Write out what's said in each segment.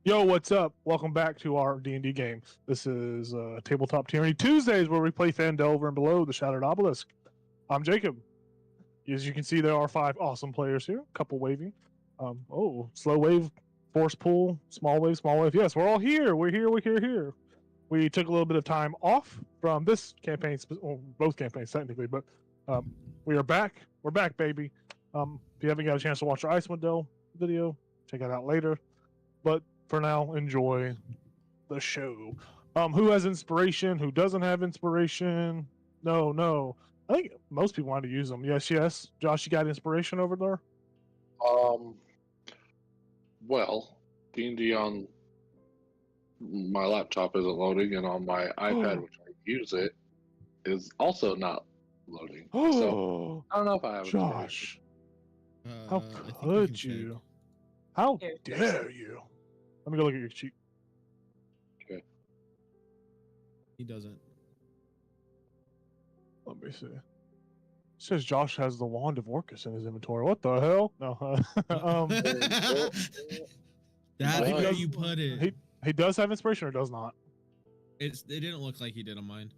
Yo, what's up? Welcome back to our D&D game. This is Tabletop Tyranny Tuesdays, where we play Phandelver and Below the Shattered Obelisk. I'm Jacob. As you can see, there are 5 awesome players here. A couple waving. Slow wave, force pull, small wave, small wave. Yes, we're all here. We're here. We took a little bit of time off from this campaign, well, both campaigns technically, but we are back. We're back, baby. If you haven't got a chance to watch our Icewind Dale video, check it out later. But for now, enjoy the show. Who has inspiration? Who doesn't have inspiration? No. I think most people want to use them. Yes. Josh, you got inspiration over there? Well, D&D on my laptop isn't loading, and on my iPad, which I use it, is also not loading. So I don't know if I have Josh. How could you? How dare you? Let me go look at your sheet. Okay. He doesn't. Let me see. It says Josh has the Wand of Orcus in his inventory. What the hell? No. That's where you put it. He does have inspiration or does not? It didn't look like he did on mine.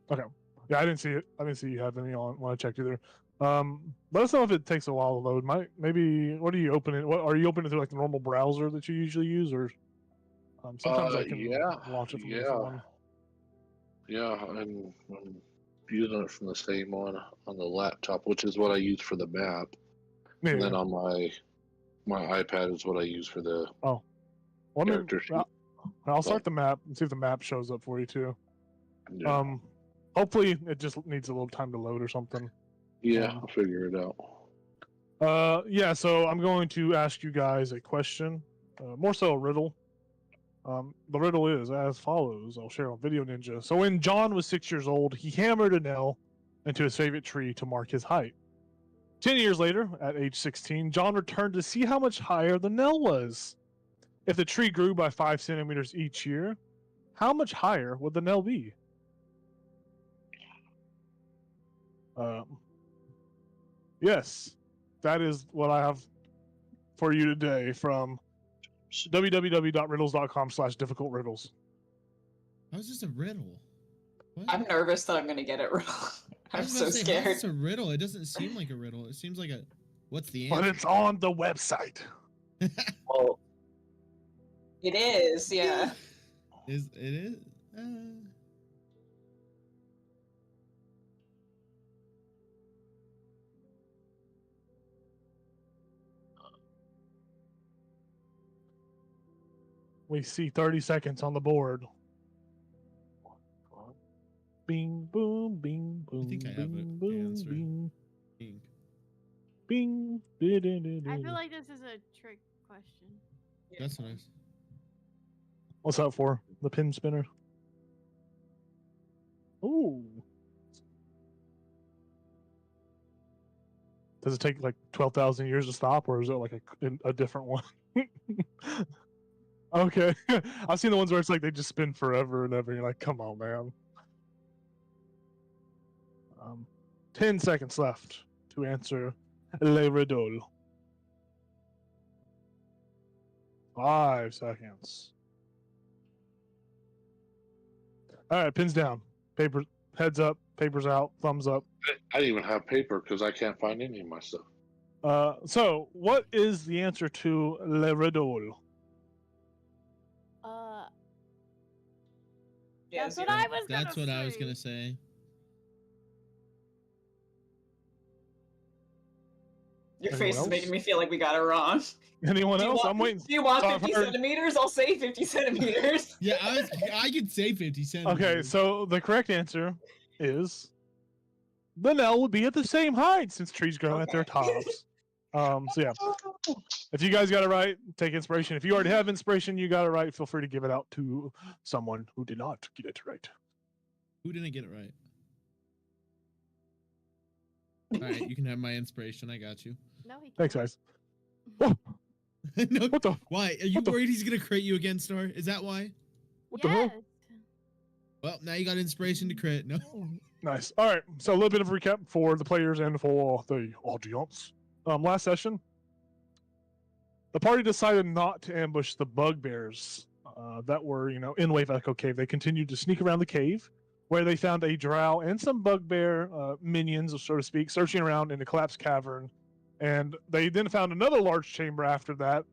Okay. Yeah, I didn't see it. I didn't see you have any on when I checked either. Let us know if it takes a while to load. Maybe what are you opening? What are you opening through, like the normal browser that you usually use, or sometimes I can launch it from a different one. Yeah, and I'm using it from the same one on the laptop, which is what I use for the map. Yeah. And then on my iPad is what I use for the character sheet. I'll start the map and see if the map shows up for you too. Yeah. Hopefully it just needs a little time to load or something. Yeah, I'll figure it out. So I'm going to ask you guys a question, more so a riddle. The riddle is as follows. I'll share on Video Ninja. So when John was 6 years old, he hammered a nail into his favorite tree to mark his height. 10 years later, at age 16, John returned to see how much higher the nail was. If the tree grew by 5 centimeters each year, how much higher would the nail be? Yes, that is what I have for you today from www.riddles.com/difficultriddles. How is this a riddle? What? I'm nervous that I'm going to get it wrong. I'm so scared. It's a riddle. It doesn't seem like a riddle. It seems like a... What's the answer? But it's on the website. Well, it is, yeah. It is? We see 30 seconds on the board. Bing, boom, bing, boom. I think I have an answer. Bing, Ink. bing. I feel like this is a trick question. That's nice. What's that for? The pin spinner? Ooh. Does it take like 12,000 years to stop, or is it like a different one? Okay. I've seen the ones where it's like they just spin forever and ever. You're like, come on, man. 10 seconds left to answer Le Riddle. 5 seconds. All right, pins down. Paper, heads up, papers out, thumbs up. I didn't even have paper because I can't find any of my stuff. So, what is the answer to Le Riddle? That's what I was gonna That's what I was gonna say. Your face is making me feel like we got it wrong. Anyone else? I'm waiting. Do you want 50 centimeters? I'll say 50 centimeters. Yeah, I could say 50 centimeters. Okay, so the correct answer is the nail would be at the same height since trees grow at their tops. So yeah, if you guys got it right, take inspiration. If you already have inspiration, you got it right, feel free to give it out to someone who did not get it right. Who didn't get it right? All right, you can have my inspiration. I got you. No, he can't. Thanks, guys. Whoa. No, What the? why? Are you worried he's gonna crit you again, Star? Is that why? What the hell? Well, now you got inspiration to crit. No. Nice. All right. So a little bit of recap for the players and for the audience. Last session, the party decided not to ambush the bugbears that were, in Wave Echo Cave. They continued to sneak around the cave, where they found a drow and some bugbear minions, so to speak, searching around in the collapsed cavern. And they then found another large chamber after that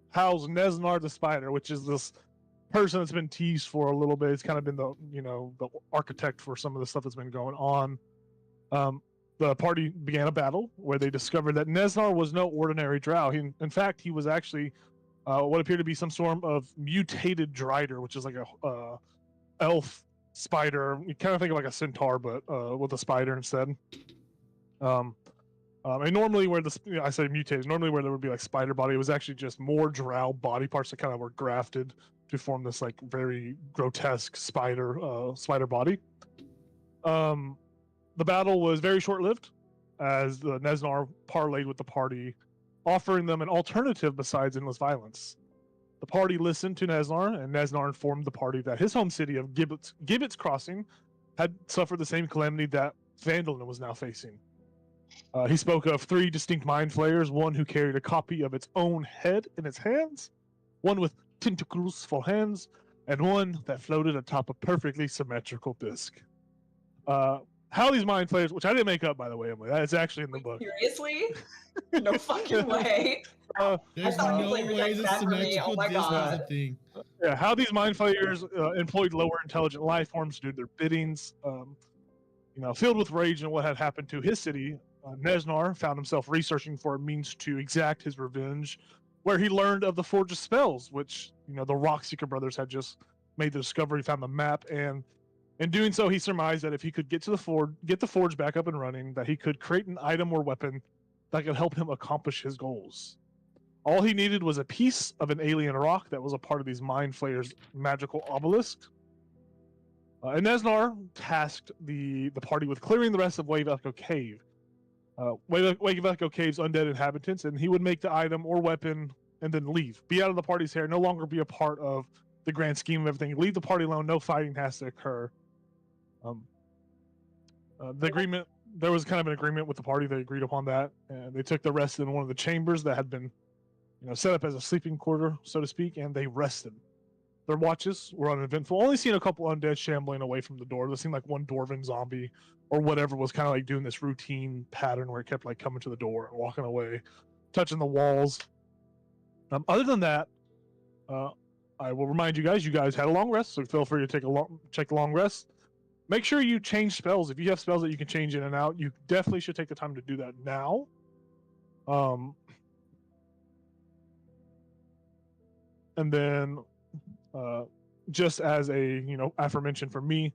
housed Nesnar the Spider, which is this person that's been teased for a little bit. It's kind of been the architect for some of the stuff that's been going on. The party began a battle where they discovered that Nesnar was no ordinary drow. In fact, he was actually what appeared to be some sort of mutated drider, which is like a elf spider. You kind of think of like a centaur, but with a spider instead. And normally where I say mutated, normally where there would be like spider body, it was actually just more drow body parts that kind of were grafted to form this like very grotesque spider body. The battle was very short-lived, as the Nesnar parlayed with the party, offering them an alternative besides endless violence. The party listened to Nesnar, and Nesnar informed the party that his home city of Gibbet's Crossing had suffered the same calamity that Phandelver was now facing. He spoke of 3 distinct mind flayers, one who carried a copy of its own head in its hands, one with tentacles for hands, and one that floated atop a perfectly symmetrical disc. How these mind flayers, which I didn't make up, by the way, Emily, that's actually in the book. Seriously? No fucking way. There's no way the symmetrical disc is a thing. Yeah, how these mind flayers employed lower intelligent life forms to do their biddings. Filled with rage and what had happened to his city, Nesnar found himself researching for a means to exact his revenge, where he learned of the Forge of Spells, which the Rockseeker brothers had just made the discovery, found the map, and in doing so, he surmised that if he could get the forge back up and running, that he could create an item or weapon that could help him accomplish his goals. All he needed was a piece of an alien rock that was a part of these mind flayers' magical obelisk. And Nesnar tasked the party with clearing the rest of Wave Echo Cave. Wave Echo Cave's undead inhabitants, and he would make the item or weapon and then leave. Be out of the party's hair, no longer be a part of the grand scheme of everything. Leave the party alone, no fighting has to occur. The agreement, there was kind of an agreement with the party. They agreed upon that, and they took the rest in one of the chambers that had been set up as a sleeping quarter, so to speak, and they rested. Their watches were uneventful, only seeing a couple undead shambling away from the door. There seemed like one dwarven zombie or whatever was kind of like doing this routine pattern where it kept like coming to the door and walking away, touching the walls. Other than that, I will remind you guys had a long rest, so feel free to take a long rest. Make sure you change spells. If you have spells that you can change in and out, you definitely should take the time to do that now. And then, just as a aforementioned for me,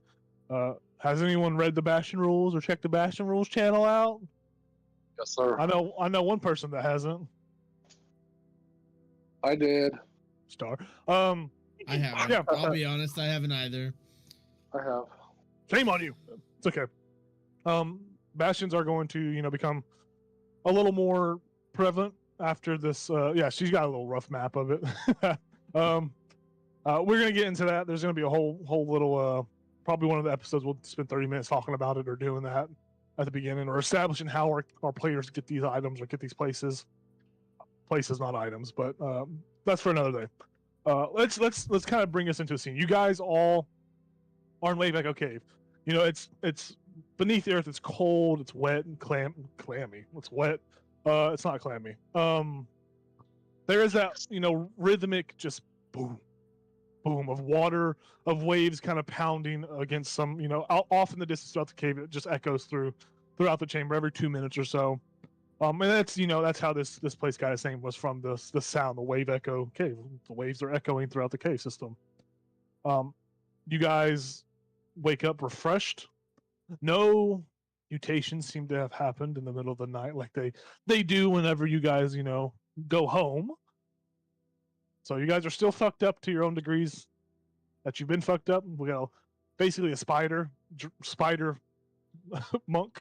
has anyone read the Bastion Rules or checked the Bastion Rules channel out? Yes, sir. I know one person that hasn't. I did. Star. I haven't. Yeah. I'll be honest, I haven't either. I have. Shame on you. It's okay. Bastions are going to, become a little more prevalent after this. Yeah, she's got a little rough map of it. We're gonna get into that. There's gonna be a whole little, probably one of the episodes we'll spend 30 minutes talking about it or doing that at the beginning, or establishing how our players get these items or get these places, not items, but that's for another day. Let's kind of bring us into a scene. You guys all are in Wave Echo Cave. It's beneath the earth. It's cold. It's wet and clammy. It's wet. It's not clammy. There is that rhythmic just boom, boom of water, of waves kind of pounding against some off in the distance throughout the cave. It just echoes throughout the chamber every 2 minutes or so. And that's how this place got its name, was from the sound, the wave echo cave. The waves are echoing throughout the cave system. You guys wake up refreshed. No mutations seem to have happened in the middle of the night like they do whenever you guys go home. So you guys are still fucked up to your own degrees that you've been fucked up. We got basically a spider monk.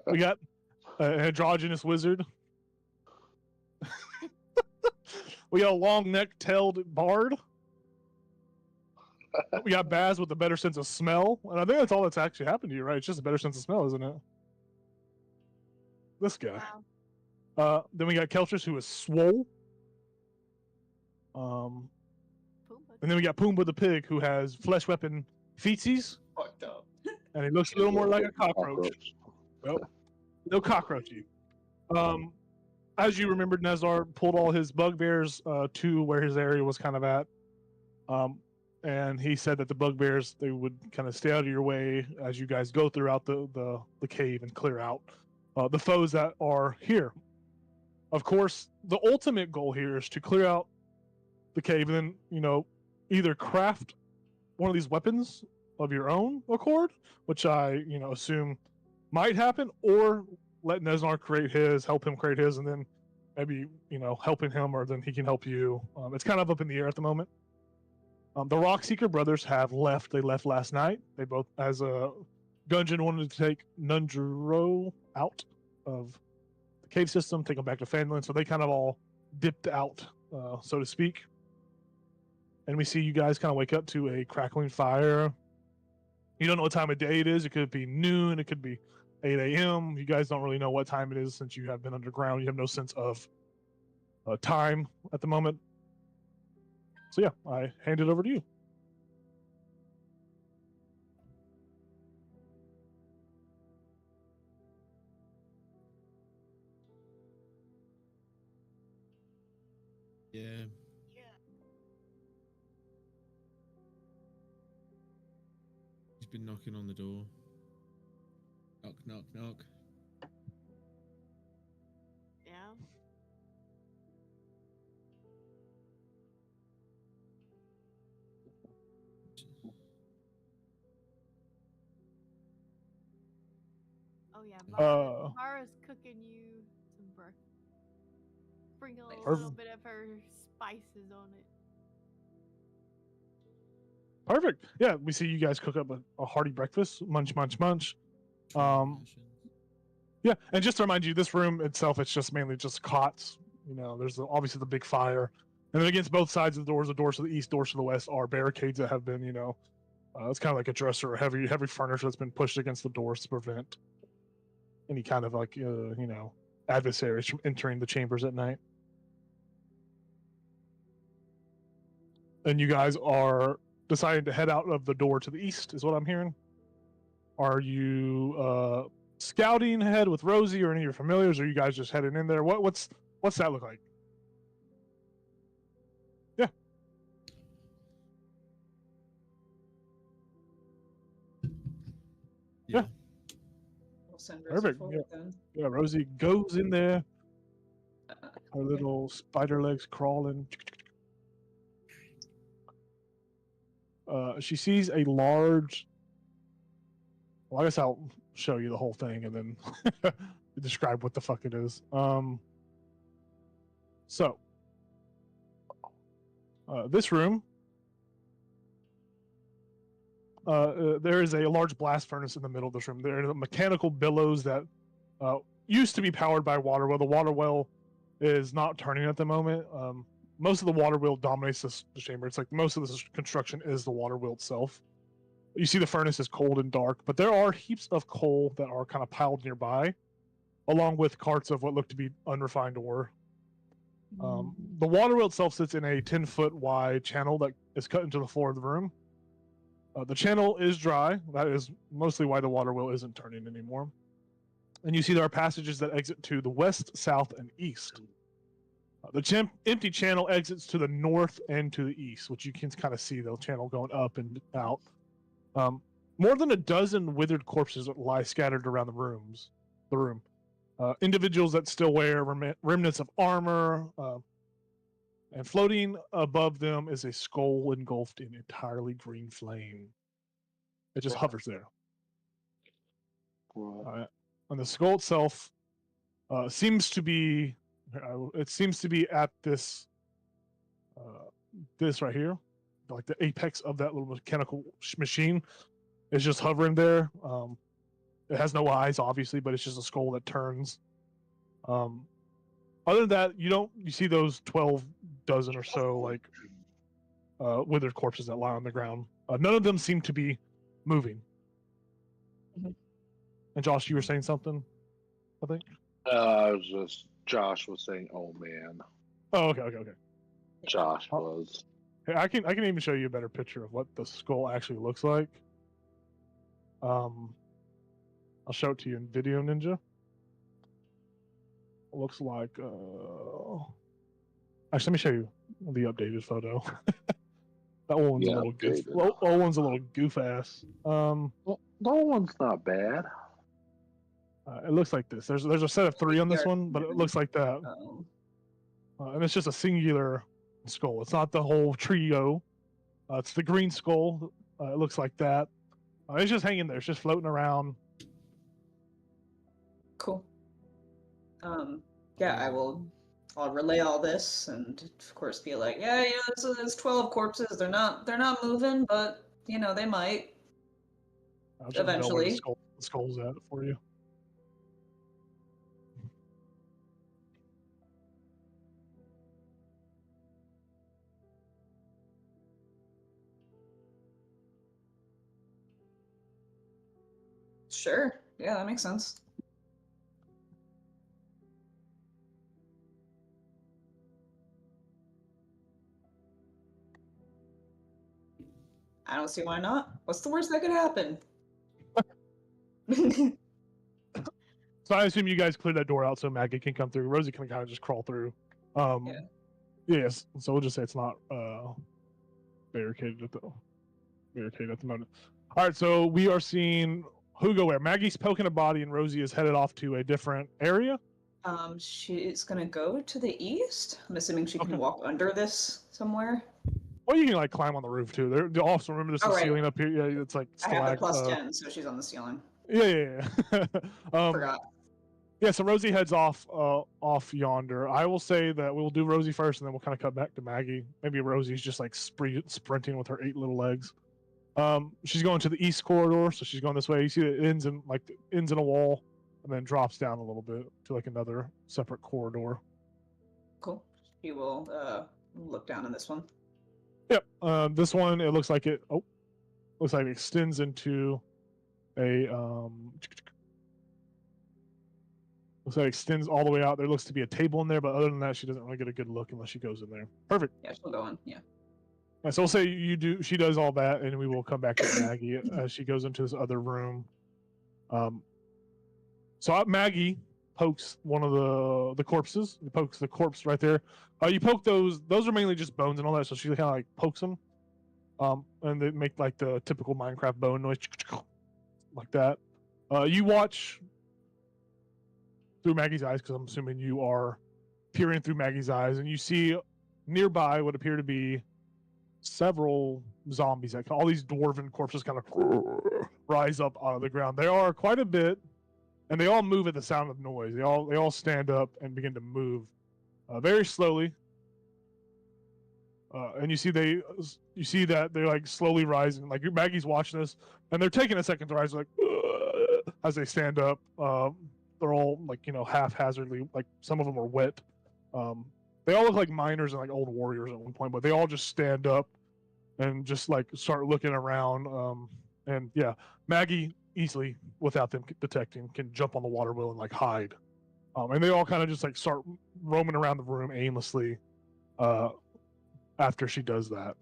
We got an androgynous wizard. We got a long-neck-tailed bard. We got Baz with a better sense of smell. And I think that's all that's actually happened to you, right? It's just a better sense of smell, isn't it? This guy. Wow. Then we got Keltris, who is swole. Pumbaa. And then we got Pumbaa the pig, who has flesh weapon feetsies, Fucked up. and he looks a little more like a cockroach. Yep. No cockroachy. As you remembered, Nezar pulled all his bugbears to where his area was kind of at. And he said that the bugbears, they would kind of stay out of your way as you guys go throughout the cave and clear out the foes that are here. Of course, the ultimate goal here is to clear out the cave and then, either craft one of these weapons of your own accord, which I, assume might happen, or let Neznar create his, help him create his, and then maybe, helping him, or then he can help you. It's kind of up in the air at the moment. The Rockseeker brothers have left. They left last night. They both, as a Gungeon wanted to take Nundro out of the cave system, take him back to Phandelver, so they kind of all dipped out, so to speak. And we see you guys kind of wake up to a crackling fire. You don't know what time of day it is. It could be noon. It could be 8 a.m. You guys don't really know what time it is since you have been underground. You have no sense of time at the moment. So yeah, I hand it over to you. Yeah. He's been knocking on the door. Knock, knock, knock. Yeah. Oh yeah, Mara's cooking you some breakfast. Sprinkle a little bit of her spices on it. Perfect. Yeah, we see you guys cook up a hearty breakfast. Munch, munch, munch. Yeah, and just to remind you, this room itself, it's just mainly just cots. There's obviously the big fire. And then against both sides of the doors to the east, doors to the west, are barricades that have been, it's kind of like a dresser or heavy furniture that's been pushed against the doors to prevent any kind of adversaries from entering the chambers at night. And you guys are deciding to head out of the door to the east, is what I'm hearing. Are you scouting ahead with Rosie or any of your familiars, or are you guys just heading in there? What's that look like? Yeah. Yeah. We'll send Rosie perfect. Forward, then. Yeah, Rosie goes in there. Her little spider legs crawling. She sees a large. Well, I guess I'll show you the whole thing and then describe what the fuck it is. So, this room, there is a large blast furnace in the middle of this room. There are mechanical billows that used to be powered by water well. The water well is not turning at the moment. Most of the water wheel dominates the chamber. It's like most of this construction is the water wheel itself. You see the furnace is cold and dark, but there are heaps of coal that are kind of piled nearby, along with carts of what look to be unrefined ore. The water wheel itself sits in a 10-foot wide channel that is cut into the floor of the room. The channel is dry. That is mostly why the water wheel isn't turning anymore. And you see there are passages that exit to the west, south, and east. The empty channel exits to the north and to the east, which you can kind of see the channel going up and out. More than a dozen withered corpses lie scattered around the room. Individuals that still wear remnants of armor, and floating above them is a skull engulfed in entirely green flame. It just hovers there. And the skull itself seems to be at this right here, like the apex of that little mechanical machine is just hovering there. It has no eyes, obviously, but it's just a skull that turns. Other than that, you see those 12 dozen or so like withered corpses that lie on the ground. None of them seem to be moving. And Josh, you were saying something, I think? I was just Josh was saying, "Oh man." Oh, okay. Josh was. Hey, I can even show you a better picture of what the skull actually looks like. I'll show it to you in Video Ninja. It looks like actually, let me show you the updated photo. That one's a little goof. Old one's a little goof ass. Well, that one's not bad. It looks like this. There's a set of 3 on this one, but it looks like that. And it's just a singular skull. It's not the whole trio. It's the green skull. It looks like that. It's just hanging there. It's just floating around. Cool. Yeah, I'll relay all this, and of course be like, yeah, there's 12 corpses. They're not moving, but they might. I'll just know where the skull's at for you. Sure. Yeah, that makes sense. I don't see why not. What's the worst that could happen? So I assume you guys cleared that door out so Maggie can come through. Rosie can kind of just crawl through. Yeah. Yes. So we'll just say it's not barricaded at the moment. All right. So we are seeing who go where. Maggie's poking a body, and Rosie is headed off to a different area. She's gonna go to the east. I'm assuming she can walk under this somewhere. Well, you can climb on the roof too. Also, remember this is ceiling up here. Yeah, it's like I have the +10, so she's on the ceiling. Yeah. Forgot. Yeah, so Rosie heads off yonder. I will say that we'll do Rosie first, and then we'll kind of cut back to Maggie. Maybe Rosie's just like sprinting with her 8 little legs. She's going to the east corridor, so she's going this way. You see it ends in a wall, and then drops down a little bit to like another separate corridor. Cool. She will look down in this one. Yep. This one, it looks like it extends into a looks like it extends all the way out. There looks to be a table in there, but other than that, she doesn't really get a good look unless she goes in there. Perfect. Yeah, she'll go in. Yeah. Right, so we'll say she does all that, and we will come back to Maggie as she goes into this other room. So Maggie pokes one of the corpses. He pokes the corpse right there. You poke those are mainly just bones and all that, so she kind of like pokes them. And they make like the typical Minecraft bone noise, like that. You watch through Maggie's eyes, because I'm assuming you are peering through Maggie's eyes, and you see nearby what appear to be several zombies. Like all these dwarven corpses kind of rise up out of the ground. They are quite a bit, and they all move at the sound of noise. They all stand up and begin to move very slowly. And you see that they're like slowly rising. Like Maggie's watching this, and they're taking a second to rise, like as they stand up. They're all like haphazardly. Like some of them are wet. They all look like miners and like old warriors at one point, but they all just stand up and just like start looking around. And yeah, Maggie easily, without them detecting, can jump on the water wheel and like hide. And they all kind of just like start roaming around the room aimlessly. After she does that.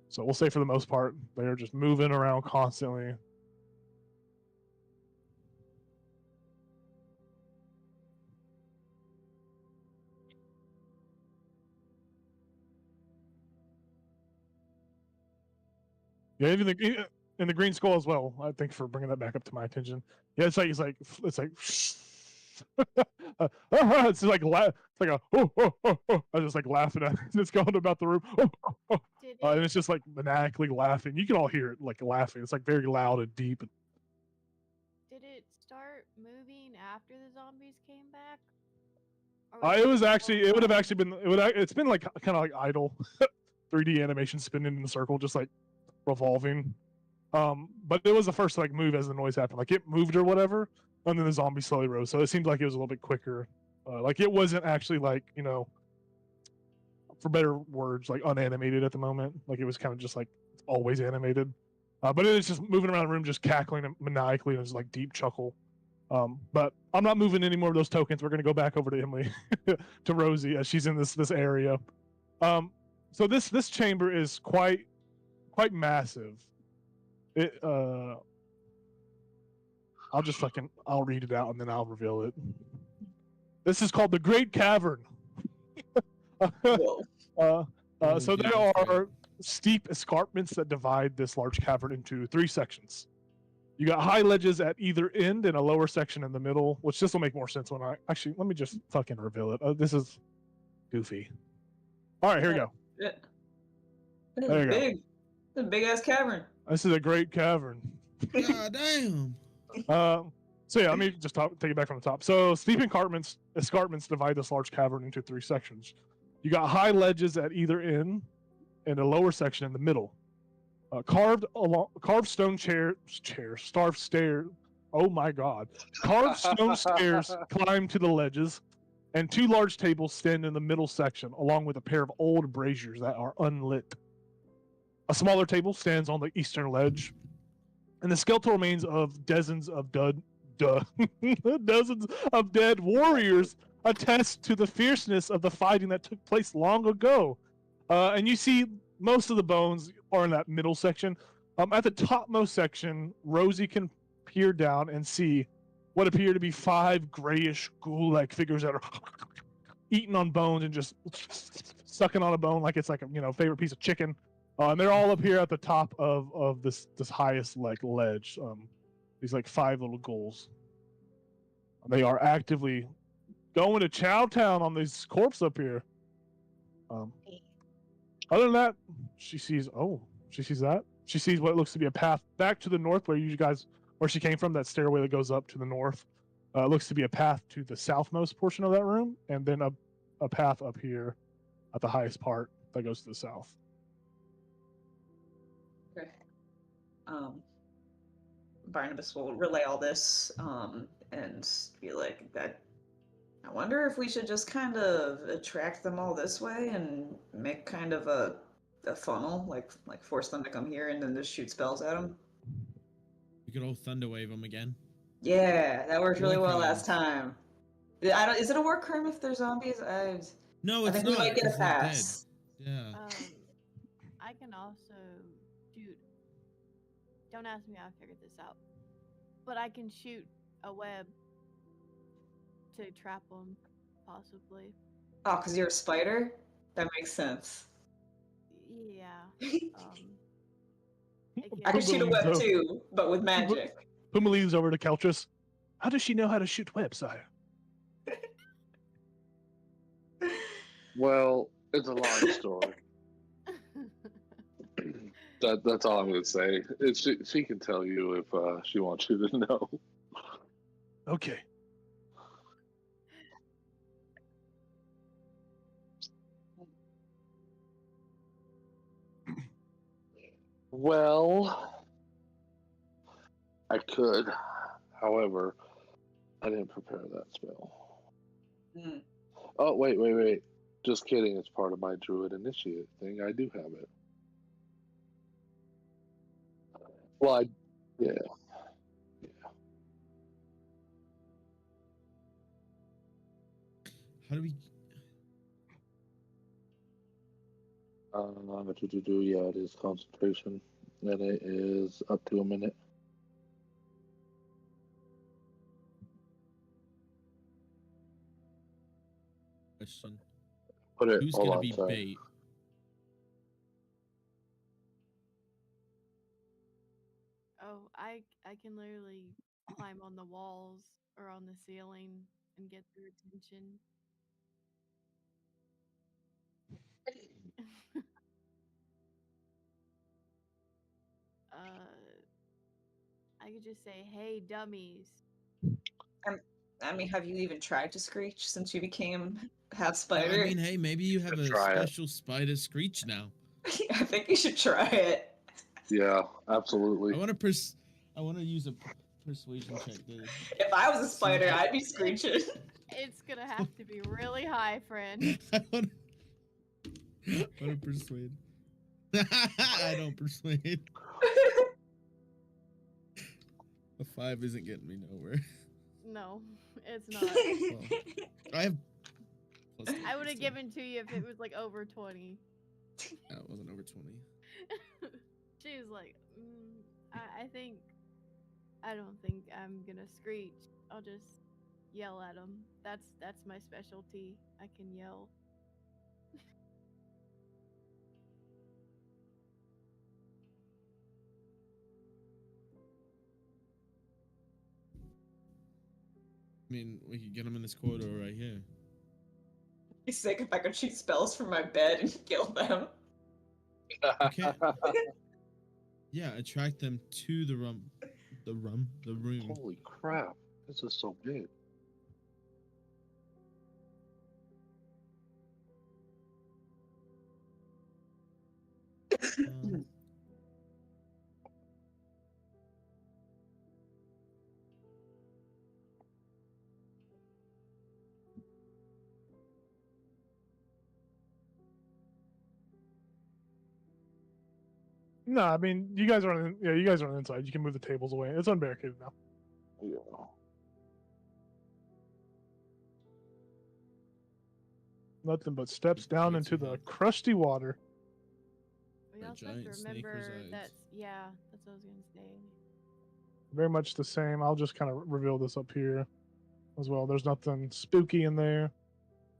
So we'll say for the most part, they're just moving around constantly. Yeah, even in the green skull as well. I think for bringing that back up to my attention. Yeah, it's like it's like it's like I was just like laughing at it. It's going about the room. And it's just like maniacally laughing. You can all hear it like laughing. It's like very loud and deep. Did it start moving after the zombies came back? It's been like kind of like idle 3D animation spinning in a circle, just like revolving. But it was the first to like move as the noise happened. Like it moved or whatever, and then the zombie slowly rose. So it seemed like it was a little bit quicker. Like it wasn't actually like, for better words, like unanimated at the moment. Like it was kind of just like always animated. But it is just moving around the room, just cackling maniacally, and it's like deep chuckle. But I'm not moving any more of those tokens. We're going to go back over to Emily, to Rosie, as she's in this area. So this chamber is quite massive. I'll read it out and then I'll reveal it. This is called the Great Cavern. So there are steep escarpments that divide this large cavern into 3 sections. You got high ledges at either end and a lower section in the middle, which this will make more sense when let me just fucking reveal it. This is goofy. All right, here we go. Yeah. There you go. Big. It's a big ass cavern. This is a great cavern. God damn. So yeah, let me just take it back from the top. So steep escarpments divide this large cavern into 3 sections. You got high ledges at either end and a lower section in the middle. Carved stone starved stairs. Oh my God! Carved stone stairs climb to the ledges, and 2 large tables stand in the middle section, along with a pair of old braziers that are unlit. A smaller table stands on the eastern ledge, and the skeletal remains of dozens of dead warriors attest to the fierceness of the fighting that took place long ago. And you see most of the bones are in that middle section. At the topmost section, Rosie can peer down and see what appear to be 5 grayish ghoul-like figures that are eating on bones and just sucking on a bone like it's like a favorite piece of chicken. And they're all up here at the top of this highest ledge. These 5 little ghouls. They are actively going to Chowtown on this corpse up here. Other than that, she sees that. She sees what looks to be a path back to the north where she came from, that stairway that goes up to the north. Looks to be a path to the southmost portion of that room, and then a path up here at the highest part that goes to the south. Okay. Barnabas will relay all this and be like, that. I wonder if we should just kind of attract them all this way and make kind of a funnel, like force them to come here and then just shoot spells at them. You could all thunderwave them again. Yeah, that worked really well last time. Is it a war crime if they're zombies? No, I think we might get a pass. Yeah. I can also shoot. Don't ask me how I figured this out, but I can shoot a web to trap them, possibly. Oh, because you're a spider? That makes sense. Yeah. I can shoot a web too, but with magic. Puma leaves over to Keltris. How does she know how to shoot webs, sire? Well, it's a long story. That's all I'm going to say. She can tell you if she wants you to know. Okay. Well, I could. However, I didn't prepare that spell. Mm. Oh, wait. Just kidding. It's part of my Druid Initiate thing. I do have it. Well, yeah. How do we... Yeah, it is concentration, and it is up to a minute. Question. Who's going to be bait? Oh, I can literally climb on the walls or on the ceiling and get their attention. I could just say, "Hey, dummies." I mean, have you even tried to screech since you became half spider? I mean, hey, maybe you have a special spider screech now. I think you should try it. Yeah, absolutely. I want to use a persuasion check. If I was a spider, I'd be screeching. It's gonna have to be really high, friend. I want to persuade. I don't persuade. A 5 isn't getting me nowhere. No, it's not. Well, I have. I would have given to you if it was like over 20. No, it wasn't over 20. She was like, I don't think I'm gonna screech. I'll just yell at them. That's my specialty. I can yell. I mean, we could get them in this corridor right here. Be sick if I could shoot spells from my bed and kill them. Okay. Yeah, attract them to the room. Holy crap! This is so big. No, I mean you guys are on. Yeah, you guys are on the inside. You can move the tables away. It's unbarricaded now. Yeah. Nothing but steps down into the crusty water. We A also have to giant snake remember resides. that's that's what I was gonna say. Very much the same. I'll just kind of reveal this up here as well. There's nothing spooky in there.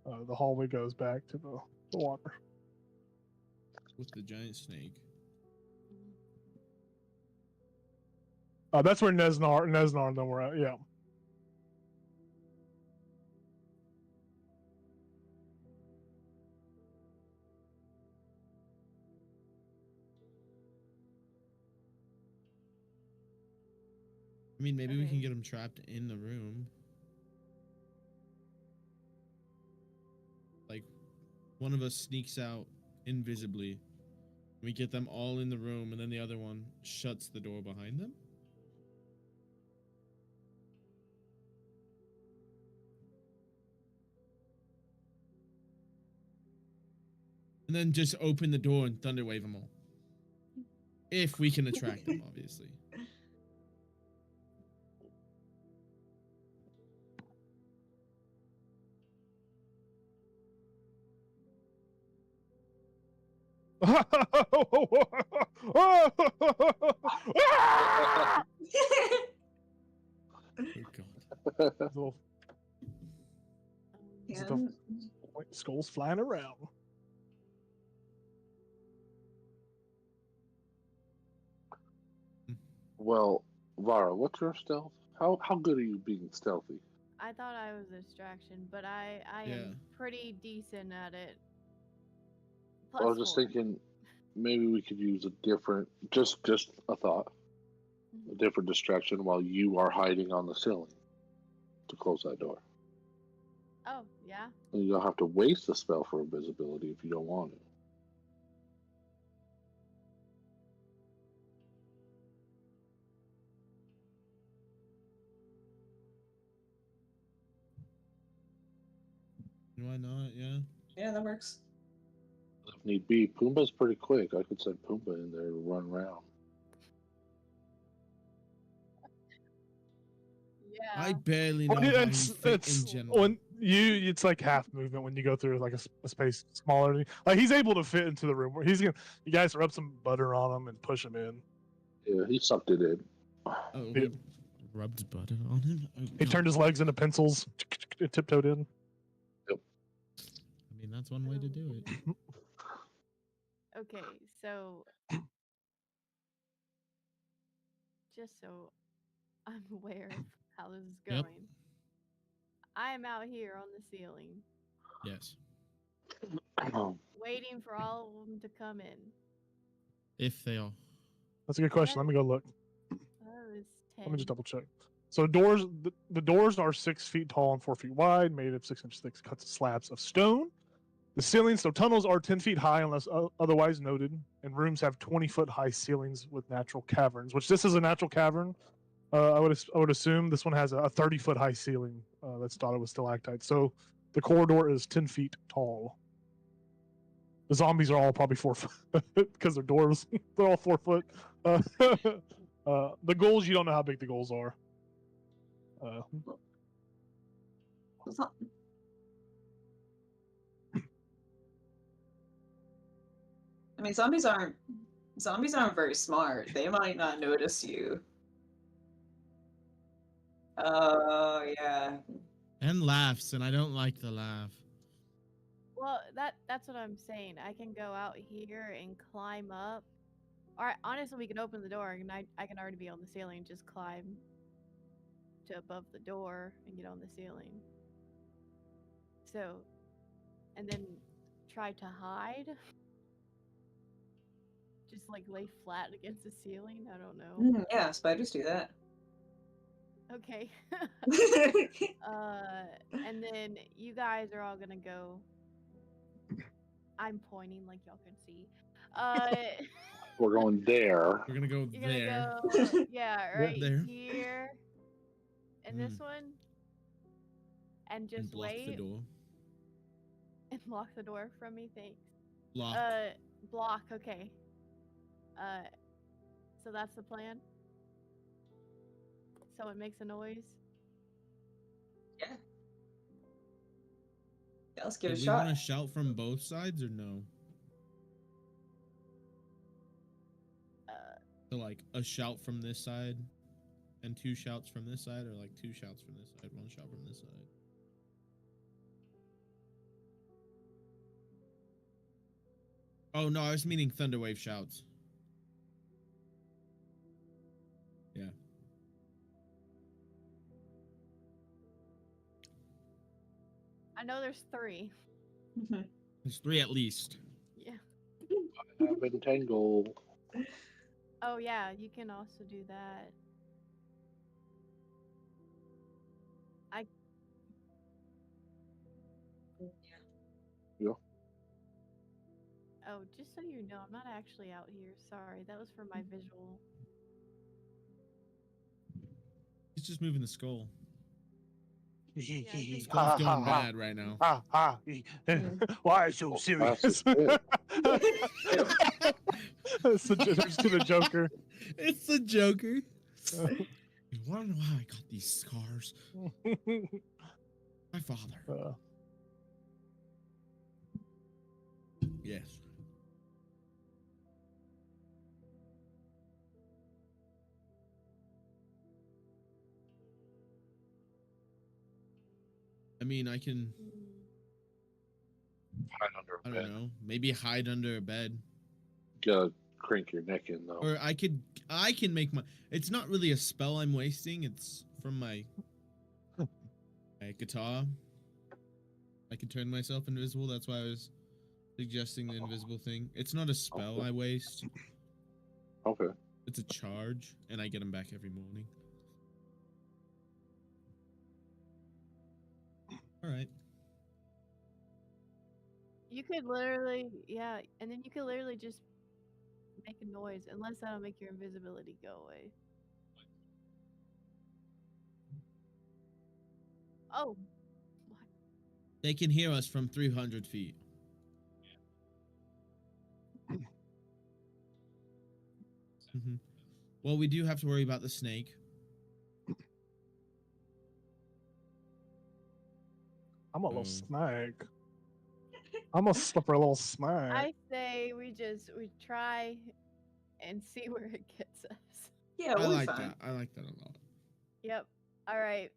The hallway goes back to the water. With the giant snake. That's where Nesnar and them were at. Yeah. I mean, maybe we Okay. can get them trapped in the room. Like, one of us sneaks out invisibly. We get them all in the room, and then the other one shuts the door behind them. And then just open the door and thunderwave them all. If we can attract them, obviously. Oh god. Little Is it the- And skulls flying around. Well, Vara, what's your stealth? How good are you being stealthy? I thought I was a distraction, but I Yeah. am pretty decent at it. I was just 4. thinking maybe we could use a different, just a thought, a different distraction while you are hiding on the ceiling to close that door. Oh, yeah? And you don't have to waste the spell for invisibility if you don't want it. Why not? Yeah. yeah, that works. If need be, Pumbaa's pretty quick. I could send Pumbaa in there to run around. Yeah. I barely know Well, how it's he fit in general. when it's like half movement when you go through like a space smaller. Like he's able to fit into the room where he's gonna. You guys rub some butter on him and push him in. Yeah, he sucked it in. Oh, Yeah. he rubbed butter on him? Oh, He God. turned his legs into pencils, tiptoed in. I mean, that's one way to do it. Okay, so just so I'm aware of how this is going. Yep. I am out here on the ceiling, Yes. waiting for all of them to come in. If they are. That's a good question. Let me go look. Oh, it's 10. Let me just double check. So doors, the doors are 6 feet tall and 4 feet wide, made of 6-inch thick cut slabs of stone. The ceilings, so tunnels are 10 feet high unless otherwise noted, and rooms have 20-foot high ceilings with natural caverns. Which this is a natural cavern. I would assume this one has a 30-foot high ceiling that's dotted with stalactites. So the corridor is 10 feet tall. The zombies are all probably 4 foot because they're dwarves. They're all 4 foot. The ghouls, you don't know how big the ghouls are. I mean, zombies aren't very smart. They might not notice you. Oh, yeah. And laughs, and I don't like the laugh. Well, that's what I'm saying. I can go out here and climb up. Or honestly, we can open the door, and I can already be on the ceiling and just climb to above the door and get on the ceiling. So, and then try to hide. Just like lay flat against the ceiling. I don't know. Yeah, spiders do that. Okay. And then you guys are all gonna go. I'm pointing like y'all can see. We're going there. We're gonna go You're there. gonna go, yeah, right There. here, and this one, and just And block wait the door. and lock the door from me. Thanks. Block. Block. Okay. So that's the plan. So it makes a noise. Yeah. Yeah, let's give it a Do we shot. want to shout from both sides or no? So like a shout from this side and 2 shouts from this side, or like 2 shouts from this side, 1 shout from this side? Oh no, I was meaning Thunderwave shouts. Yeah. I know there's 3. There's 3 at least. Yeah. I have entangled. Oh yeah, you can also do that. Yeah. Oh, just so you know, I'm not actually out here. Sorry, that was for my visual. He's just moving the skull. he's Skull's going bad right now. Why so serious? It's to the Joker. It's the Joker. You wanna know how I got these scars? My father. Yes. I mean, I can, Hide under I a don't bed. know, maybe hide under a bed. Gotta crank your neck in though. Or I can make my, it's not really a spell I'm wasting, it's from my guitar. I can turn myself invisible, that's why I was suggesting the invisible thing. It's not a spell I waste, Okay. it's a charge, and I get them back every morning. Alright. You could literally, yeah, and then you could literally just make a noise, unless that'll make your invisibility go away. Oh. They can hear us from 300 feet. Well, we do have to worry about the snake. I'm a little snake. I'm a slippery little snake. I say we try and see where it gets us. Yeah, I we'll like be fine. that. I like that a lot. Yep. All right.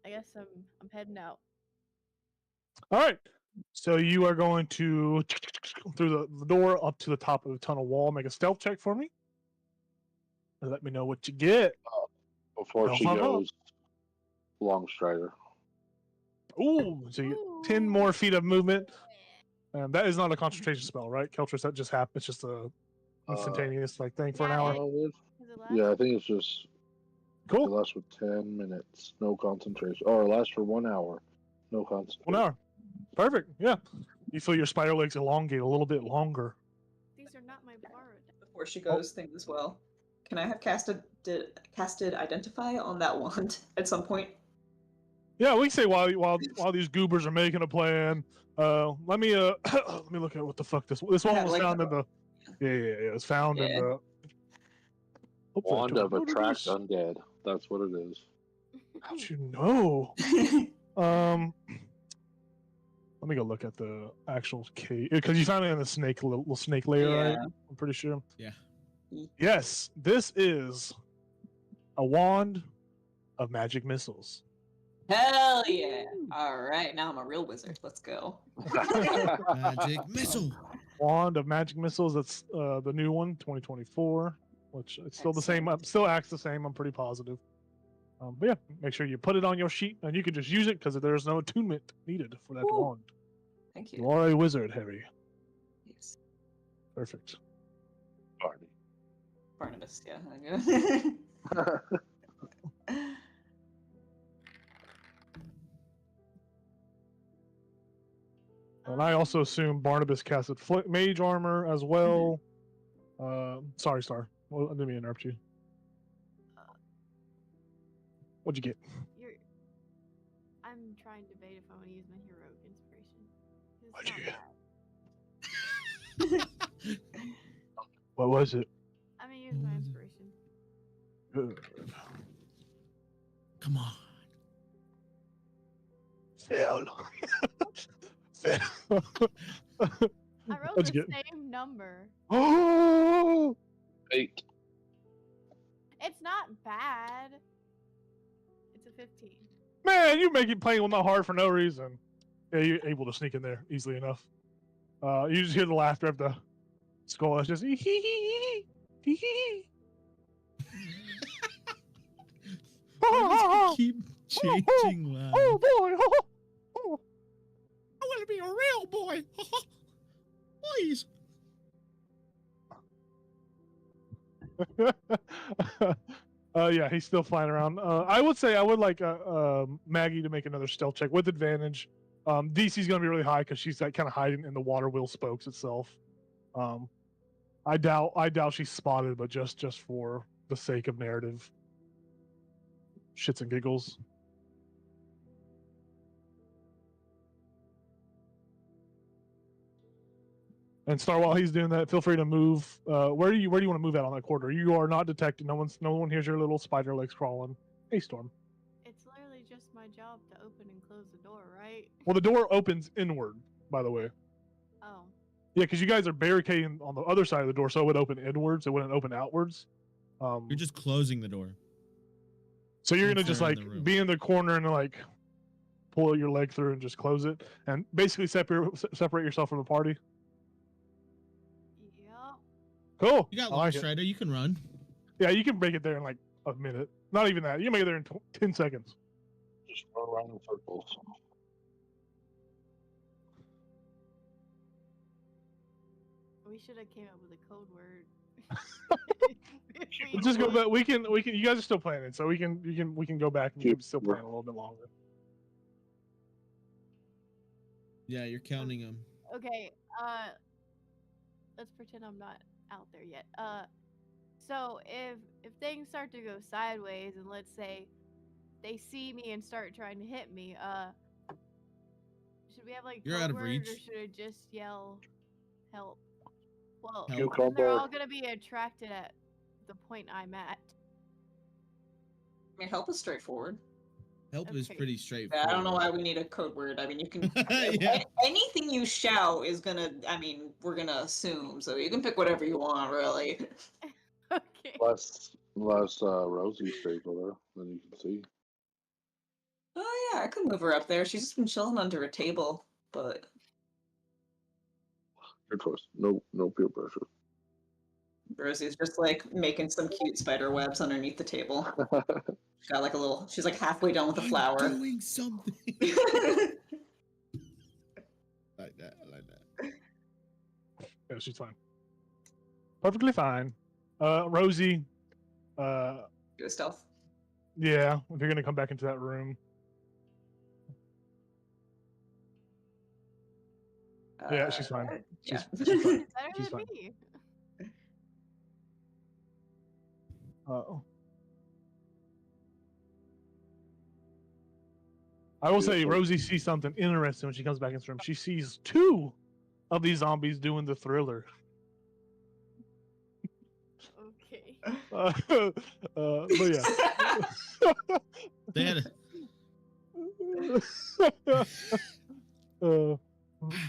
I guess I'm heading out. All right. So you are going to through the door up to the top of the tunnel wall. Make a stealth check for me. And let me know what you get. Before she goes, long strider. Ooh, so you get 10 more feet of movement. That is not a concentration spell, right, Keltress? That just happens. It's just a instantaneous like thing for an hour. Yeah, I think it's just Cool. It lasts for 10 minutes. No concentration. Or it lasts for 1 hour. No concentration. 1 hour. Perfect. Yeah. You feel your spider legs elongate a little bit longer. These are not my borrowed. Before she goes, thing as well. Can I have casted Identify on that wand at some point? Yeah, we can say while these goobers are making a plan. Let me let me look at what the fuck this one was found in the. Yeah. It's found in the. Wand of attract undead. That's what it is. How'd you know? Let me go look at the actual cave because you found it in the snake little snake layer, right? Yeah. I'm pretty sure. Yeah. Yes, this is a wand of magic missiles. Hell yeah! All right, now I'm a real wizard. Let's go. Magic missile. Wand of magic missiles. That's the new one, 2024. Which it's still the same. Excellent. Still acts the same. I'm pretty positive. But yeah, make sure you put it on your sheet, and you can just use it because there's no attunement needed for that Woo. wand. Thank You you. are a wizard, Harry. Yes. Perfect. Party. Barnabas, yeah. And I also assume Barnabas casted mage armor as well. Sorry, Star. Well, I didn't mean to interrupt you. What'd you get? I'm trying to debate if I want to use my heroic inspiration. What'd It's you not get? bad. What was it? I'm gonna use my inspiration. Good. Come on. Fail. Fail. I rolled What'd the you get? same number. Oh! 8. It's not bad. It's a 15. Man, you make it playing not hard for no reason. Yeah, you're able to sneak in there easily enough. You just hear the laughter of the skull. It's just hee hee hee hee hee. Why does he keep changing loud? Oh boy! I want to be a real boy. Please. Yeah, he's still flying around. I would say I would like Maggie to make another stealth check with advantage. DC's gonna be really high because she's like kind of hiding in the water wheel spokes itself. I doubt she's spotted, but just for the sake of narrative, shits and giggles. And Star, while he's doing that, feel free to move. Where do you want to move out on that corridor? You are not detected. No one hears your little spider legs crawling. Hey, Storm. It's literally just my job to open and close the door, right? Well, the door opens inward, by the way. Oh. Yeah, because you guys are barricading on the other side of the door, so it would open inwards. It wouldn't open outwards. You're just closing the door. So you're once gonna just they're in like the room. be in the corner and like pull your leg through and just close it, and basically separate yourself from the party. Yep. Cool. You got I Long like it. Strider. You can run. Yeah, you can make it there in like a minute. Not even that. You can make it there in 10 seconds. Just run around in circles. We should have came up with a code word. We'll just go back. We can. You guys are still playing it, so we can go back and you can still play it a little bit longer. Yeah, you're counting them. Okay, let's pretend I'm not out there yet. So if things start to go sideways and let's say they see me and start trying to hit me, should we have like You're code out of word, reach. or should I just yell help? Well, Help. they're Cucumber. all gonna be attracted at the point I'm at. I mean, help is straightforward. Help is Okay. pretty straightforward. I don't know why we need a code word. I mean, you can Yeah. anything you shout is gonna. I mean, we're gonna assume, so you can pick whatever you want, really. Okay. Unless Rosie stays with her, then you can see. Oh yeah, I could move her up there. She's just been chilling under a table, but Your choice. No peer pressure. Rosie's just like making some cute spider webs underneath the table. She's got like a little. She's like halfway done with the I'm flower. doing something. Like that. I like that. Yeah, she's fine. Perfectly fine. Rosie. Do a stealth. Yeah, if you're gonna come back into that room. Yeah, she's fine. Yeah. She's fine. Better She's than fine. me. I will Yeah, say so- Rosie sees something interesting when she comes back into the room. She sees two of these zombies doing the Thriller. Okay. But yeah. They had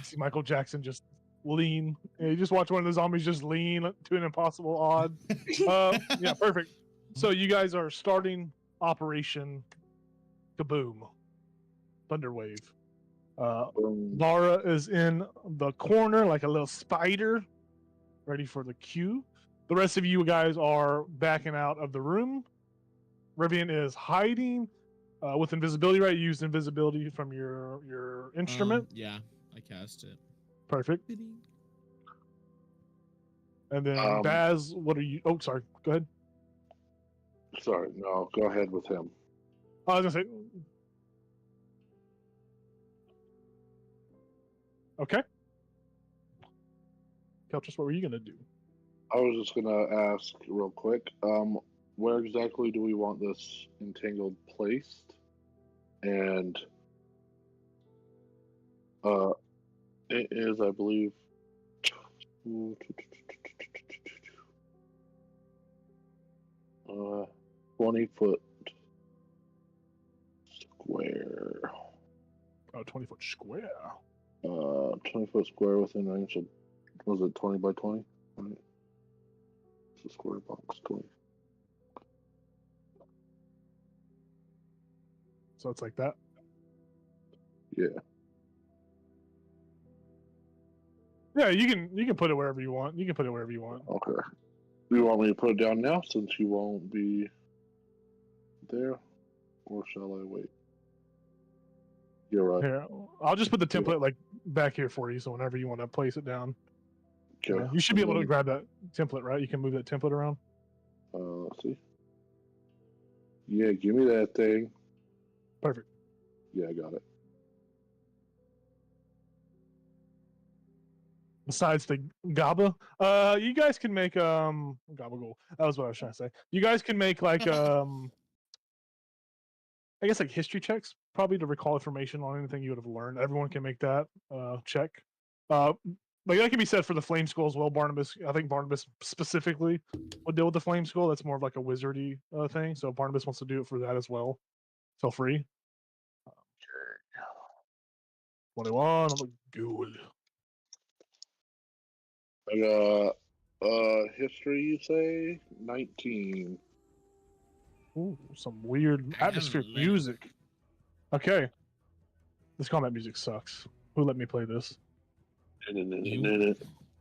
See Michael Jackson just lean. Yeah, you just watch one of the zombies just lean to an impossible odd. Yeah, perfect. So you guys are starting Operation Kaboom, Thunderwave. Lara is in the corner like a little spider, ready for the cue. The rest of you guys are backing out of the room. Rivian is hiding with invisibility, right? You used invisibility from your instrument. Yeah, I cast it. Perfect. And then Baz, what are you? Oh, sorry. Go ahead. Sorry, no, go ahead with him. I was gonna say. Okay. Keltrus, what were you gonna do? I was just gonna ask real quick. Where exactly do we want this entangled placed? And it is, I believe, 20-foot square. 20-foot square. 20-foot square within range of, was it 20 by 20? Right. It's a square box, 20. So it's like that. Yeah. Yeah, you can put it wherever you want. You can put it wherever you want. Okay. Do you want me to put it down now since you won't be there, or shall I wait? You're right. Here, I'll just put the template like back here for you, so whenever you want to place it down, Okay. you should be able to grab that template, right? You can move that template around. Let's see. Yeah, give me that thing. Perfect. Yeah, I got it. Besides the GABA, you guys can make gabagool. That was what I was trying to say. You guys can make like I guess like history checks, probably to recall information on anything you would have learned. Everyone can make that check. Like that can be said for the flame skull as well. Barnabas, I think Barnabas specifically would deal with the flame skull. That's more of like a wizardy thing. So if Barnabas wants to do it for that as well, feel free. 21. I'm a ghoul. I got history. You say 19. Ooh, some weird I got atmospheric 11. music. Okay. This combat music sucks. Who let me play this? You?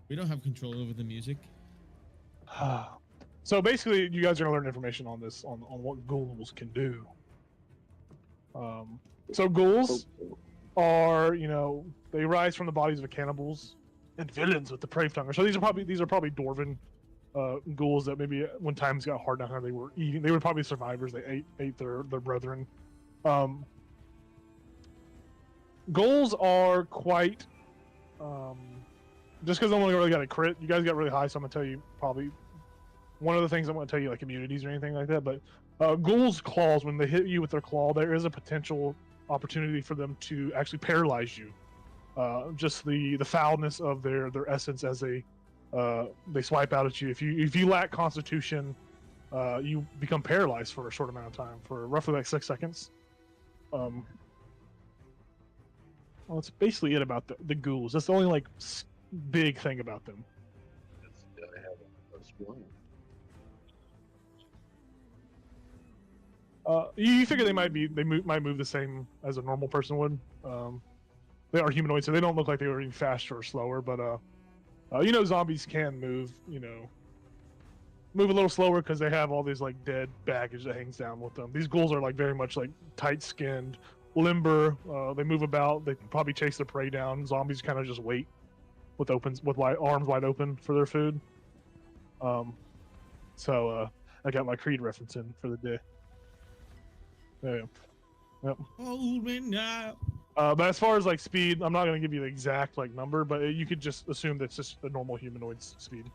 We don't have control over the music. So basically, you guys are gonna learn information on this, on what ghouls can do. So ghouls are, they rise from the bodies of cannibals and villains with the prey hunger. So these are probably dwarven ghouls that maybe when times got hard down, they were eating. They were probably survivors. They ate their brethren. Ghouls are quite. Just because I'm only really got a crit, you guys got really high, so I'm gonna tell you probably one of the things I'm gonna tell you, like immunities or anything like that. But ghouls' claws, when they hit you with their claw, there is a potential opportunity for them to actually paralyze you. Just the foulness of their essence as they swipe out at you. If you lack Constitution, you become paralyzed for a short amount of time, for roughly like 6 seconds. Well, that's basically it about the ghouls. That's the only like big thing about them. I have a +1. You figure they might move the same as a normal person would. They are humanoid, so they don't look like they were any faster or slower. But zombies can move. Move a little slower because they have all these like dead baggage that hangs down with them. These ghouls are like very much like tight-skinned, limber. They move about. They probably chase their prey down. Zombies kind of just wait with arms wide open for their food. So I got my Creed reference in for the day. Yeah. Yep. Hold me now. But as far as like speed, I'm not gonna give you the exact like number, but you could just assume that's just a normal humanoid's speed.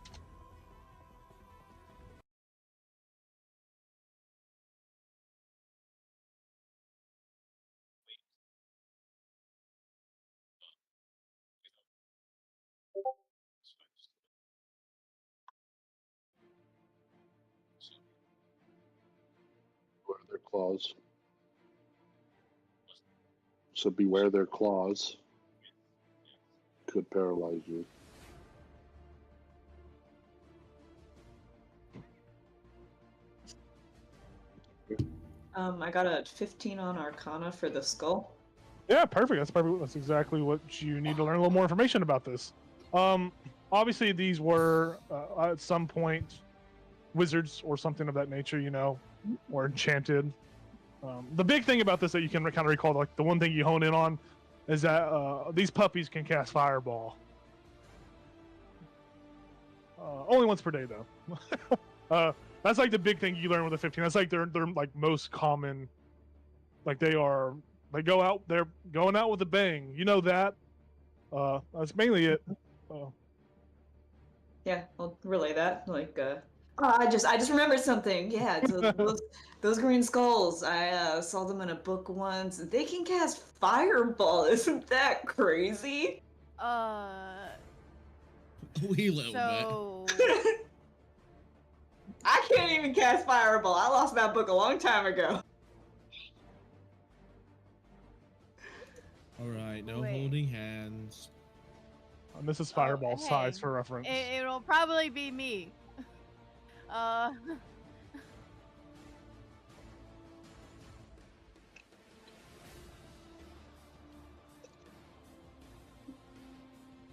Where are their claws? So beware their claws. Could paralyze you. I got a 15 on Arcana for the skull. Yeah, perfect. That's exactly what you need to learn a little more information about this. Obviously these were at some point wizards or something of that nature, you know, or enchanted. The big thing about this that you can kind of recall, like the one thing you hone in on, is that these puppies can cast Fireball. Only once per day, though. That's like the big thing you learn with the 15. That's like they're like most common. Like they go out. They're going out with a bang. You know that. That's mainly it. Yeah, I'll relay that. Like, I just remembered something. Yeah, those green skulls. I saw them in a book once. They can cast Fireball. Isn't that crazy? We little So I can't even cast Fireball. I lost that book a long time ago. All right, no Wait. holding hands. And this is Fireball size hey, for reference. it'll probably be me.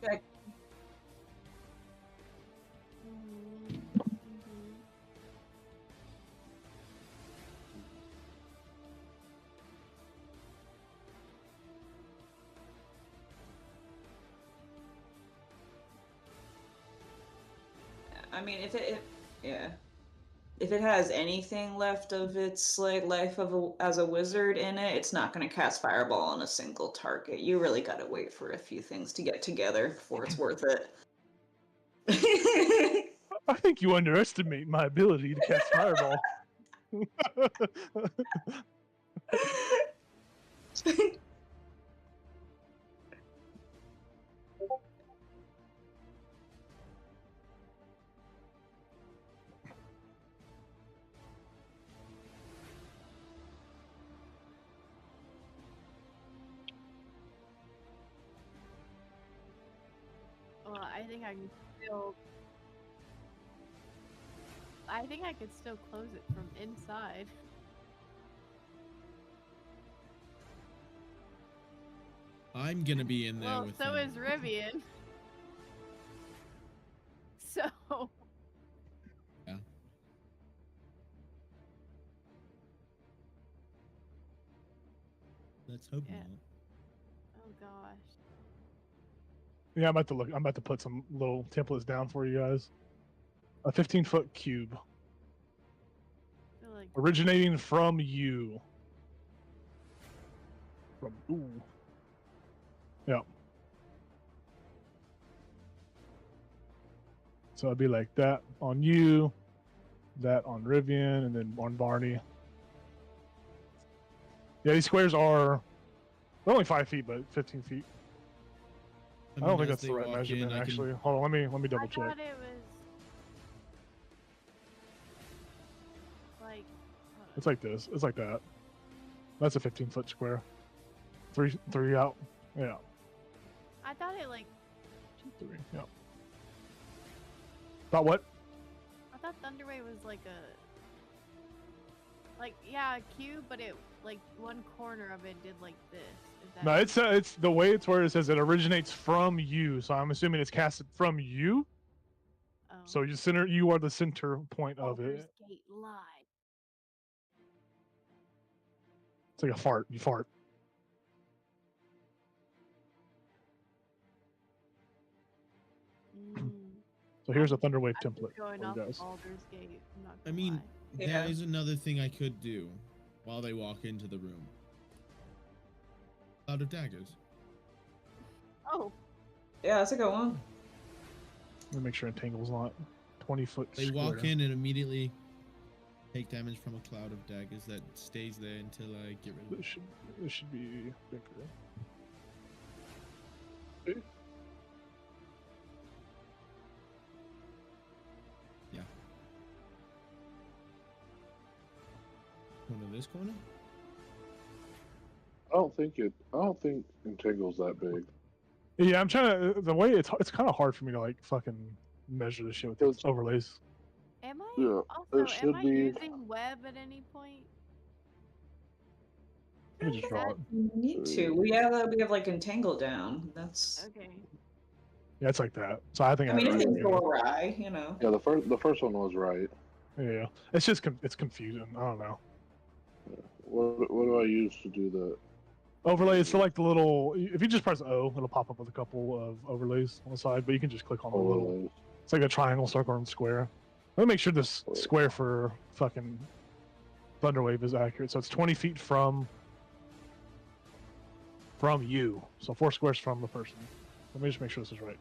Okay. I mean, if it has anything left of its like life as a wizard in it, it's not going to cast Fireball on a single target. You really got to wait for a few things to get together before it's worth it. I think you underestimate my ability to cast Fireball. Well, I think I could still close it from inside. I'm gonna be in there Well, with so them. is Rivian. So Yeah. Let's hope Yeah. not. oh gosh. Yeah, I'm about to put some little templates down for you guys. A 15-foot cube I feel like originating from you. Ooh. Yeah. So it'd be like that on you, that on Rivian, and then on Barney. Yeah, these squares are they're only 5 feet, but 15 feet. I don't think as that's the they right walk measurement, in, I can- actually. Hold on, let me double I check. thought it was like It's like this. It's like that. That's a 15-foot square. Three out. Yeah. I thought it like 2, 3. Yeah. About what? I thought Thunderwave was like a cube, but it like one corner of it did like this. Is that No, it's the way it's where it says it originates from you. So I'm assuming it's casted from you. oh. So you are the center point of Baldur's it. Gate Live. It's like a fart. You fart. So here's a Thunderwave I'm template just going for off you guys. Baldur's Gate. I'm not I gonna mean, lie. Yeah. that is another thing I could do while they walk into the room. Cloud of daggers. Oh, Yeah, that's a good one. Let me make sure Entangle's not 20-foot They square. walk in and immediately take damage from a cloud of daggers that stays there until I get rid of it. This should be bigger. Yeah. One in this corner? Oh, don't think Entangle's that big. Yeah, I'm trying to. The way it's kind of hard for me to like fucking measure this shit with these overlays. Am I Yeah, also it should am I be. using web at any point? Let me just draw it. Need to. We have like entangle down. That's. Okay. Yeah, it's like that. So I think I mean, if I things think go awry, you know. Yeah, the first one was right. yeah, it's just it's confusing. I don't know. What do I use to do that? Overlay is select the little. If you just press O, it'll pop up with a couple of overlays on the side. But you can just click on the little. Overlays. It's like a triangle, circle, and square. Let me make sure this square for fucking Thunderwave is accurate. So it's 20 feet from you. So 4 squares from the person. Let me just make sure this is right.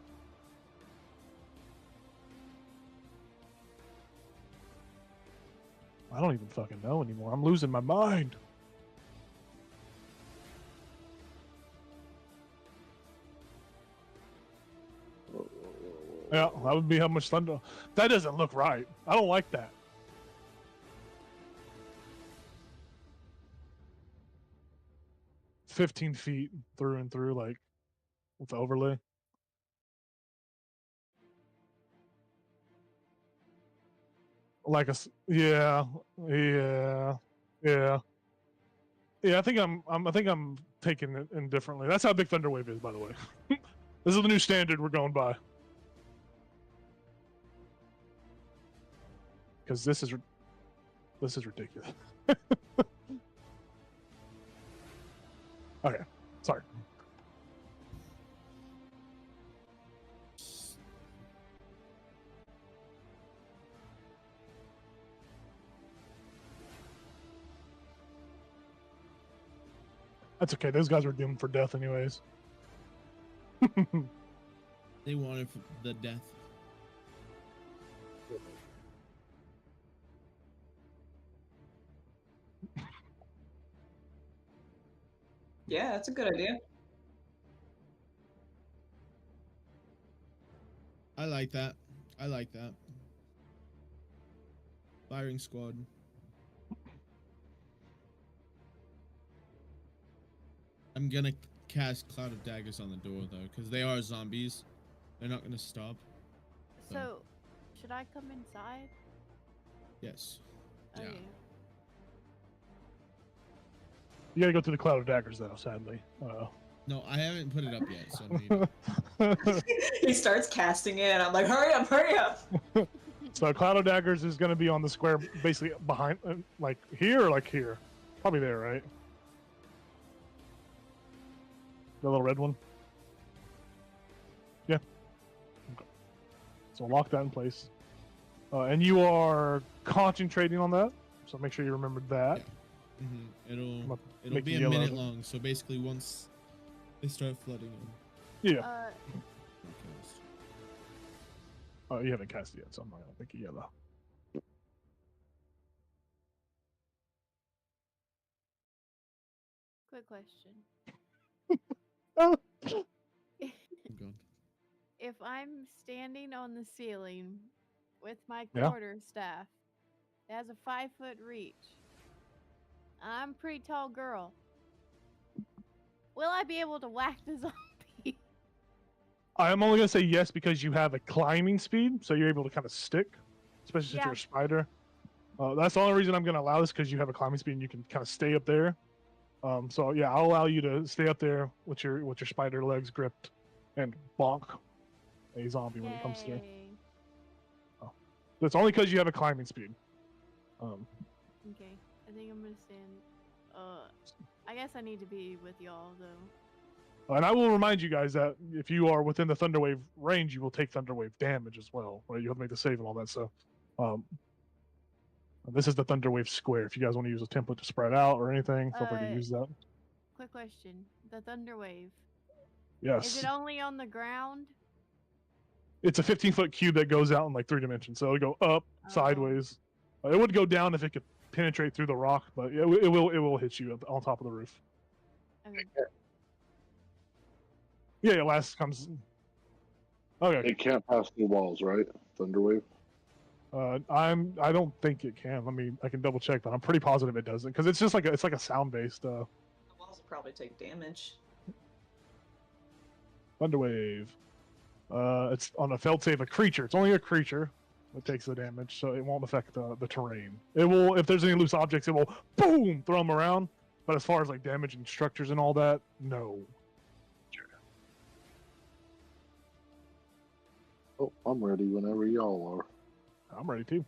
I don't even fucking know anymore. I'm losing my mind. Yeah, that would be how much thunder. That doesn't look right. I don't like that. $15 feet through and through, like with the overlay. Like yeah. I think I'm taking it indifferently. That's how big Thunderwave is, by the way. This is the new standard we're going by. Because this is ridiculous. Okay, sorry. That's okay. Those guys were doomed for death, anyways. They wanted the death. Yeah, that's a good idea. I like that. I like that. Firing squad. I'm gonna cast Cloud of Daggers on the door though, because they are zombies. They're not gonna stop. So, should I come inside? Yes. Okay. Yeah. You gotta go through the Cloud of Daggers, though, sadly. No, I haven't put it up yet, so I need He starts casting it, and I'm like, hurry up, hurry up. So Cloud of Daggers is gonna be on the square, basically behind, like here or like here? Probably there, right? The little red one? Yeah. Okay. So lock that in place. And you are concentrating on that, so make sure you remembered that. Yeah. It'll Make be it a yellow. minute long, so basically once they start flooding in. Yeah. Okay. Oh, you haven't cast it yet, so I'm not gonna make it yellow. Quick question. I'm gone. If I'm standing on the ceiling with my Yeah. quarterstaff, it has a 5-foot reach. I'm a pretty tall girl. Will I be able to whack the zombie? I'm only gonna say yes because you have a climbing speed, so you're able to kind of stick, especially since Yeah. you're a spider. That's the only reason I'm gonna allow this, because you have a climbing speed and you can kind of stay up there. So yeah, I'll allow you to stay up there with your spider legs gripped and bonk a zombie when it comes through. Yay. It's only because you have a climbing speed. Okay, I think I'm gonna stand. I guess I need to be with y'all though. And I will remind you guys that if you are within the Thunderwave range, you will take Thunderwave damage as well. Right? You have to make the save and all that. So, this is the Thunderwave square. If you guys want to use a template to spread out or anything, feel free to use that. Quick question: the thunder wave. Yes. Is it only on the ground? It's a 15-foot cube that goes out in like 3 dimensions. So it'll go up, sideways. It would go down if it could penetrate through the rock, but it will hit you on top of the roof. Okay. Yeah, last comes. Okay. It can't pass through walls, right? Thunderwave. I don't think it can. I can double check, but I'm pretty positive it doesn't, because it's just like it's like a sound based. The walls also probably take damage. Thunderwave. It's on a failed save, a creature. It's only a creature that takes the damage, so it won't affect the terrain. It will, if there's any loose objects, it will boom throw them around. But as far as like damaging structures and all that, no. Oh, I'm ready whenever y'all are. I'm ready too.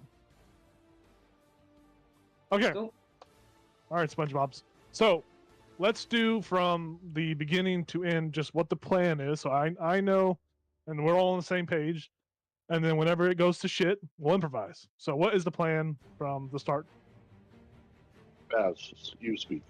Okay. Cool. All right, SpongeBob's. So let's do from the beginning to end just what the plan is. So I know, and we're all on the same page. And then whenever it goes to shit, we'll improvise. So what is the plan from the start? Baz, you speak.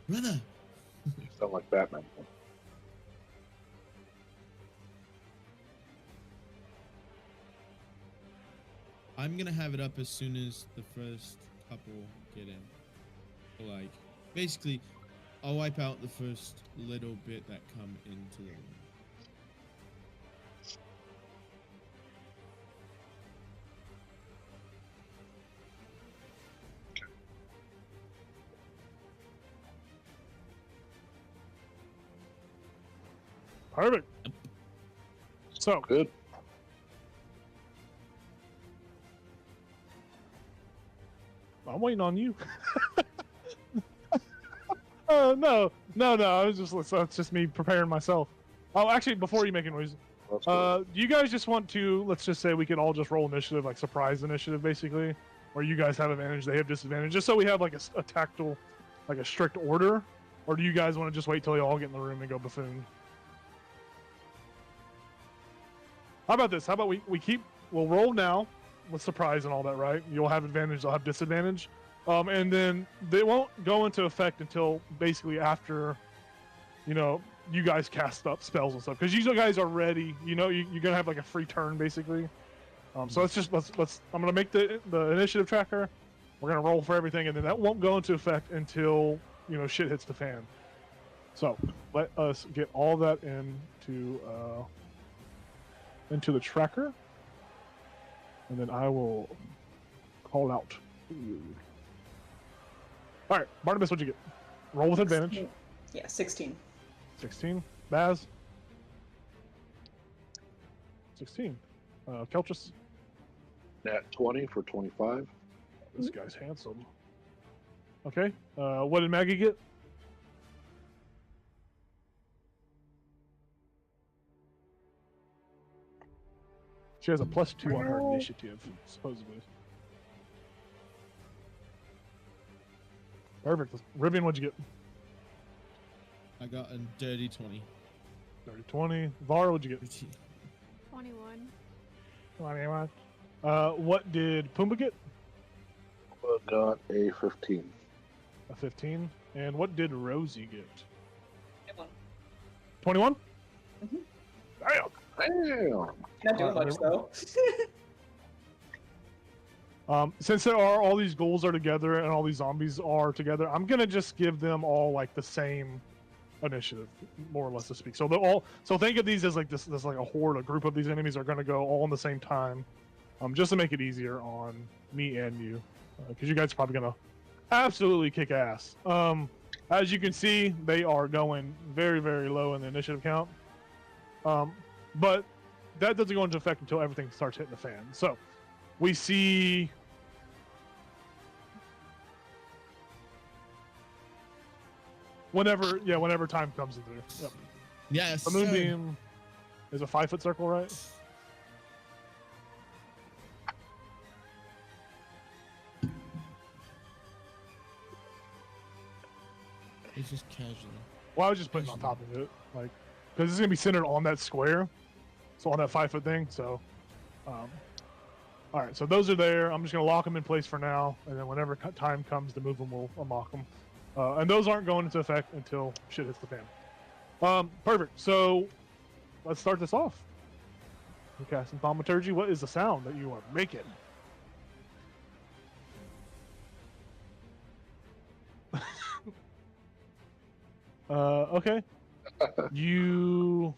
Brother. You sound like Batman. I'm gonna have it up as soon as the first couple get in. So, like, basically, I'll wipe out the first little bit that come into the room. Perfect. So Good. I'm waiting on you. No. I was that's just me preparing myself. Oh, actually, before you make a noise, do you guys just want to? Let's just say we can all just roll initiative, like surprise initiative, basically, where you guys have advantage, they have disadvantage, just so we have like a tactile, like a strict order. Or do you guys want to just wait till you all get in the room and go buffoon? How about this? How about we'll roll now with surprise and all that, right? You'll have advantage, they'll have disadvantage. And then they won't go into effect until basically after, you guys cast up spells and stuff. Because you guys are ready, you're going to have like a free turn basically. So let's I'm going to make the initiative tracker. We're going to roll for everything, and then that won't go into effect until, shit hits the fan. So let us get all that into the tracker, and then I will call out. All right, Barnabas, what'd you get? Roll with advantage. Yeah, 16. 16. Baz. 16. Keltris. Nat 20 for 25. This guy's handsome. Okay. What did Maggie get? She has a +2 on her initiative, supposedly. Perfect. Rivian, what'd you get? I got a dirty 20. Dirty 20. Var, what'd you get? 21. 21. What did Pumbaa get? I got a 15. A 15. And what did Rosie get? 21. 21? Mm-hmm. Damn. Damn. Not doing much though. Since there are all these ghouls are together and all these zombies are together, I'm gonna just give them all like the same initiative, more or less to speak. So they're all. So think of these as like this like a horde, a group of these enemies are gonna go all in the same time, just to make it easier on me and you, because you guys are probably gonna absolutely kick ass. As you can see, they are going very, very low in the initiative count. But that doesn't go into effect until everything starts hitting the fan. So we see. Whenever time comes in there. Yep. Yes. The moonbeam is a 5-foot circle, right? It's just casual. Well, I was just putting it on top of it, like, because it's gonna be centered on that square, so on that 5-foot thing. So, all right. So those are there. I'm just gonna lock them in place for now, and then whenever time comes to move them, we'll unlock them. And those aren't going into effect until shit hits the fan. Perfect. So let's start this off. You're casting Thaumaturgy. What is the sound that you are making? Okay. You.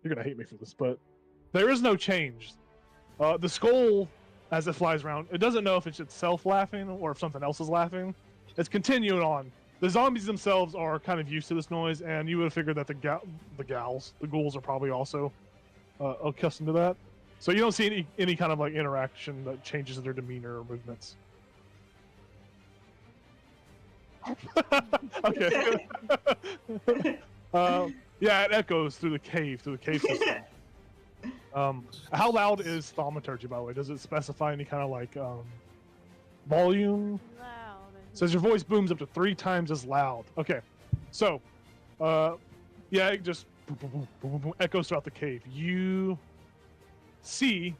You're gonna hate me for this, but there is no change. The skull, as it flies around, it doesn't know if it's itself laughing or if something else is laughing. It's continuing on. The zombies themselves are kind of used to this noise, and you would have figured that the ghouls are probably also accustomed to that. So you don't see any kind of like interaction that changes their demeanor or movements. Okay. Yeah, it echoes through the cave system. How loud is thaumaturgy, by the way? Does it specify any kind of like volume? Loud. Says your voice booms up to 3 times as loud. Okay, so yeah, it just echoes throughout the cave. You see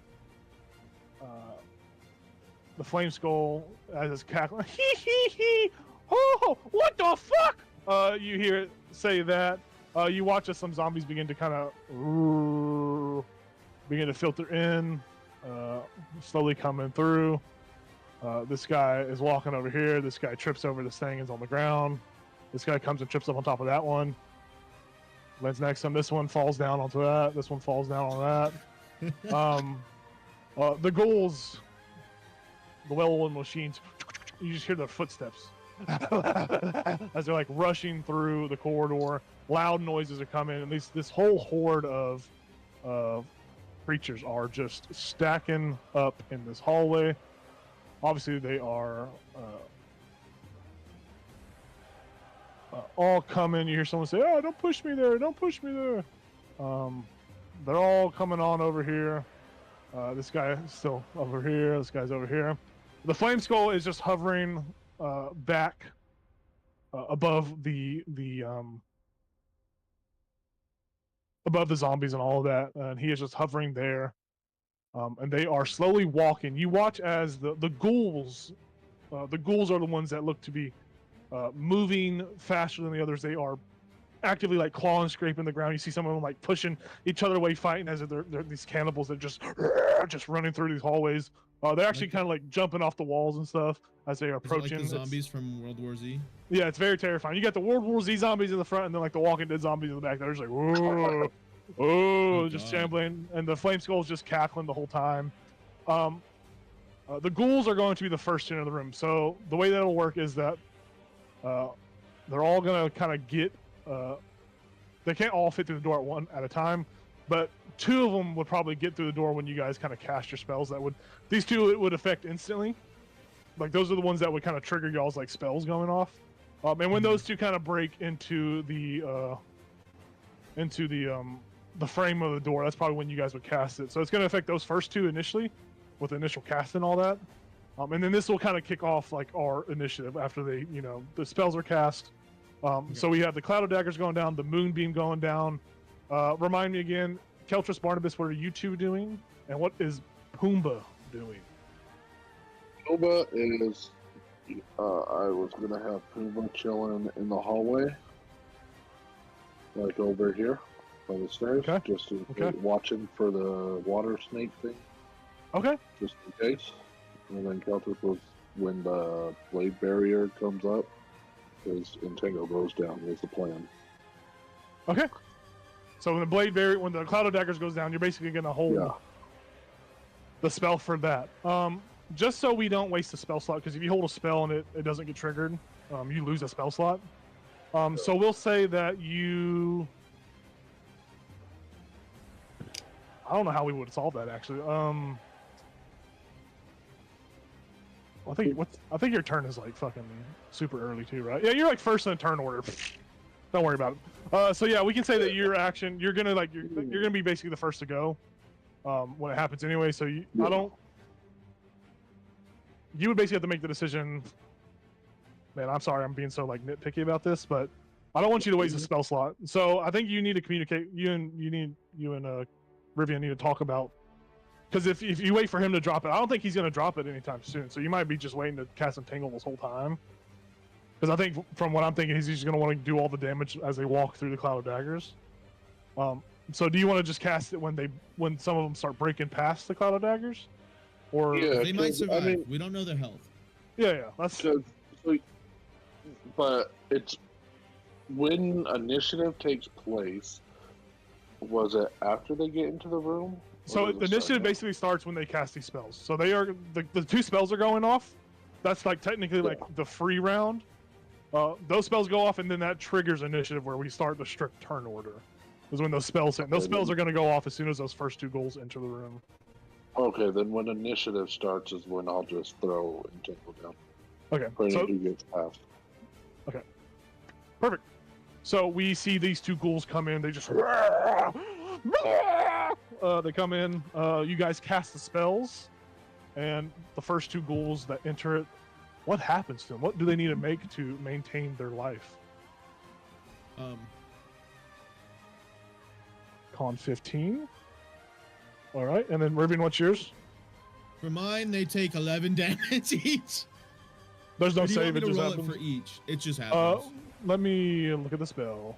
the flame skull as it's cackling. Hee hee hee! Oh, what the fuck? You hear it say that. You watch as some zombies begin to kind of begin to filter in, slowly coming through. This guy is walking over here. This guy trips over this thing and is on the ground. This guy comes and trips up on top of that one. Lands next to him. This one falls down onto that. This one falls down on that. The ghouls, the well-oiled machines, you just hear their footsteps as they're like rushing through the corridor. Loud noises are coming, and this whole horde of creatures are just stacking up in this hallway. Obviously, they are all coming. You hear someone say, "Oh, don't push me there! Don't push me there!" They're all coming on over here. This guy is still over here. This guy's over here. The flame skull is just hovering back above the above the zombies and all of that, and he is just hovering there. And they are slowly walking. You watch as the ghouls are the ones that look to be moving faster than the others. They are actively like clawing, scraping the ground. You see some of them like pushing each other away, fighting as if they're these cannibals that just running through these hallways. They're actually kind of like jumping off the walls and stuff as they are approaching. Like the zombies from World War Z? Yeah, it's very terrifying. You got the World War Z zombies in the front, and then like the Walking Dead zombies in the back. They're just like, whoa, oh, just shambling, and the flame skull's just cackling the whole time. The ghouls are going to be the first to enter the room. So the way that'll work is that they're all gonna kind of get. They can't all fit through the door at a time, but 2 of them would probably get through the door when you guys kind of cast your spells. These 2 it would affect instantly. Like those are the ones that would kind of trigger y'all's like spells going off. And when those 2 kind of break into the frame of the door, that's probably when you guys would cast it. So it's going to affect those first 2 initially, with the initial cast and all that. And then this will kind of kick off like our initiative after the spells are cast. So we have the Cloud of Daggers going down, the Moonbeam going down. Remind me again, Keltris, Barnabas, what are you 2 doing? And what is Pumbaa doing? Pumbaa is, I was going to have Pumbaa chilling in the hallway. Like over here by the stairs. Okay. Just watching for the water snake thing. Okay. Just in case. And then Keltris was, when the blade barrier comes up, his Entangle goes down is the plan. Okay. So when the Cloud of Daggers goes down, you're basically going to hold the spell for that. Just so we don't waste a spell slot, because if you hold a spell and it doesn't get triggered, you lose a spell slot. So we'll say that you... I don't know how we would solve that, actually. I think your turn is like fucking super early too, right? Yeah, you're like first in the turn order. Don't worry about it. So yeah, we can say that your action, you're gonna be basically the first to go when it happens anyway. So you would basically have to make the decision. Man, I'm sorry, I'm being so like nitpicky about this, but I don't want you to waste a spell slot. So I think you need to communicate. You and Rivian need to talk about. Because if you wait for him to drop it, I don't think he's going to drop it anytime soon. So you might be just waiting to cast Entangle this whole time. Because I think, from what I'm thinking, he's just going to want to do all the damage as they walk through the Cloud of Daggers. So do you want to just cast it when some of them start breaking past the cloud of daggers, or Yeah, They might 'cause, survive. I mean, We don't know their health. yeah, that's but it's when initiative takes place. Was it after they get into the room? so Or the does it initiative start basically starts when they cast these spells. So they are the two spells are going off. That's like technically like the free round. Those spells go off, and then that triggers initiative where we start the strict turn order. Is when those spells hit. And those Okay, spells then- are going to go off as soon as those first two ghouls enter the room. now? Okay, then when initiative starts is when I'll just throw and tinkle down. Okay, For so who gets past. perfect. So we see these two ghouls come in. They just they come in. You guys cast the spells, and the first two ghouls that enter it. What happens to them? What do they need to make to maintain their life? Con 15. All right, and then Rivian, what's yours? For mine, they take 11 damage each. There's no Or do you want save. me It to just roll happens. it for each? It just happens. Let me look at the spell.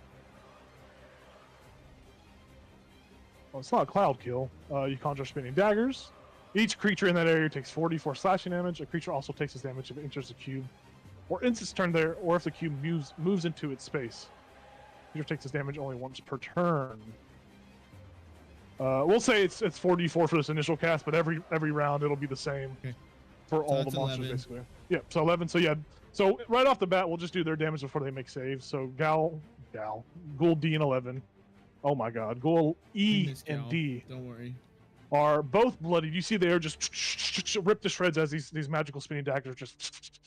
Oh, it's not a cloud kill. You conjure spinning daggers. Each creature in that area takes 44 slashing damage. A creature also takes this damage if it enters the cube, or ends its turn there, or if the cube moves into its space. Creature takes this damage only once per turn. We'll say it's 44 for this initial cast, but every round it'll be the same Okay. for all the that's monsters 11. basically. Yeah, so 11. So yeah, so right off the bat we'll just do their damage before they make saves. So Ghoul D and 11. Oh my God, Ghoul E Miss and Gal. D Don't worry. are both bloodied. You see they are just ripped to shreds as these magical spinning daggers just.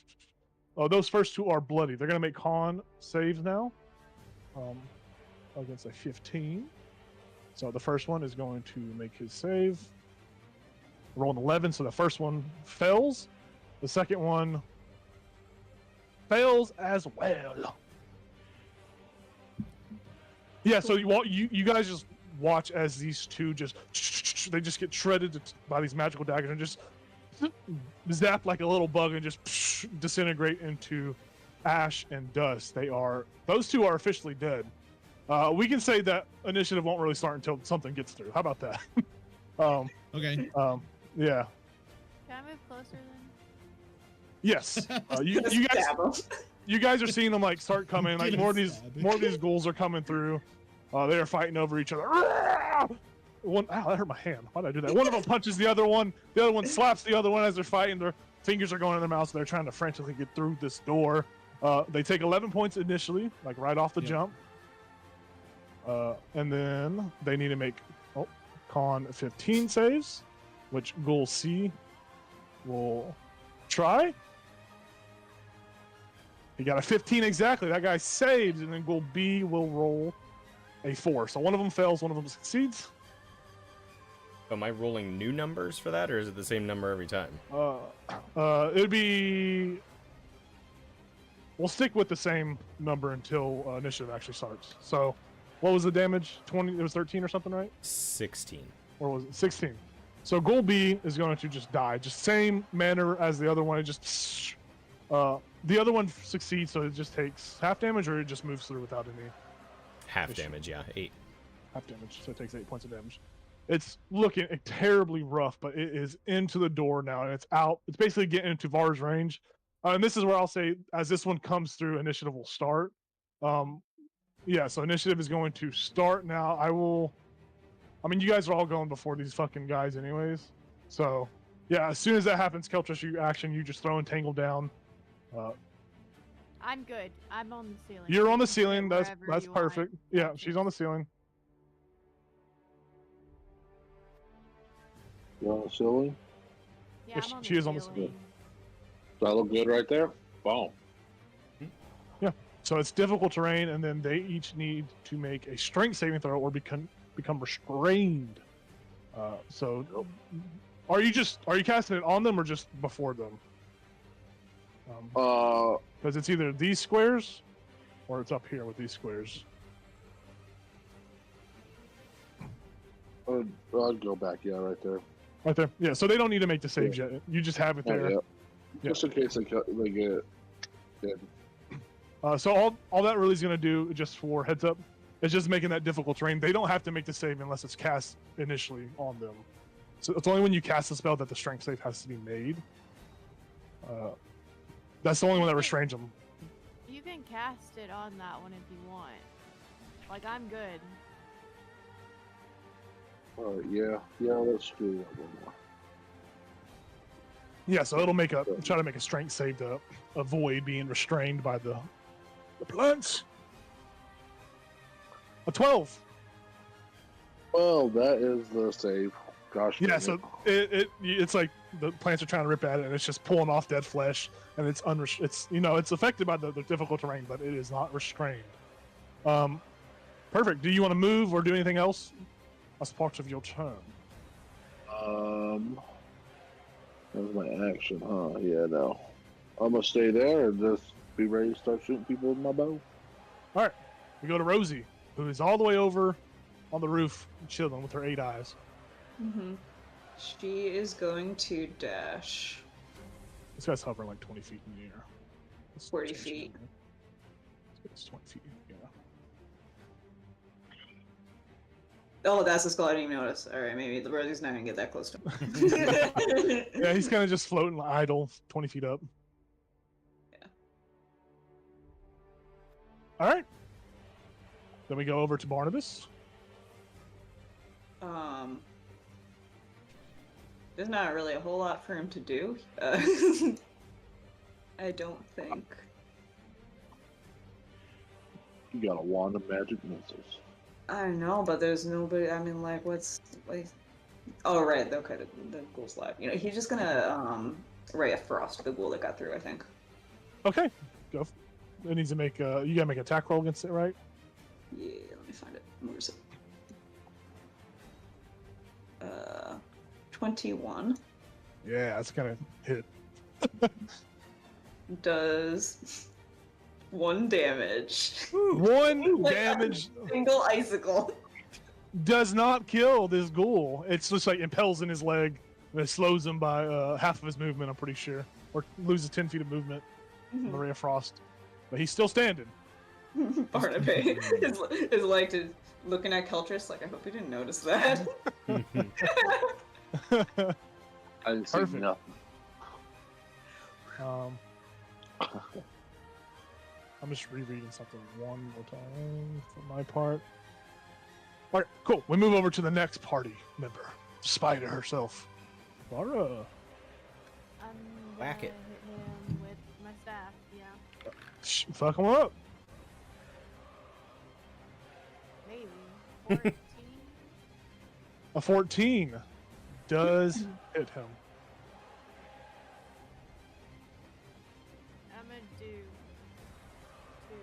Oh, those first two are bloody. They're gonna make con saves now. Against a 15. So the first one is going to make his save. Roll an 11, so the first one fails. The second one fails as well. Yeah, so you guys just watch as these two they just get shredded by these magical daggers and just zap like a little bug and just disintegrate into ash and dust. Those two are officially dead. We can say that initiative won't really start until something gets through. How about that? Okay. Yeah. Can I move closer then? Yes. You guys are seeing them like start coming. Like Get more a of these stab. ghouls are coming through. They are fighting over each other. One, ow, that hurt my hand. Why did I do that? One of them punches the other one. The other one slaps the other one as they're fighting. Their fingers are going in their mouths. So they're trying to frantically get through this door. They take 11 points initially, like right off the Yep. jump. And then they need to make con 15 saves, which Ghoul C will try. He got a 15 exactly. That guy saves, and then Ghoul B will roll a 4. So one of them fails, one of them succeeds. Am I rolling new numbers for that, or is it the same number every time? It'd be. We'll stick with the same number until initiative actually starts. So, what was the damage? 20. It was 13 or something, right? 16. Or was it 16? So Ghoul B is going to just die, just same manner as the other one. It just. The other one succeeds, so it just takes half damage, or it just moves through without any Half Issue. damage, yeah. 8. half damage. So it takes 8 points of damage. It's looking terribly rough, but it is into the door now, and it's out. It's basically getting into Var's range. And this is where I'll say, as this one comes through, initiative will start. Yeah, so initiative is going to start now. I mean, you guys are all going before these fucking guys anyways. So, yeah, as soon as that happens, Keltress, you action, you just throw Entangle down. I'm good. I'm on the ceiling. You're You on the can put it ceiling. That's wherever you want. perfect. Yeah, she's on the ceiling. You on the ceiling? Yeah, Yes, I'm on she the is on the ceiling. ceiling. Does that look good right there? Boom. So it's difficult terrain, and then they each need to make a strength saving throw or become restrained. So, are you casting it on them or just before them? Because it's either these squares, or it's up here with these squares. I'd go back, yeah, right there. Right there. Yeah. So they don't need to make the saves yet. You just have it Oh, there. yeah. Yeah. Just in case they get it. So all that really is going to do, just for heads up, It's just making that difficult terrain. They don't have to make the save unless it's cast initially on them. So it's only when you cast the spell that the strength save has to be made. That's the only one that restrains them. You can cast it on that one if you want. Like, I'm good. Yeah, let's do that one more. Yeah, so it'll try to make a strength save to avoid being restrained by the plants. A 12. Well, that is the save. Gosh. Yeah, so it's like the plants are trying to rip at it, and it's just pulling off dead flesh, and it's it's affected by the difficult terrain, but it is not restrained. Perfect. Do you want to move or do anything else as part of your turn? That was my action, huh? Yeah, no. I'm gonna stay there and just be ready to start shooting people with my bow. All right, we go to Rosie, who is all the way over on the roof, chilling with her 8 eyes. Mm-hmm. She is going to dash. This guy's hovering like 20 feet in the air. 40 feet. It's 20 feet. Yeah. Oh, that's the skull. I didn't even notice. All right, maybe the Rosie's not gonna get that close to him. Yeah, he's kind of just floating idle, 20 feet up. Yeah. All right. Then we go over to Barnabas. There's not really a whole lot for him to do. I don't think. You got a wand of magic missiles. I know, but there's nobody. I mean, like, what's like? Oh, right. Okay, the ghoul's live. You know, he's just gonna ray of frost the ghoul that got through. I think. Okay, go. It needs to make. You gotta make an attack roll against it, right? Yeah. Let me find it. Where is it? 21. Yeah, that's gonna hit. Does 1 damage. One Like, damage. Single icicle. Does not kill this ghoul. It's just like impels in his leg, and it slows him by half of his movement. I'm pretty sure, or loses 10 feet of movement. Mhm. The ray of frost, but he's still standing. Barnaby is like looking at Keltris like, I hope you didn't notice that. I didn't see Perfect. nothing. I'm just rereading something one more time for my part. All right, cool. We move over to the next party member, Spider herself. Laura. I'm Whack gonna it. hit him with my staff, yeah. Fuck him up. Maybe. 14? A 14 does hit him. I'm gonna do 2 him.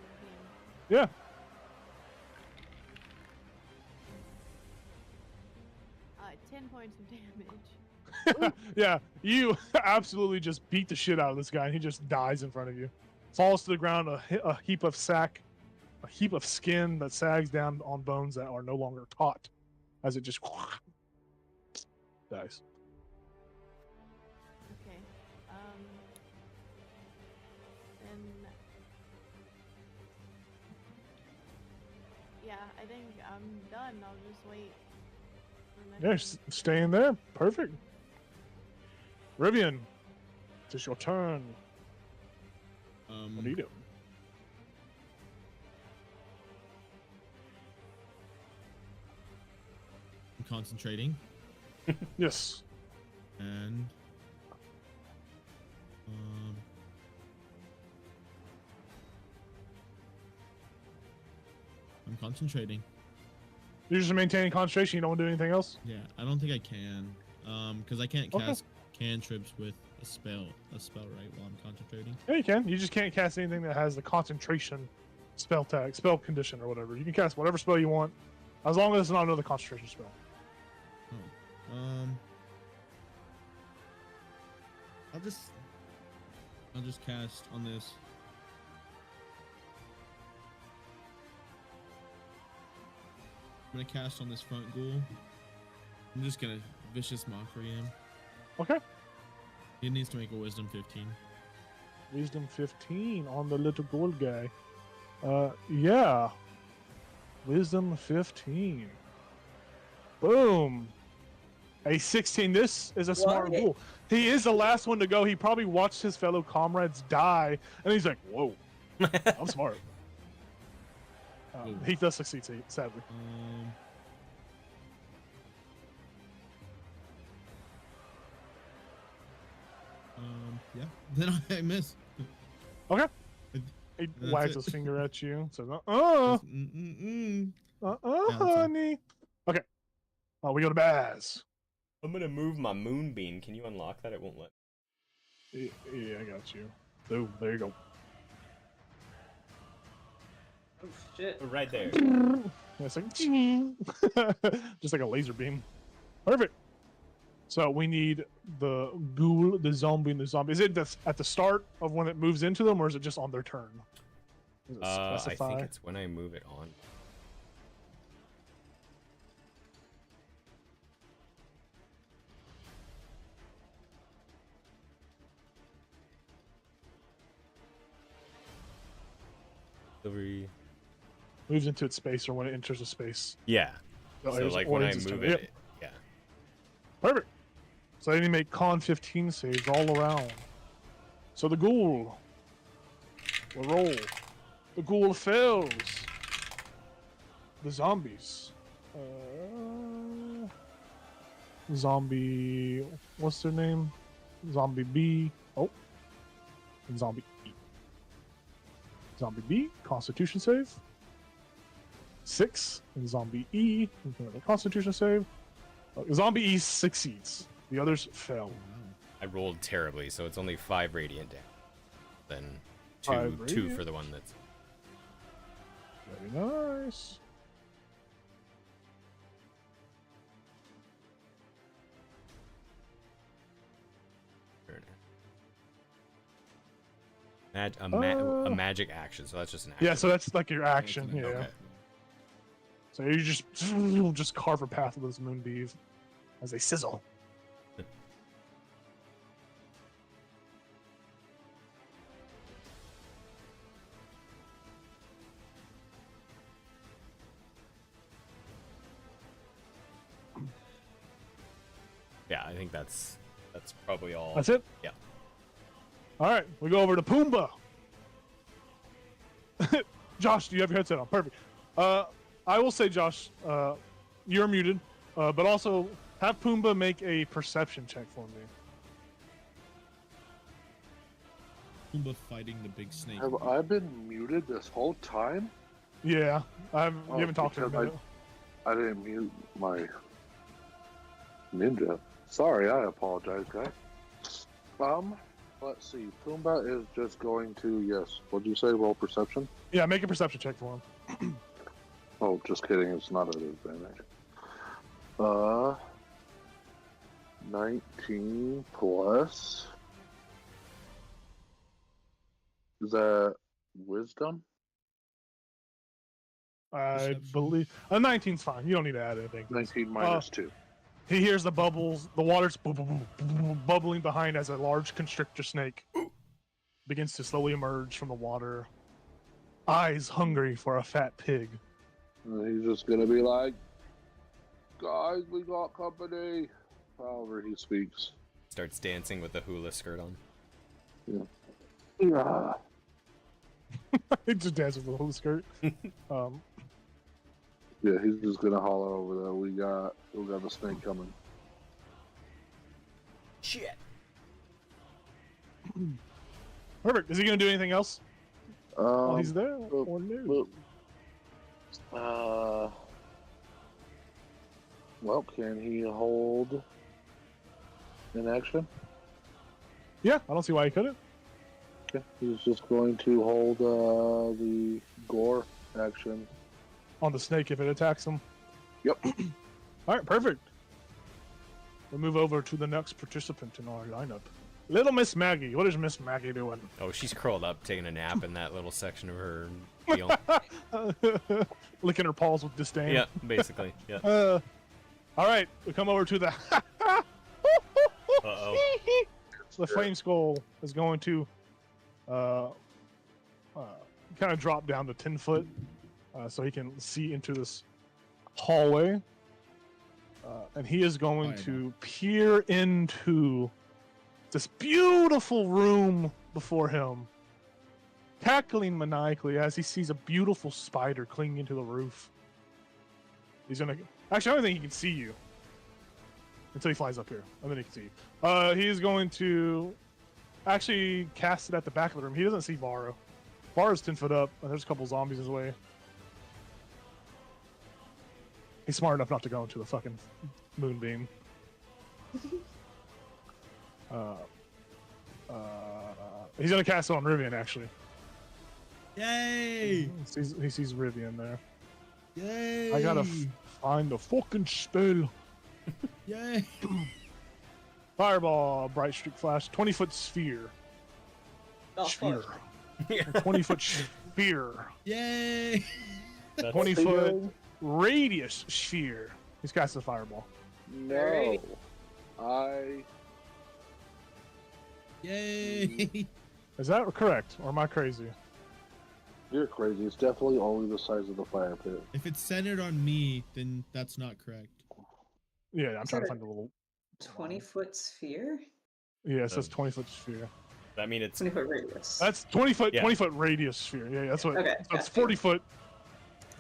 Yeah. Uh, 10 points of damage. Yeah, you absolutely just beat the shit out of this guy, and he just dies in front of you. Falls to the ground, a heap of skin that sags down on bones that are no longer taut, as it just dies. Okay. Then. Yeah, I think I'm done. I'll just wait. For Yeah, next staying there. Perfect. Rivian, it's your turn. What do you do? I'm concentrating, Yes. and I'm concentrating. You're just maintaining concentration. You don't want to do anything else. Yeah, I don't think I can, because I can't Okay. cast cantrips with a spell, right, while I'm concentrating. Yeah, you can. You just can't cast anything that has the concentration spell condition, or whatever. You can cast whatever spell you want, as long as it's not another concentration spell. Oh, I'll just cast on this. I'm gonna cast on this front ghoul. I'm just gonna vicious mockery him. Okay. He needs to make a wisdom 15. Wisdom 15 on the little gold guy. Yeah. Wisdom 15. Boom. A 16. This is a smart What? ghoul. He is the last one to go. He probably watched his fellow comrades die, and he's like, "Whoa, I'm smart." He does succeed, sadly. Yeah. Then I miss. Okay. He wags his finger at you. Says, honey. Okay. We go to Baz. I'm gonna move my moonbeam. Can you unlock that? It won't let me. Yeah, I got you. Boom. There you go. Oh shit! Right there. It's like just like a laser beam. Perfect. So we need the ghoul, the zombie, and the zombie. Is it at the start of when it moves into them, or is it just on their turn? I think it's when I move it on. Moves into its space, or when it enters a space. Yeah. So like when I move it, yeah. Perfect. So they need to make con 15 saves all around. So the ghoul will roll. The ghoul fails. The zombies. Zombie. What's their name? Zombie B. Oh. And Zombie E. Zombie B. Constitution save. 6. And Zombie E. Constitution save. Zombie E succeeds. The others fail. I rolled terribly, so it's only 5 radiant damage. Then 2 for the one that's. Very nice. A magic action, so that's just an action. Yeah, so that's like your action. Yeah. Okay. So you just carve a path with those moonbeams as they sizzle. Yeah, I think that's probably all. That's it? Yeah. All right, we go over to Pumbaa. Josh, do you have your headset on? Perfect. I will say, Josh, you're muted, but also have Pumbaa make a perception check for me. Pumbaa fighting the big snake. Have I been muted this whole time? Yeah, you haven't talked to him. I didn't mute my ninja. Sorry, I apologize, guys. Let's see. Pumbaa is just going to, yes. What'd you say? Roll perception? Yeah, make a perception check for him. Oh, just kidding. It's not an advantage. 19 plus. Is that wisdom? I believe 19's fine. You don't need to add anything. 19 minus 2. He hears the bubbles, the water's bubbling behind as a large constrictor snake begins to slowly emerge from the water. Eyes hungry for a fat pig. He's just gonna be like, guys, we got company. However he speaks. Starts dancing with the hula skirt on. Yeah. He just dances with the hula skirt. Yeah, he's just gonna holler over there. We got the snake coming. Shit. Perfect. Is he gonna do anything else? While he's there, or no? Well, can he hold an action? Yeah, I don't see why he couldn't. Okay, he's just going to hold the gore action. On the snake if it attacks him. Yep. All right, perfect. We'll move over to the next participant in our lineup. Little Miss Maggie. What is Miss Maggie doing? Oh, she's curled up, taking a nap in that little section of her deal. Licking her paws with disdain. Yeah, basically. Yeah. All right, we come over to the. Uh-oh. The flame skull is going to kind of drop down to 10 foot so he can see into this hallway. And he is going to peer into this beautiful room before him, cackling maniacally as he sees a beautiful spider clinging to the roof. He's gonna... Actually, I don't think he can see you until he flies up here, and then he can see you. He's going to actually cast it at the back of the room. He doesn't see Vara. Vara's 10 foot up, and there's a couple zombies in his way. He's smart enough not to go into the fucking moonbeam. He's gonna cast it on Rivian, actually. Yay! He sees Rivian there. Yay! I gotta find the fucking spell. Yay! Fireball, bright streak flash, 20-foot sphere. Oh, Sphere. fuck. 20-foot sphere. Yay! 20-foot radius sphere. He's casting a fireball. No. Yay! Is that correct, or am I crazy? You're crazy. It's definitely only the size of the fire pit. If it's centered on me, then that's not correct. Yeah, I'm trying to find a little... 20-foot sphere? Yeah, it says 20-foot sphere. I mean, it's 20-foot radius. That's 20-foot, Yeah. 20-foot radius sphere. Yeah, that's what. Okay, So it's gotcha. 40-foot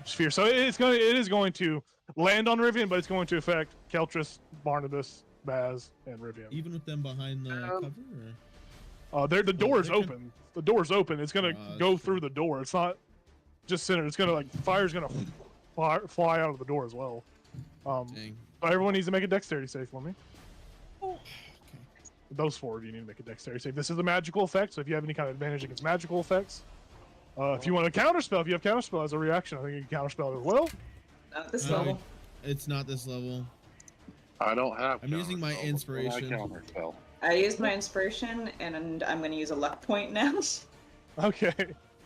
sphere. So it is going to land on Rivian, but it's going to affect Keltris, Barnabas, Baz, and Rivian. Even with them behind the cover? Or? The door's they can- open. The door's open. It's gonna that's go true. through the door. It's not just centered. It's gonna fire's gonna fly out of the door as well. Dang. So everyone needs to make a dexterity save for me. Okay. Those four of you need to make a dexterity save. This is a magical effect, so if you have any kind of advantage against magical effects, if you want to counterspell, if you have counterspell as a reaction, I think you can counterspell as well. Not this No, level. It's not this level. I don't have. I'm using my counterspell, inspiration. but I counterspell. I used my inspiration, and I'm going to use a luck point now. Okay.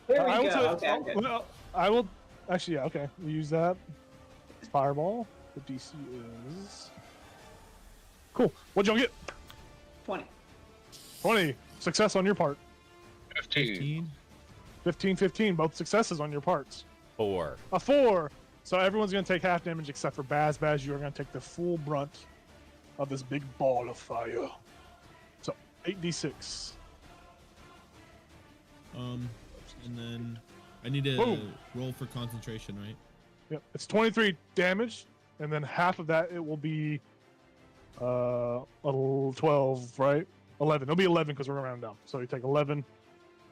There I we will go. tell- Okay, okay. well, I will actually. Yeah. Okay. We use that. Fireball. The DC is cool. What'd y'all get? 20. 20. Success on your part. 15. 15? 15. Both successes on your parts. 4. A 4. So everyone's gonna take half damage except for Baz. Baz, you are gonna take the full brunt of this big ball of fire. So 8d6. And then I need to Boom. roll for concentration, right? Yep. It's 23 damage, and then half of that it will be a little 12, right? 11. It'll be 11 because we're gonna round down. So you take 11.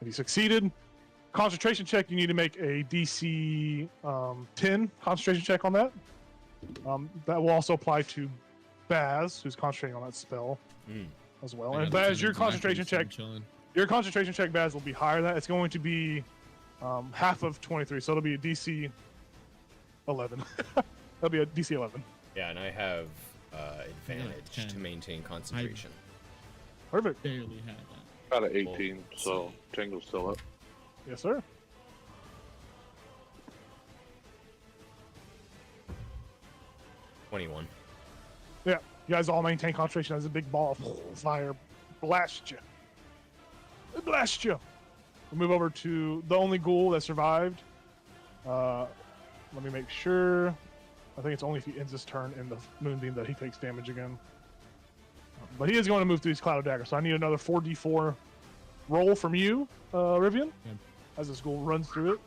If you succeeded, concentration check. You need to make a DC 10 concentration check on that. That will also apply to Baz, who's concentrating on that spell as well. I And got Baz, your exactly concentration the same check. chilling. Your concentration check, Baz, will be higher than that. It's going to be half of 23, so it'll be a DC 11. That'll be a DC 11. Yeah, and I have advantage 10. to maintain concentration. Perfect. Barely had that. Got an 18, so Tango's still up. Yes, sir. $21. Yeah, you guys all maintain concentration as a big ball of fire blasts you. It blasts you. We'll move over to the only ghoul that survived. Let me make sure. I think it's only if he ends his turn in the moonbeam that he takes damage again. But he is going to move through these cloud of daggers, so I need another 4d4 roll from you, Rivian, Okay. as this ghoul runs through it.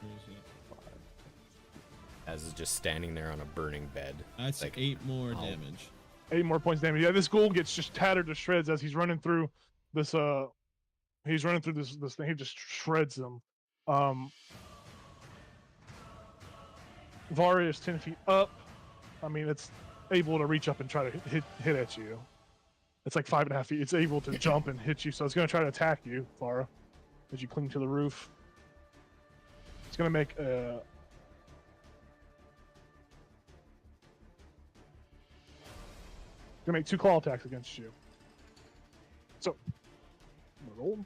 Where is it? As is just standing there on a burning bed. That's Like, 8 more oh. damage. 8 more points damage. Yeah, this ghoul gets just tattered to shreds as he's running through this. He's running through this thing. He just shreds them. Vari is 10 feet up. I mean, it's able to reach up and try to hit at you. It's like 5.5 feet. It's able to jump and hit you, so it's going to try to attack you, Vara, as you cling to the roof. It's going to make a. Gonna make 2 claw attacks against you. So, I'm gonna roll.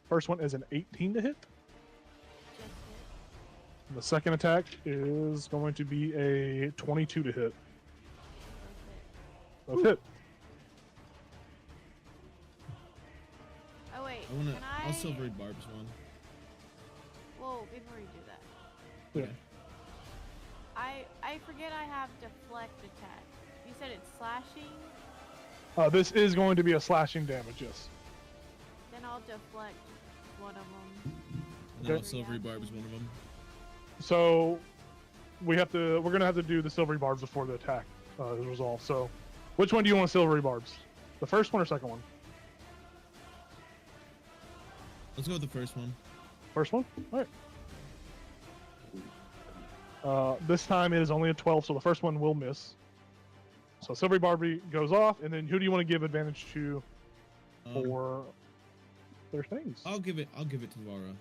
First one is an 18 to hit. Just hit. And the second attack is going to be a 22 to hit. Both hit. Both hit. Oh wait, I'll silvery barbs one. Well, before you do that. Yeah. Okay. I forget I have deflect attack. You said it's slashing? This is going to be a slashing damage, yes. Then I'll deflect one of them. And then I'll silvery barbs one of them. So we're gonna have to do the silvery barbs before the attack is resolved. So which one do you want silvery barbs? The first one or second one? Let's go with the first one. First one? Alright. This time it is only a 12, so the first one will miss. So silvery barbie goes off, and then who do you want to give advantage to for their things? I'll give it to Vara.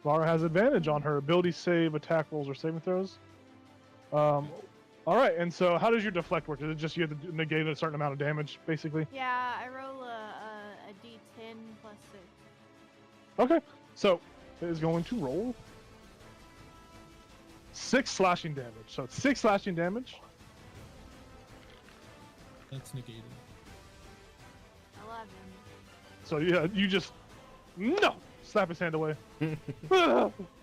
Vara has advantage on her ability save, attack rolls, or saving throws. All right, and so how does your deflect work? Is it just you have to negate a certain amount of damage, basically? Yeah, I roll a d10 plus 6. Okay, so it is going to roll 6 slashing damage. So it's 6 slashing damage. That's negated. 11. So yeah, you just slap his hand away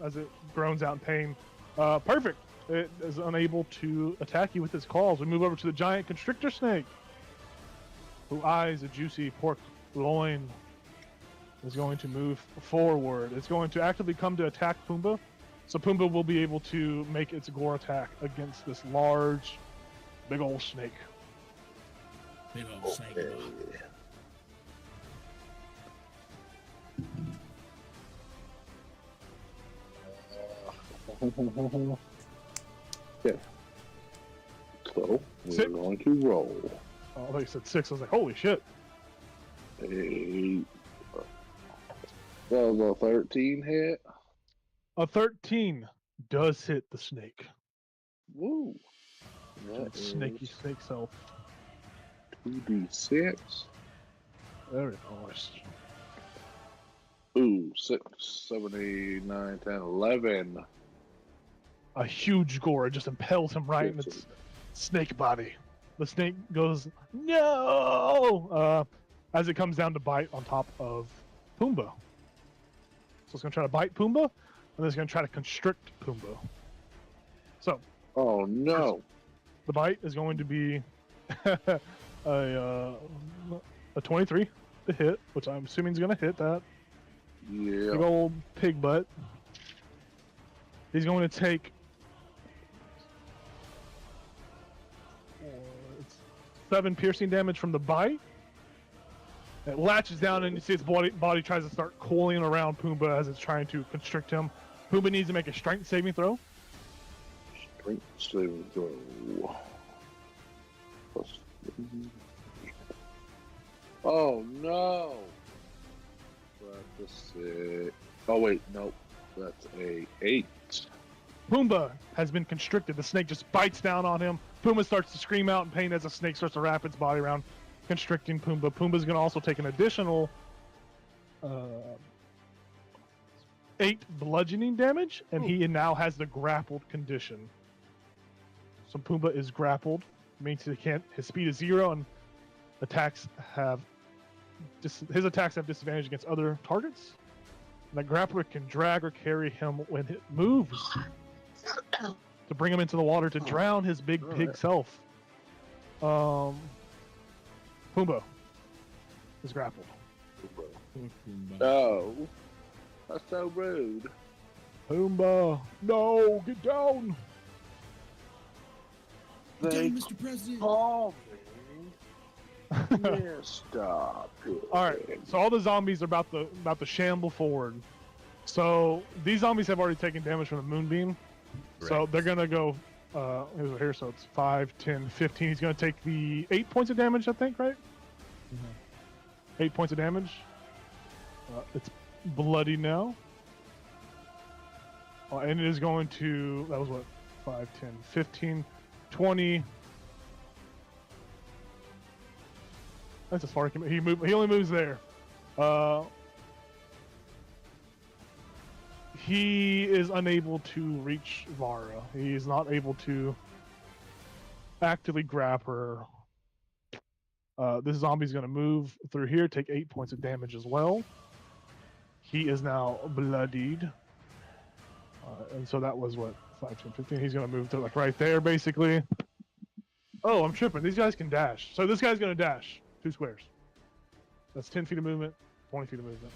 as it groans out in pain. Perfect. It is unable to attack you with its claws. We move over to the giant constrictor snake, who eyes a juicy pork loin. Is going to move forward. It's going to actively come to attack Pumbaa. So Pumbaa will be able to make its gore attack against this large, big old snake. Big old snake. Yeah. So we're going to roll. Oh, I thought you said 6. I was like, holy shit. 8. Does a 13 hit? A 13 does hit the snake. Woo. That Snaky is snake self. 2d6. Very nice. Ooh, 6, 7, 8, 9, 10, 11. A huge gore just impales him right in its snake body. The snake goes, no! As it comes down to bite on top of Pumbaa. So it's going to try to bite Pumbaa, and then it's going to try to constrict Pumbaa. So. Oh no! The bite is going to be a 23 to hit, which I'm assuming is going to hit that. Yeah. Big old pig butt. He's going to take 7 piercing damage from the bite. It latches down and you see its body tries to start coiling around Pumbaa as it's trying to constrict him. Pumbaa needs to make a strength saving throw. Strength saving throw. Oh no! That's a 6. Oh wait, nope. That's a 8. Pumbaa has been constricted. The snake just bites down on him. Pumbaa starts to scream out in pain as the snake starts to wrap its body around, constricting Pumbaa. Pumbaa's going to also take an additional 8 bludgeoning damage, and he now has the grappled condition. So Pumbaa is grappled, means he can't. His speed is 0, and his attacks have disadvantage against other targets. And the grappler can drag or carry him when it moves to bring him into the water to drown his big pig self. Pumbaa is grappled. Oh, that's so rude. Pumbaa, no, get down! They Mr. President. call me Mr. Pig. All right, so all the zombies are about to shamble forward. So these zombies have already taken damage from the moonbeam. So Right. they're gonna go here. So it's 5, 10, 15. He's gonna take the 8 points of damage, I think, right? 8 points of damage. It's bloody now. And it is going to, that was what, 5, 10, 15, 20. That's as far as he move. He only moves there. He is unable to reach Vara. He is not able to actively grab her. This zombie's going to move through here, take 8 points of damage as well. He is now bloodied. And so that was what, 5, 10, 15. He's going to move to like right there, basically. Oh, I'm tripping. These guys can dash. So this guy's going to dash 2 squares. That's 10 feet of movement, 20 feet of movement.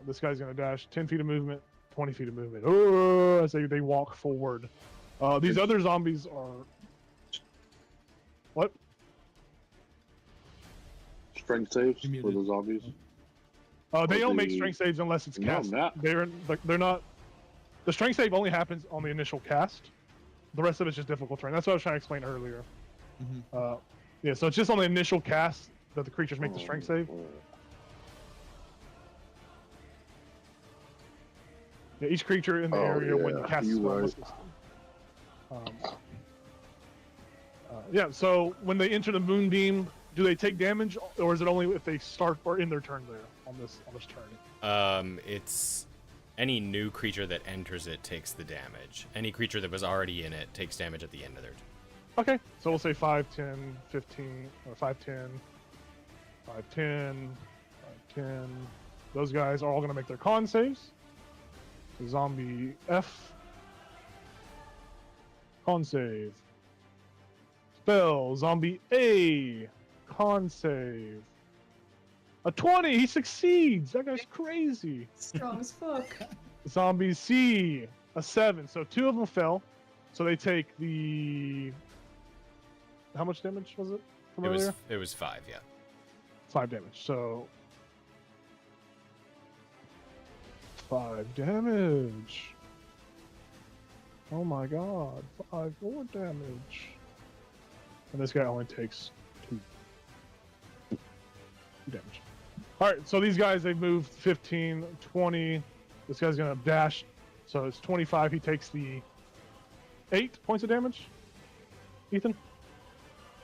This guy's going to dash 10 feet of movement, 20 feet of movement. Oh, as they walk forward. These other zombies are... What? Strength saves for the zombies? They don't make strength saves unless it's cast. No, they're not... The strength save only happens on the initial cast. The rest of it's just difficult terrain. That's what I was trying to explain earlier. Mm-hmm. Yeah, so it's just on the initial cast that the creatures make the strength save. Yeah, each creature in the area when you cast spell. Yeah, so when they enter the moonbeam, do they take damage, or is it only if they start or in their turn there on this turn? It's any new creature that enters it takes the damage. Any creature that was already in it takes damage at the end of their turn. Okay, so we'll say 5, 10, 15, or 5, 10, 5, 10, 5, 10. Those guys are all going to make their con saves. So zombie F. Con save. Spell. Zombie A. Con save. A 20! He succeeds! That guy's crazy. Strong as fuck. Zombie C. A 7. So 2 of them fell. So they take the... How much damage was it from earlier? It was 5, yeah. 5 damage. So 5 damage. Oh my god. 5 more damage. And this guy only takes 2 damage. Alright, so these guys, they moved 15, 20. This guy's going to dash. So it's 25. He takes the 8 points of damage. Ethan?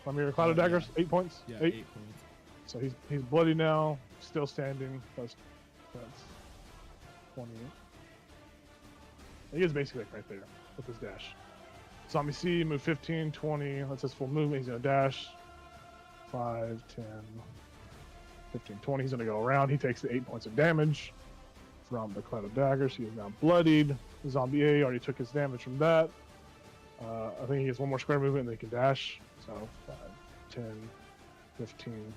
From your Cloud of Daggers, yeah. 8 points? Yeah, 8 points. So he's bloody now, still standing. That's 20. He is basically like right there with his dash. Zombie C, move 15, 20. That's his full movement. He's going to dash 5, 10, 15, 20. He's going to go around. He takes the 8 points of damage from the Cloud of Daggers. He is now bloodied. Zombie A already took his damage from that. I think he gets 1 more square movement and they can dash. So 5, 10, 15.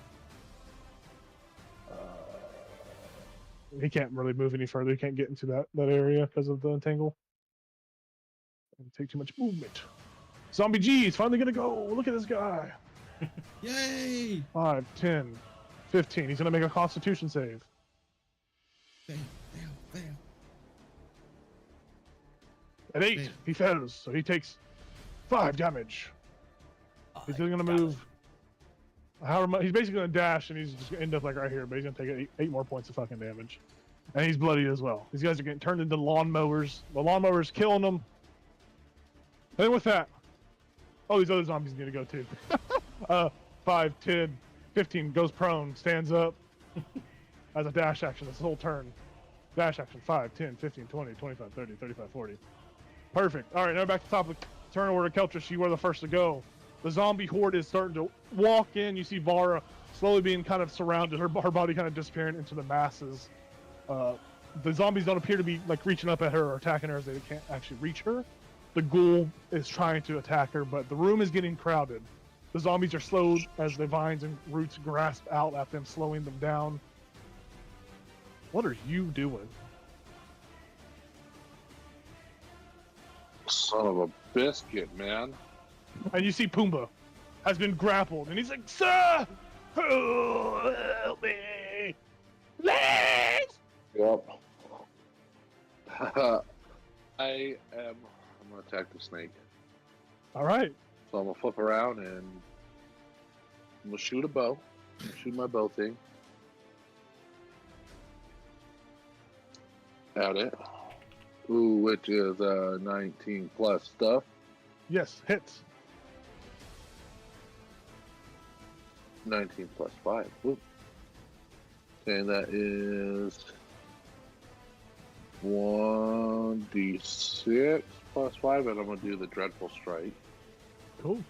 He can't really move any further. He can't get into that area because of the entangle. And take too much movement. Zombie G is finally gonna go. Look at this guy. Yay! 5, 10, 15. He's gonna make a Constitution save. Fail. At 8, he fails, so he takes 5 damage. He's gonna move. However much, he's basically gonna dash, and he's just gonna end up like right here. But he's gonna take 8 more points of fucking damage, and he's bloody as well. These guys are getting turned into lawnmowers. The lawnmower's killing them. And then with that, oh, these other zombies need to go too. 5, 10, 15 goes prone, stands up as a dash action. This whole turn. Dash action 5, 10, 15, 20, 25, 30, 35, 40. Perfect. All right, now back to the top of the turn order. Keltrish, you were the first to go. The zombie horde is starting to walk in. You see Vara slowly being kind of surrounded, her body kind of disappearing into the masses. The zombies don't appear to be like reaching up at her or attacking her, as they can't actually reach her. The ghoul is trying to attack her, but the room is getting crowded. The zombies are slowed as the vines and roots grasp out at them, slowing them down. What are you doing? Son of a biscuit, man. And you see Pumbaa has been grappled, and he's like, "Sir, help me, please!" Yep. I'm gonna attack the snake. All right. So I'm gonna flip around and I'm gonna shoot a bow. I'm gonna shoot my bow thing at it. Ooh, which is 19 plus stuff. Yes, hits. 19 plus 5. Ooh. And that is 1d6 plus 5, and I'm going to do the Dreadful Strike. Cool.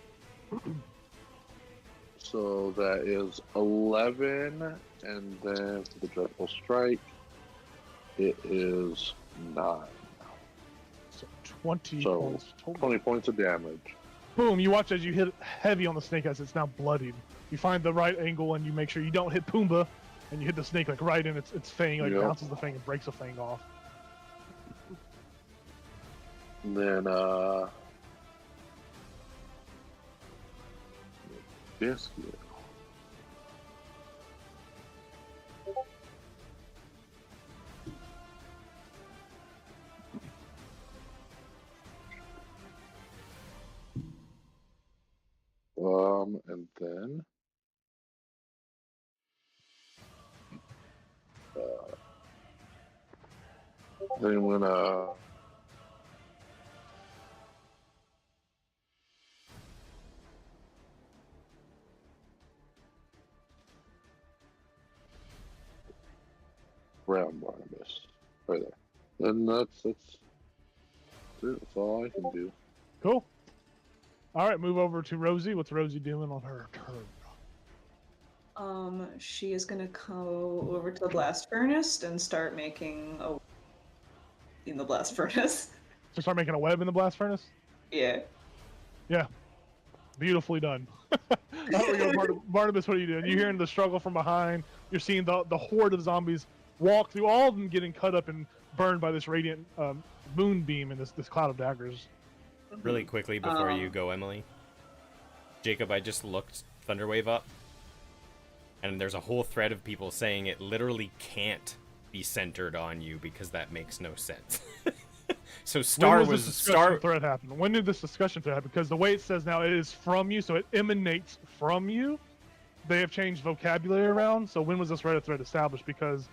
So that is 11, and then for the Dreadful Strike, It is 9. So 20 So points total. 20 points of damage. Boom! You watch as you hit heavy on the snake as it's now bloodied. You find the right angle and you make sure you don't hit Pumbaa, and you hit the snake like right in its fang, like Yep. bounces the fang and breaks the fang off. And then biscuit. And then when round Barnabas, right there. Then that's it. That's all I can do. Cool. All right, move over to Rosie. What's Rosie doing on her turn? She is gonna go over to the blast furnace and start making a in the blast furnace. So start making a web in the blast furnace? Yeah. Yeah. Beautifully done. Barnabas, what are you doing? You're hearing the struggle from behind. You're seeing the horde of zombies walk through, all of them getting cut up and burned by this radiant moonbeam and this cloud of daggers. Really quickly before you go, Emily. Jacob, I just looked Thunderwave up, and there's a whole thread of people saying it literally can't be centered on you because that makes no sense. So Star was Star thread happen. When did this discussion thread happen? Because the way it says now, it is from you, so it emanates from you. They have changed vocabulary around. So when was this Reddit thread established? Because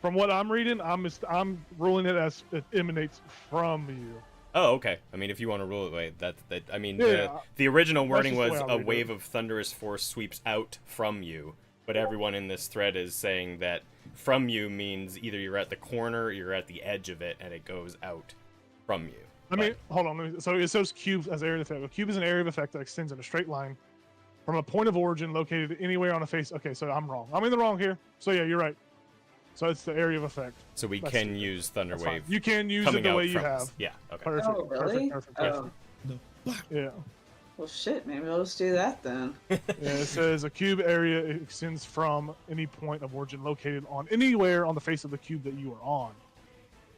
from what I'm reading, I'm ruling it as it emanates from you. Oh, okay. I mean, if you want to rule it way, that I mean, Yeah, the original wording just the was way I a read wave it. of thunderous force sweeps out from you, but everyone in this thread is saying that from you means either you're at the corner or you're at the edge of it, and it goes out from you. I mean, hold on. So it says cube as area of effect. A cube is an area of effect that extends in a straight line from a point of origin located anywhere on a face. Okay, so I'm wrong. I'm in the wrong here. So yeah, you're right. So it's the area of effect. So we That's can stupid. use That's fine. Thunderwave You can use it coming the out way you from us. have. Yeah, okay. Perfect. Oh, really? Perfect. Oh. Yeah. Well, shit. Maybe I'll just do that then. Yeah. It says a cube area extends from any point of origin located on anywhere on the face of the cube that you are on.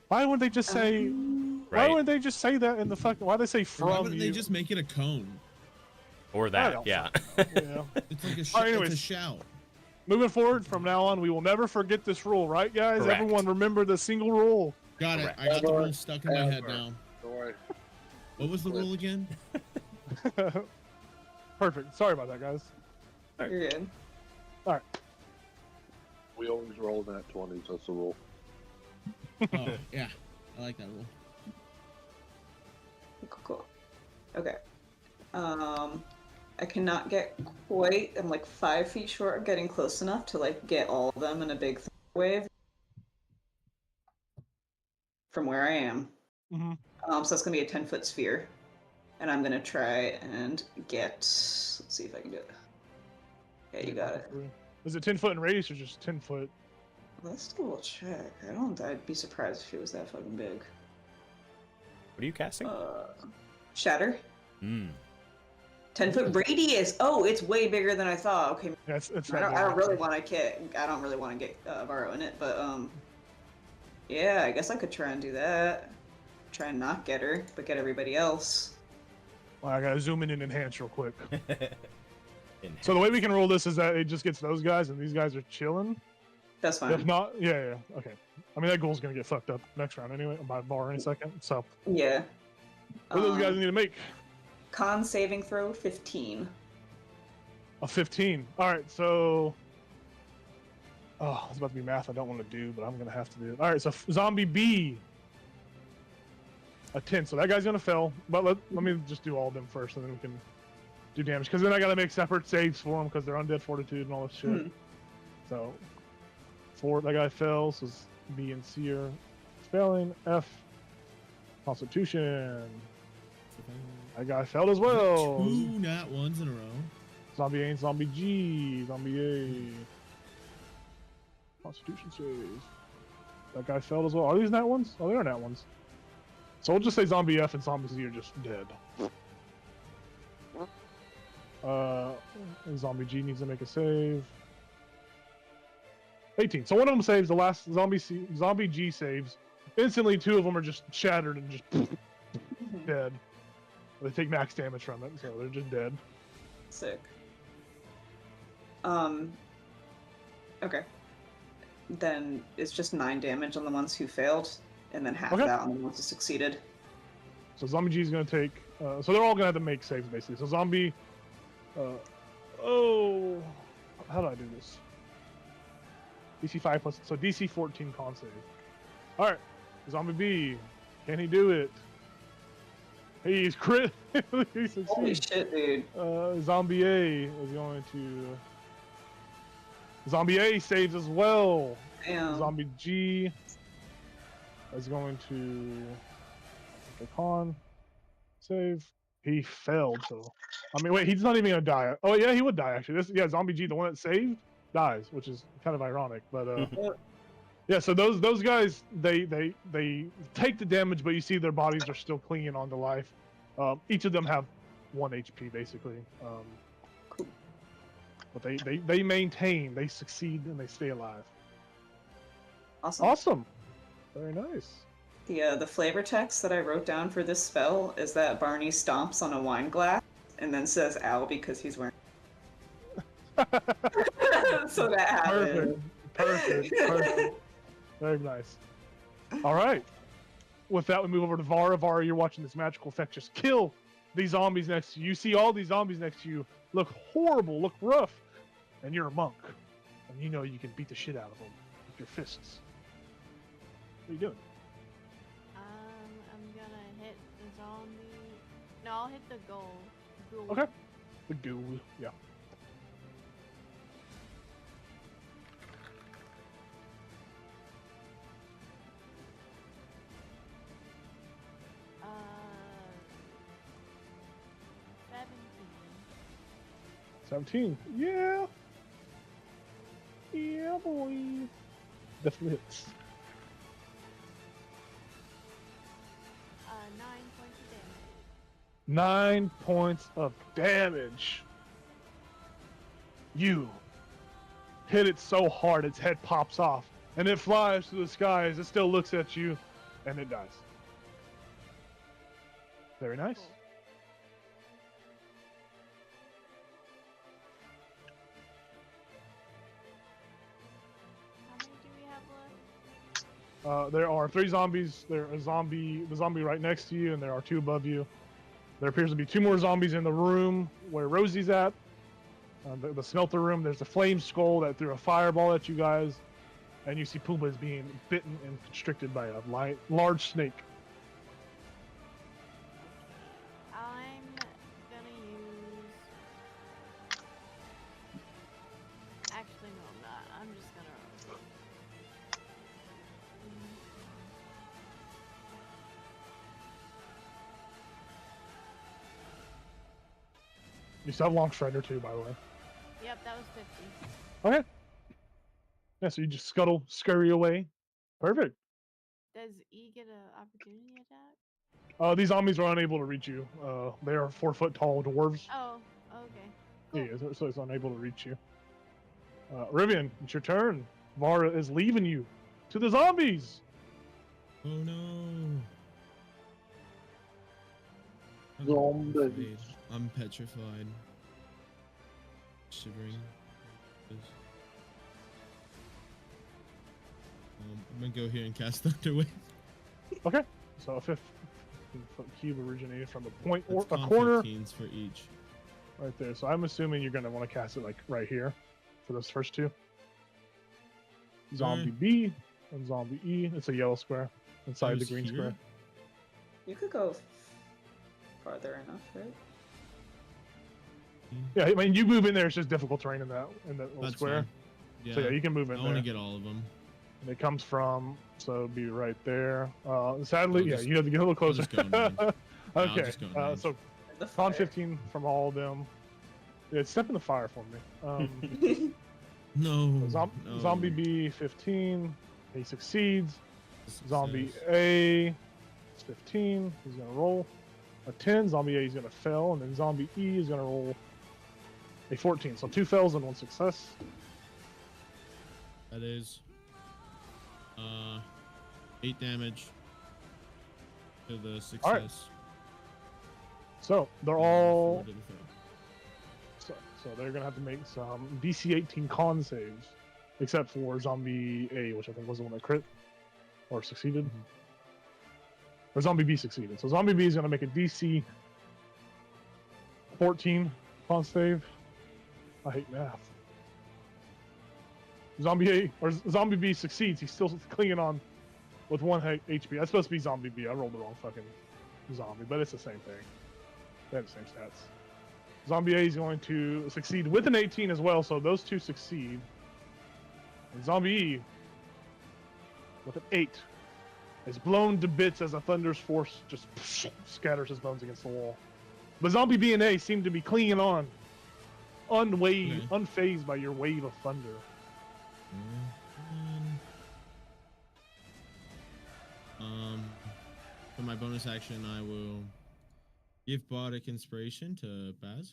Why wouldn't they just say? Why Right. wouldn't they just say that in the fucking? Why they say Why from wouldn't you? they just make it a cone? Or I that, don't yeah. Yeah. It's like a, All right, it's a anyways. shout. Moving forward from now on, we will never forget this rule, right, guys? Correct. Everyone remember the single rule. Got it. Correct. I got the Ever, rule stuck in my head ever. now. Don't worry. What was the rule again? Perfect. Sorry about that, guys. You're good. We always roll nat 20s. That's the rule. Oh, yeah. I like that rule. Cool. Okay. I cannot get quite. I'm like 5 feet short of getting close enough to like get all of them in a big wave from where I am. Mm-hmm. So that's gonna be a 10-foot sphere, and I'm gonna try and get. Let's see if I can do it. Yeah, you got it. Is it 10 foot in radius or just 10 foot? Let's double check. I'd be surprised if it was that fucking big. What are you casting? Shatter. Mm. 10-foot radius. Oh, it's way bigger than I thought. Okay. Yeah, it's I don't really want to get. I don't really want to get Varro in it, but yeah, I guess I could try and do that. Try and not get her, but get everybody else. Well, I gotta zoom in and enhance real quick. So the way we can roll this is that it just gets those guys, and these guys are chilling. That's fine. If not, yeah, okay. I mean, that goal's gonna get fucked up next round anyway, by bar in a second. So Yeah. what do those guys need to make? Con saving throw 15. A 15. All right, so. Oh, it's about to be math I don't want to do, but I'm gonna have to do it. All right, so zombie B. A 10. So that guy's gonna fail. But let me just do all of them first, and then we can do damage. Because then I gotta make separate saves for them because they're undead fortitude and all this shit. So, that guy fails. So B and C are failing. F. Constitution. That guy failed as well. 2 nat ones in a row. Zombie A and Zombie G. Zombie A. Constitution save. That guy failed as well. Are these nat ones? Oh, they are nat ones. So we'll just say Zombie F and Zombie Z are just dead. Zombie G needs to make a save. 18. So one of them saves. The last Zombie G saves. Instantly, two of them are just shattered and just dead. They take max damage from it, so they're just dead. Sick. Okay. Then it's just 9 damage on the ones who failed, and then half that on the ones who succeeded. So Zombie G is going to take... so they're all going to have to make saves, basically. So Zombie... oh... How do I do this? DC 5 plus... So DC 14 con save. Alright. Zombie B. Can he do it? He's crit. He succeeds. Holy shit, dude. Zombie A is going to... Zombie A saves as well. Damn. Zombie G is going to make a con save. He failed, so... I mean, wait, he's not even going to die. Oh, yeah, he would die, actually. Yeah, Zombie G, the one that saved, dies, which is kind of ironic, but... Yeah, so those guys, they take the damage, but you see their bodies are still clinging on to life. Each of them have 1 HP, basically. Cool. But they maintain, they succeed, and they stay alive. Awesome. Awesome. Very nice. The flavor text that I wrote down for this spell is that Barney stomps on a wine glass and then says "ow" because he's wearing. So that happened. Perfect. Very nice. All right. With that, we move over to Vara. Vara, you're watching this magical effect just kill these zombies next to you. You see all these zombies next to you look horrible, look rough, and you're a monk, and you know you can beat the shit out of them with your fists. What are you doing? I'm gonna hit the zombie. No, I'll hit the ghoul. Okay. The ghoul, yeah. Uh, 17. 17. Yeah. Yeah, boy. Definitely hits. 9 9 points of damage. points of damage. You hit it so hard its head pops off, and it flies to the skies. It still looks at you, and it dies. Very nice. Cool. How many do we have left? There are 3 zombies. There's the zombie right next to you, and there are 2 above you. There appears to be 2 more zombies in the room where Rosie's at. The smelter room. There's a flame skull that threw a fireball at you guys, and you see Pumbaa is being bitten and constricted by a large snake. I'm gonna use. Actually, no, I'm not. I'm just gonna. You still have Long Strider too, by the way. Yep, that was 50. Okay. Yeah, so you just scurry away. Perfect. Does E get an opportunity attack? These zombies are unable to reach you. They are 4-foot tall dwarves. Oh, okay. Cool. Yeah, so it's unable to reach you. Rivian, it's your turn. Vara is leaving you to the zombies. Oh no. Zombies. I'm petrified. Shivering. I'm gonna go here and cast Thunderwave. Okay. So a 15-foot cube originated from a point or That's a corner 15s for each. right there. So I'm assuming you're gonna want to cast it like right here for those first 2. Zombie B and Zombie E. It's a yellow square inside the Those green here? square. You could go farther enough, right? Yeah, I mean you move in there. It's just difficult terrain in that little That's square. fine. Yeah, So yeah, you can move in I there. want to get all of them. And it comes from, so it'd be right there. Sadly, I'll yeah, just- you have to get a little closer. just go in range. I'll Okay, just go in range. so The con fire. 15 from all of them. Yeah, step in the fire for me. No. So no. Zombie B 15. He succeeds. Zombie Success. A, it's 15. He's gonna roll a 10. Zombie A is gonna fail, and then Zombie E is gonna roll a 14. So 2 fails and 1 success. That is 8 damage to the success. All right. So they're and all 4 to the fail. so they're gonna have to make some DC 18 con saves, except for Zombie A, which I think was the one that crit or succeeded, or Zombie B succeeded. So Zombie B is gonna make a DC 14 con save. I hate math. Zombie A or Zombie B succeeds. He's still clinging on with 1 HP. That's supposed to be Zombie B. I rolled the wrong fucking zombie, but it's the same thing. They have the same stats. Zombie A is going to succeed with an 18 as well, so those two succeed. And Zombie E, with an 8, is blown to bits as a thunder's force just scatters his bones against the wall. But Zombie B and A seem to be clinging on, unfazed by your wave of thunder. For my bonus action, I will give Bardic Inspiration to Baz.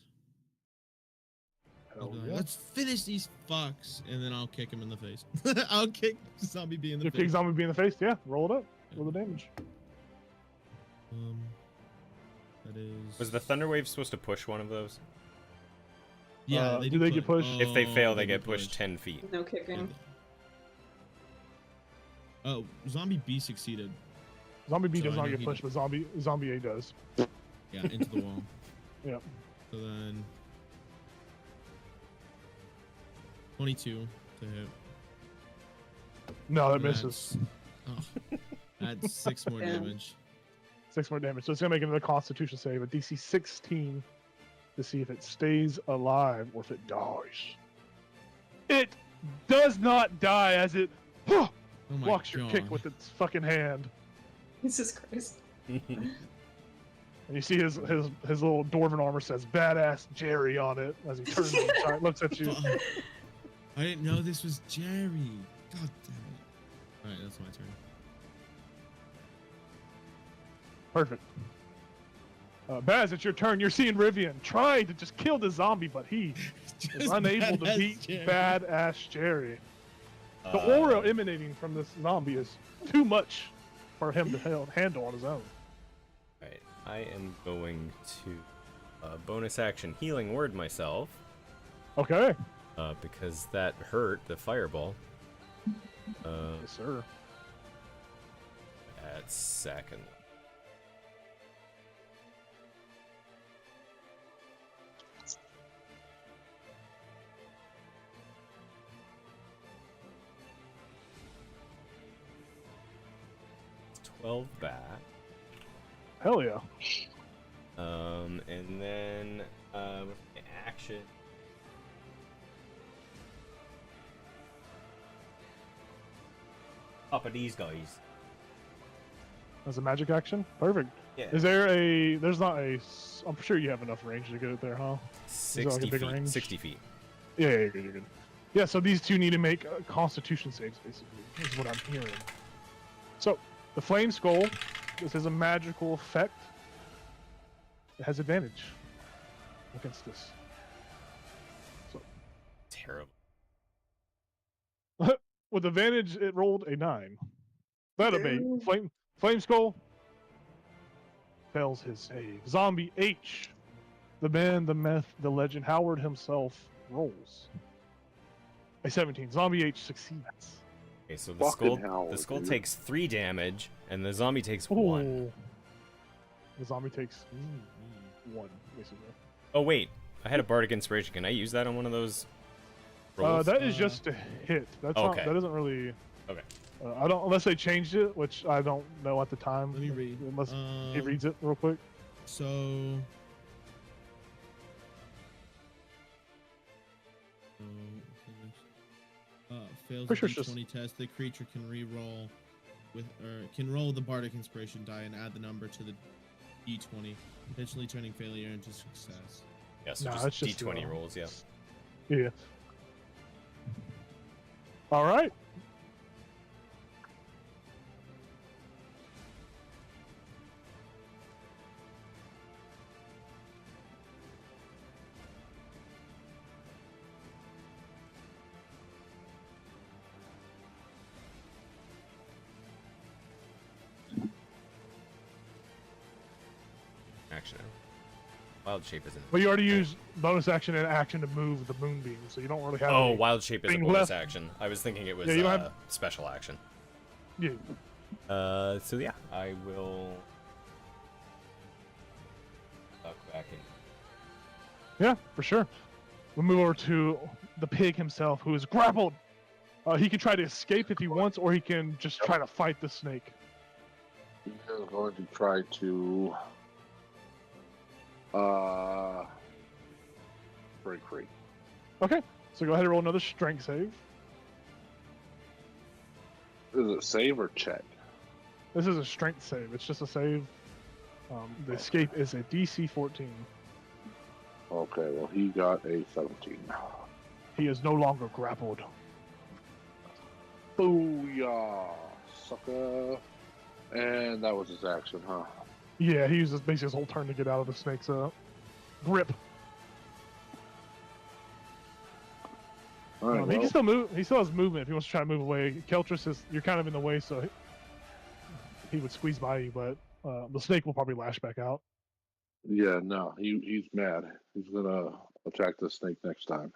I'll be like, Yeah. let's finish these fucks, and then I'll kick him in the face. I'll kick Zombie B in the You face. kick Zombie B in the face? Yeah, roll it up. Roll the damage. That is. Was the thunder wave supposed to push one of those? Yeah, do they get pushed? If they fail, Oh, they get pushed 10 feet. No kicking. Oh, Zombie B succeeded. Zombie B So does I not know get he pushed, but Zombie A does. Yeah, into the wall. Yeah. So then 22 to hit. No, that And misses. That's 6 more Damn. damage. 6 more damage. So it's gonna make another Constitution save, a DC 16, to see if it stays alive or if it dies. It does not die as it Oh my blocks your kick God. with its fucking hand. Jesus Christ. And you see his little dwarven armor says "Badass Jerry" on it as he turns and looks at you. Fuck. I didn't know this was Jerry. God damn it. Alright, that's my turn. Perfect. Baz, it's your turn. You're seeing Rivian trying to just kill the zombie, but he is Just unable to Badass beat Jerry. Badass Jerry. The aura emanating from this zombie is too much for him to handle on his own. Alright, I am going to bonus action healing word myself. Okay. Because that hurt the fireball. Yes, sir. At second. It's 12 back. Hell yeah. And then with the action. Up of these guys. As a magic action? Perfect. Yeah. Is there a... There's not a... I'm sure you have enough range to get it there, huh? 60 big feet. range? 60 feet. Yeah, you're good, you're good. Yeah, so these two need to make constitution saves, basically, is what I'm hearing. So, the Flame Skull, this is a magical effect. It has advantage against this. So, Terrible. with advantage, it rolled a 9. That'll be Flame Skull fails his save. Zombie H, the man, the myth, the legend, Howard himself rolls a 17. Zombie H succeeds. Okay, so Fucking the hell, skull dude. takes 3 damage, and the zombie takes 1. Ooh. The zombie takes 1, basically. Oh wait, I had a bardic inspiration. Can I use that on one of those rolls? That is just a hit. That's not. Okay. That doesn't really. Okay. I don't, unless they changed it, which I don't know at the time. Let me read. Unless he reads it real quick. So fails Pretty the sure it's D20 test. The creature can re-roll can roll the bardic inspiration die and add the number to the D20, potentially turning failure into success. Yeah, so Nah, just it's just, D20 rolls. Yeah. Yeah. All right. action. Wild shape isn't. But you already used bonus action and action to move the moonbeam, so you don't really have. Oh, any wild shape is a thing bonus left. action. I was thinking it was Yeah, you don't have- special action. Yeah. So yeah, I will duck back in. Yeah, for sure. We'll move over to the pig himself, who is grappled. He can try to escape if he wants, or he can just try to fight the snake. He is going to try to break free. Okay, so go ahead and roll another strength save. Is it save or check? This is a strength save. It's just a save. The escape is a DC 14. Okay, well he got a 17. He is no longer grappled. Booyah, sucker! And that was his action, huh? Yeah, he uses basically his whole turn to get out of the snake's grip. All right, He well, can still move. He still has movement if he wants to try to move away. Keltris is you're kind of in the way, so he would squeeze by you, but the snake will probably lash back out. yeah, no, he's mad. He's gonna attack the snake next time.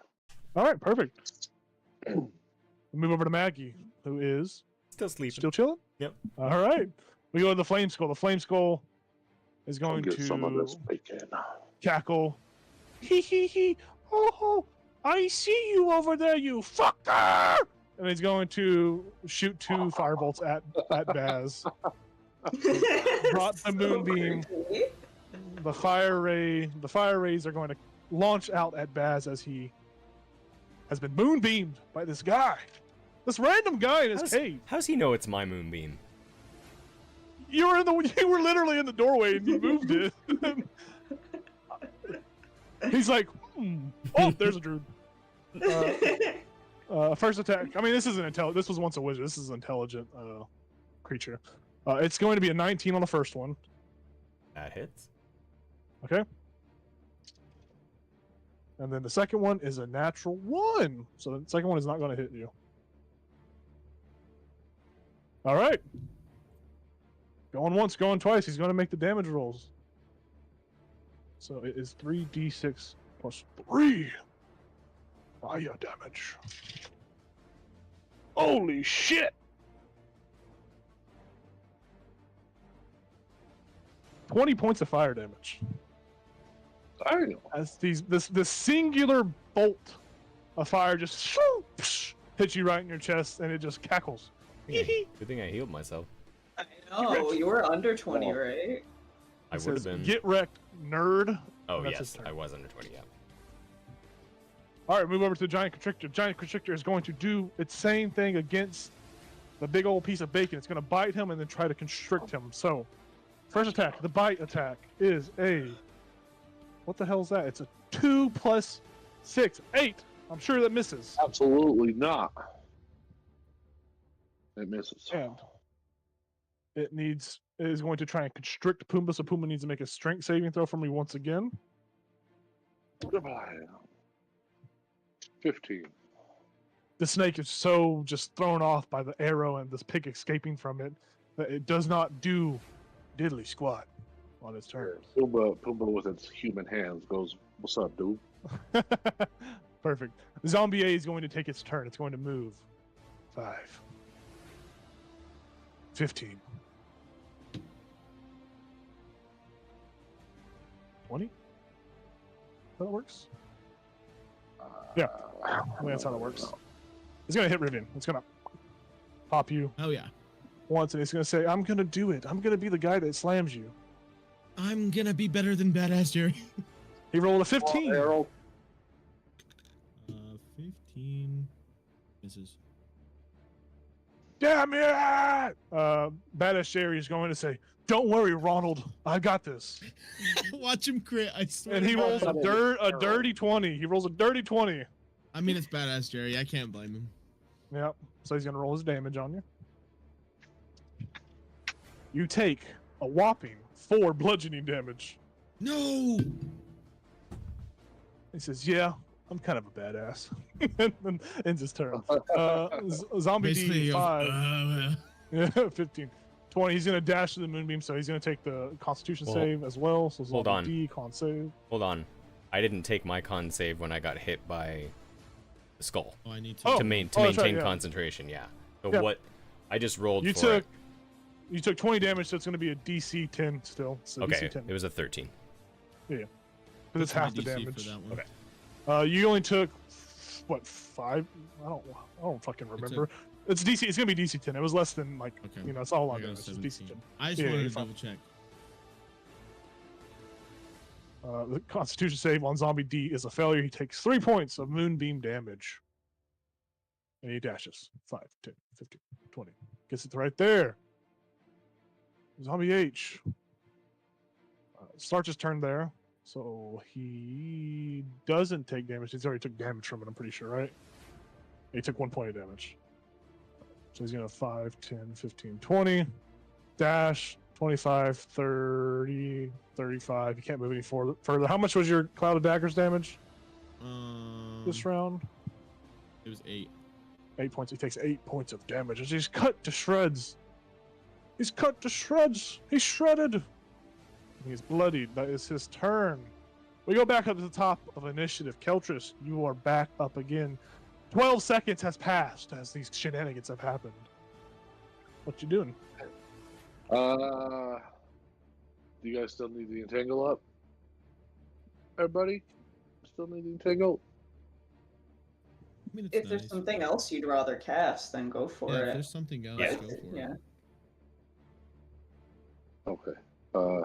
All right, perfect. Move over to Maggie, who is Still sleeping. still chilling. Yep. All right, we go to the flame skull. The flame skull is I'll going get to some of this bacon. cackle. Hee hee hee. Oh, I see you over there, you fucker! And he's going to shoot 2 firebolts at Baz. Brought the moonbeam. The fire rays are going to launch out at Baz as he has been moonbeamed by this guy. This random guy in his cave. How's he know it's my moonbeam? You were literally in the doorway and you moved it. He's like, oh, there's a druid. First attack. I mean, this isn't intelligent. This was once a wizard. This is an intelligent creature. It's going to be a 19 on the first one. That hits. Okay. And then the second one is a natural 1. So the second one is not going to hit you. All right. Going once, going twice. He's going to make the damage rolls. So it is 3d6 plus 3 fire damage. Holy shit! 20 points of fire damage. Damn. As this singular bolt of fire just hits you right in your chest, and it just cackles. Good thing I healed myself. I know, you were under 20, Oh. right? I It would have says, been. Get wrecked, nerd. Oh That's his yes, turn. I was under 20. Yeah. All right, move over to the giant constrictor. Giant constrictor is going to do its same thing against the big old piece of bacon. It's going to bite him and then try to constrict him. So, first attack, the bite attack is a. What the hell is that? It's a 2 plus 6, 8. I'm sure that misses. Absolutely not. It misses. And it is going to try and constrict Pumbaa, so Pumbaa needs to make a strength saving throw for me once again. Goodbye. 15. The snake is so just thrown off by the arrow and this pig escaping from it that it does not do diddly squat on its turn. Pumbaa with its human hands goes, "What's up, dude?" Perfect. Zombie A is going to take its turn. It's going to move. 5. 15. 20? That works? Yeah. I mean, that's how that works. It's going to hit Rivian. It's going to pop you Oh yeah. once, and it's going to say, I'm going to do it. I'm going to be the guy that slams you. I'm gonna be better than Badass Jerry. He rolled a 15. Arrow. 15 misses. Damn it! Badass Jerry is going to say, don't worry, Ronald. I got this. Watch him crit. I swear. And he to rolls God. a dirty 20. He rolls a dirty 20. I mean, it's Badass Jerry. I can't blame him. Yep. So he's going to roll his damage on you. You take a whopping 4 bludgeoning damage. No. He says, yeah, I'm kind of a badass. And then ends his turn. Zombie Basically, he goes, D5. Yeah, 15. 20. He's gonna dash to the moonbeam, so he's gonna take the Constitution save as well. So hold on. D con save. Hold on. I didn't take my con save when I got hit by the skull. Oh, I need to. To that's maintain right, yeah. concentration. Yeah. So Yeah. what? I just rolled You for took it. you took 20 damage, so it's gonna be a DC 10 still. So Okay. DC 10. It was a 13. Because it's half the DC for damage. that one. Okay. You only took what 5? I don't fucking remember. It's DC. It's gonna be DC 10. It was less than like Okay. it's all I on got a damage. It's DC 17. 10. I just Yeah, wanted you're to fine. double check. The Constitution save on Zombie D is a failure. He takes 3 points of moonbeam damage. And he dashes 5, 10, 15, 20. Gets it right there. Zombie H. Starts his turn there. So he doesn't take damage. He's already took damage from it, I'm pretty sure, right? He took 1 point of damage. So he's going to 5, 10, 15, 20. Dash, 25, 30, 35. You can't move any further. How much was your Cloud of Daggers damage this round? It was 8. 8 points. He takes 8 points of damage as he's cut to shreds. He's cut to shreds. He's shredded. He's bloodied. That is his turn. We go back up to the top of initiative. Keltris, you are back up again. 12 seconds has passed as these shenanigans have happened. What you doing? Do you guys still need the entangle up? Everybody? Still need the entangle? I mean, it's If there's nice. something else you'd rather cast, then go for Yeah, if it. there's something else, Yeah. go for Yeah. it. Okay. I'm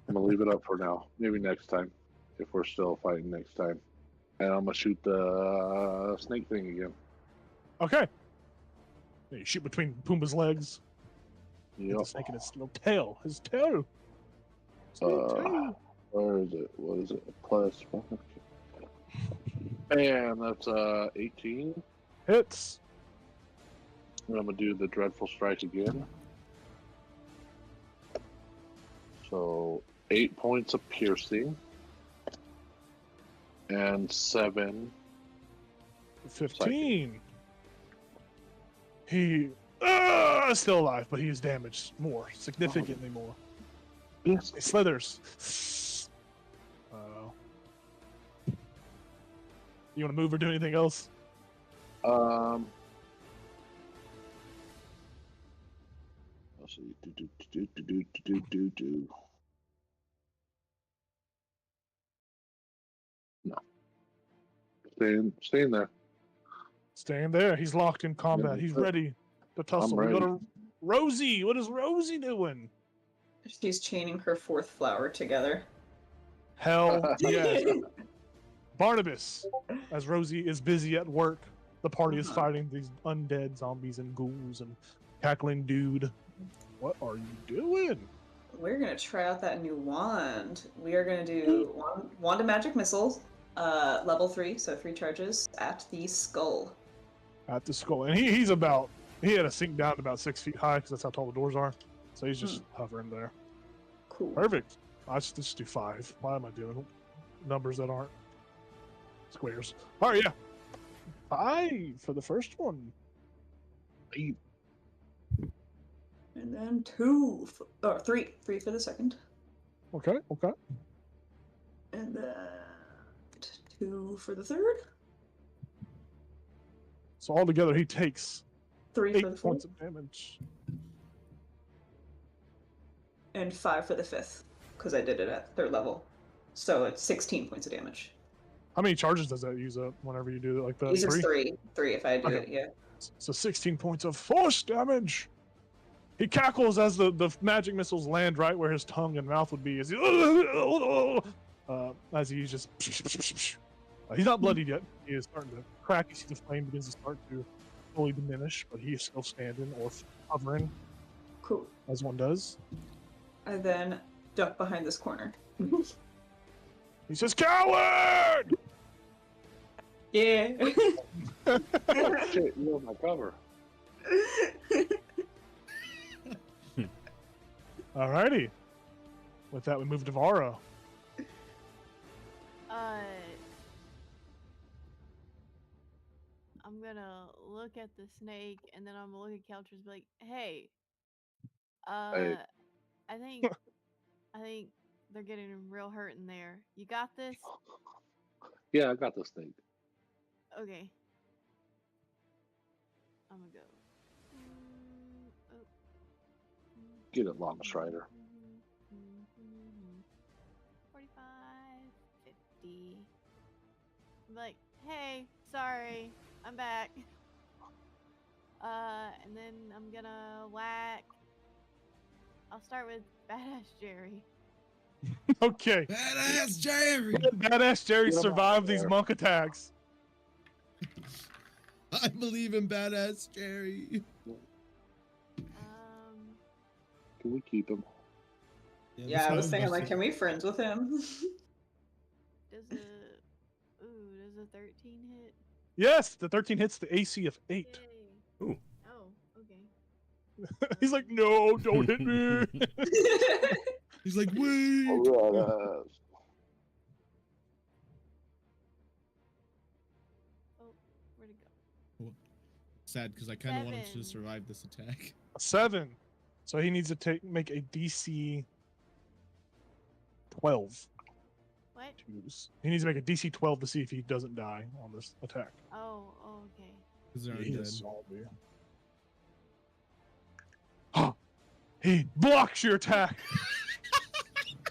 gonna leave it up for now. Maybe next time, if we're still fighting next time. And I'm gonna shoot the snake thing again. Okay. You shoot between Pumbaa's legs. Hit the Yep. snake in its little tail. His tail. Snake tail. Where is it? What is it? Plus 1. And that's 18. Hits. And I'm gonna do the dreadful strike again. So 8 points of piercing. And 7. 15. He is still alive, but he is damaged more, significantly more. Yes. He slithers. You want to move or do anything else? Let's see. Do. No. Staying there. Staying there. He's locked in combat. He's ready to tussle. We go to Rosie. What is Rosie doing? She's chaining her 4th flower together. Hell yes. Barnabas, as Rosie is busy at work, the party is fighting these undead zombies and ghouls and cackling dude. What are you doing? We're gonna try out that new wand. We are gonna do wand of magic missiles, level 3, so 3 charges at the skull. At the skull. And he had to sink down to about 6 feet high because that's how tall the doors are. So he's just hovering there. Cool. Perfect. I should just do 5. Why am I doing numbers that aren't squares? All right, yeah. 5 for the first one. And then 3 for the second. Okay. And then 2 for the third. So altogether, he takes 3 for 8 the fourth. points of damage. And 5 for the 5th, because I did it at 3rd level. So it's 16 points of damage. How many charges does that use up whenever you do it like that? Uses 3 if I do it, yeah. So 16 points of force damage. He cackles as the magic missiles land right where his tongue and mouth would be. As he's just... he's not bloodied yet. He is starting to crack. You see the flame begins to start to slowly diminish, but he is still standing or hovering. Cool. As one does. I then duck behind this corner. He says, "Coward!" Yeah. Shit, you're on my cover. Alrighty. With that, we move to Vara. I'm gonna look at the snake and then I'm gonna look at Keltris and be like, hey, Hey. I think they're getting real hurt in there. You got this? Yeah, I got this thing. Okay. I'm gonna go. Oh. Get it, Long Strider. 45, 50. I'm like, hey, sorry, I'm back. And then I'm gonna whack. I'll start with Badass Jerry. Okay. Badass Jerry! Badass Jerry Get him out survived of these there. monk attacks. I believe in Badass Jerry. Can we keep him? Yeah, I was thinking, like, can we friends with him? Does a 13 hit? Yes, the 13 hits the AC of 8. Yay. Ooh. Oh, okay. He's like, no, don't hit me. He's like, wait! Oh, Oh, where'd it go? Sad, because I kind of wanted to 7. survive this attack. A 7. So he needs to make a DC 12. What? He needs to make a DC 12 to see if he doesn't die on this attack. Oh, okay. Because they're He undead. is zombie. He blocks your attack.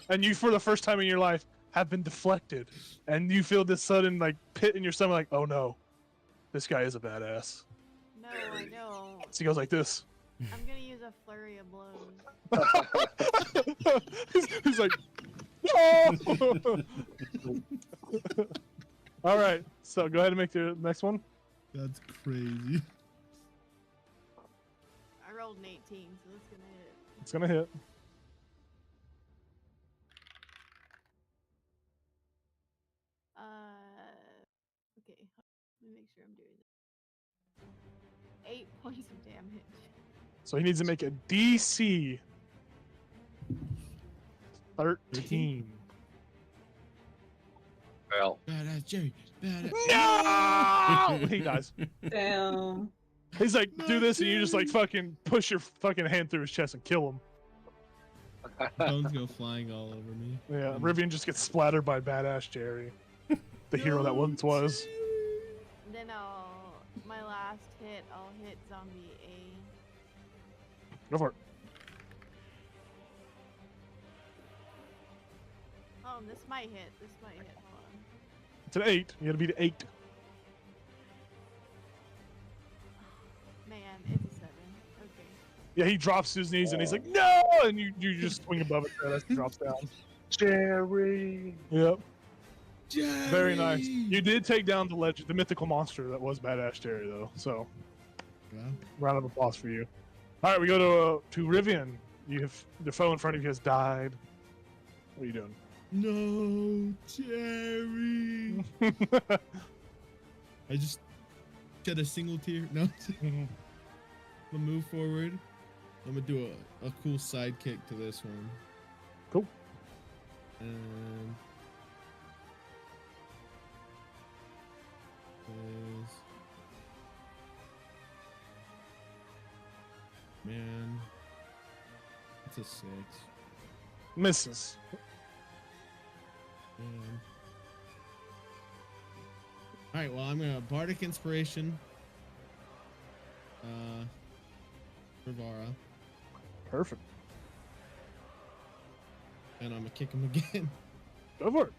And you, for the first time in your life, have been deflected. And you feel this sudden like pit in your stomach, like, oh no, this guy is a badass. No, I know. So he goes like this. I'm gonna use a flurry of blows. he's like, no! All right, so go ahead and make the next one. That's crazy. I rolled an 18, so that's gonna hit. It's gonna hit. Okay. Let me make sure I'm doing this. 8 points of damage. So he needs to make a DC 13. Well, Badass Jerry. Badass. No! He dies. Damn. He's like, do this, and you just like fucking push your fucking hand through his chest and kill him. Bones go flying all over me. Yeah, Rivian just gets splattered by Badass Jerry, the hero that once was. Then my last hit, I'll hit zombie A. Go for it. Oh, this might hit. Hold on. It's an 8. You gotta beat an 8. Man, it's a 7. Okay. Yeah, he drops to his knees and he's like, no! And you just swing above it as he drops down. Jerry. Yep. Jerry! Very nice. You did take down the mythical monster that was Badass Jerry, though. So, Wow. round of applause for you. All right, we go to Rivian. You have the foe in front of you has died. What are you doing? No, Jerry. I just shed a single tear. No. I'm gonna move forward. I'm gonna do a cool side kick to this one. Cool. And man, it's a 6. Misses. All right, well, I'm gonna Bardic Inspiration. For Vara, Perfect. and I'm gonna kick him again. Go for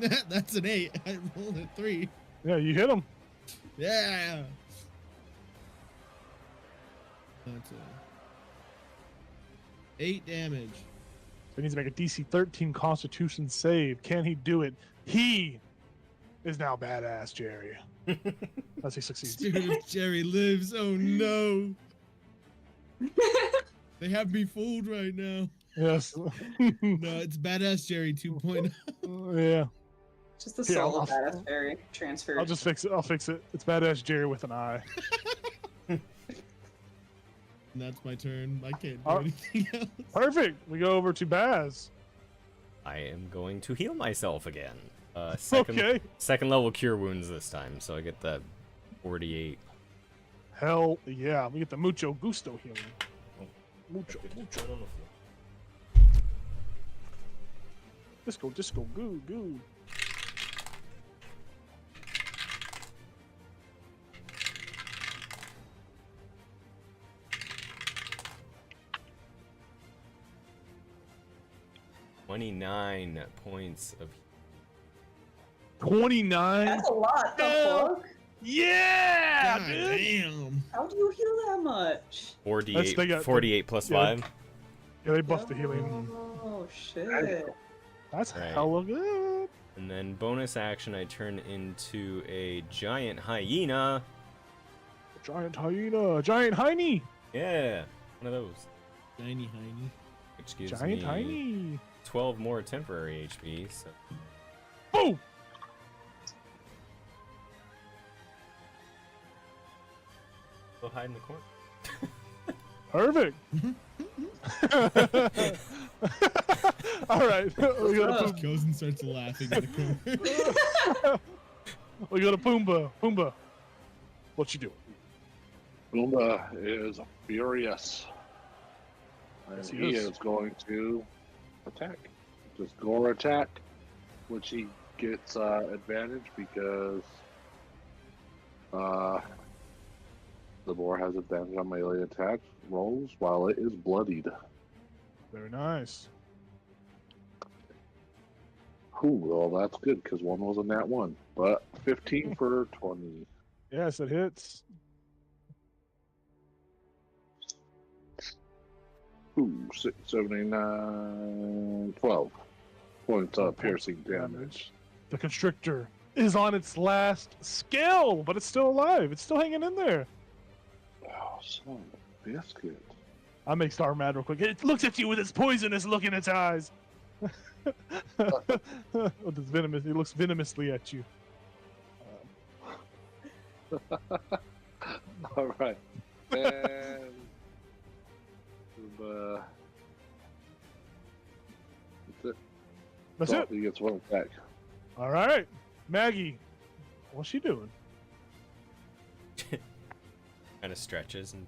it. That's an 8. I rolled a 3. Yeah, you hit him. Yeah. That's 8 damage. So he needs to make a DC 13 Constitution save. Can he do it? He is now Badass Jerry. As he succeeds. Spirit of Jerry lives. Oh no. They have me fooled right now. Yes. No, it's Badass Jerry 2.0. Yeah. Just the Yeah, soul of I'll- Badass Jerry transferred. I'll just fix it. I'll fix it. It's Badass Jerry with an eye. And that's my turn. I can't do Oh. anything else. Perfect. We go over to Baz. I am going to heal myself again. Okay. Second level cure wounds this time, so I get that 48. Hell yeah. We get the mucho gusto healing. Mucho. Disco, goo. 29 points of 29. That's a lot. The fuck? Yeah, God dude. damn. How do you heal that much? 48 plus 5. Yeah, they buffed the healing. Oh shit. That's Right. hella good. And then bonus action, I turn into a giant hyena. Giant hiney. Yeah, one of those. Tiny hiney. Which gives Giant me hiney. 12 more temporary HP. So Boom. go hide in the corner. Perfect. All right. We got a Just goes and starts laughing in the corner. We got a Pumbaa. Pumbaa, what you doing? Pumbaa is furious. And Yes, he he is. is going to attack. Just gore attack, which he gets advantage because the boar has advantage on melee attack rolls while it is bloodied. Very nice. Ooh, well, that's good because one was a nat 1. But 15 for 20. Yes, it hits. Ooh, 6, 7, 8, 9, 12 points of piercing damage. The constrictor is on its last skill, but it's still alive. It's still hanging in there. Oh, son of a biscuit. I make Star mad real quick. It looks at you with its poisonous look in its eyes. With its venomous, it looks venomously at you. All right. And that's it. That's So it. He gets one attack. All right, Maggie, what's she doing? Kind of stretches and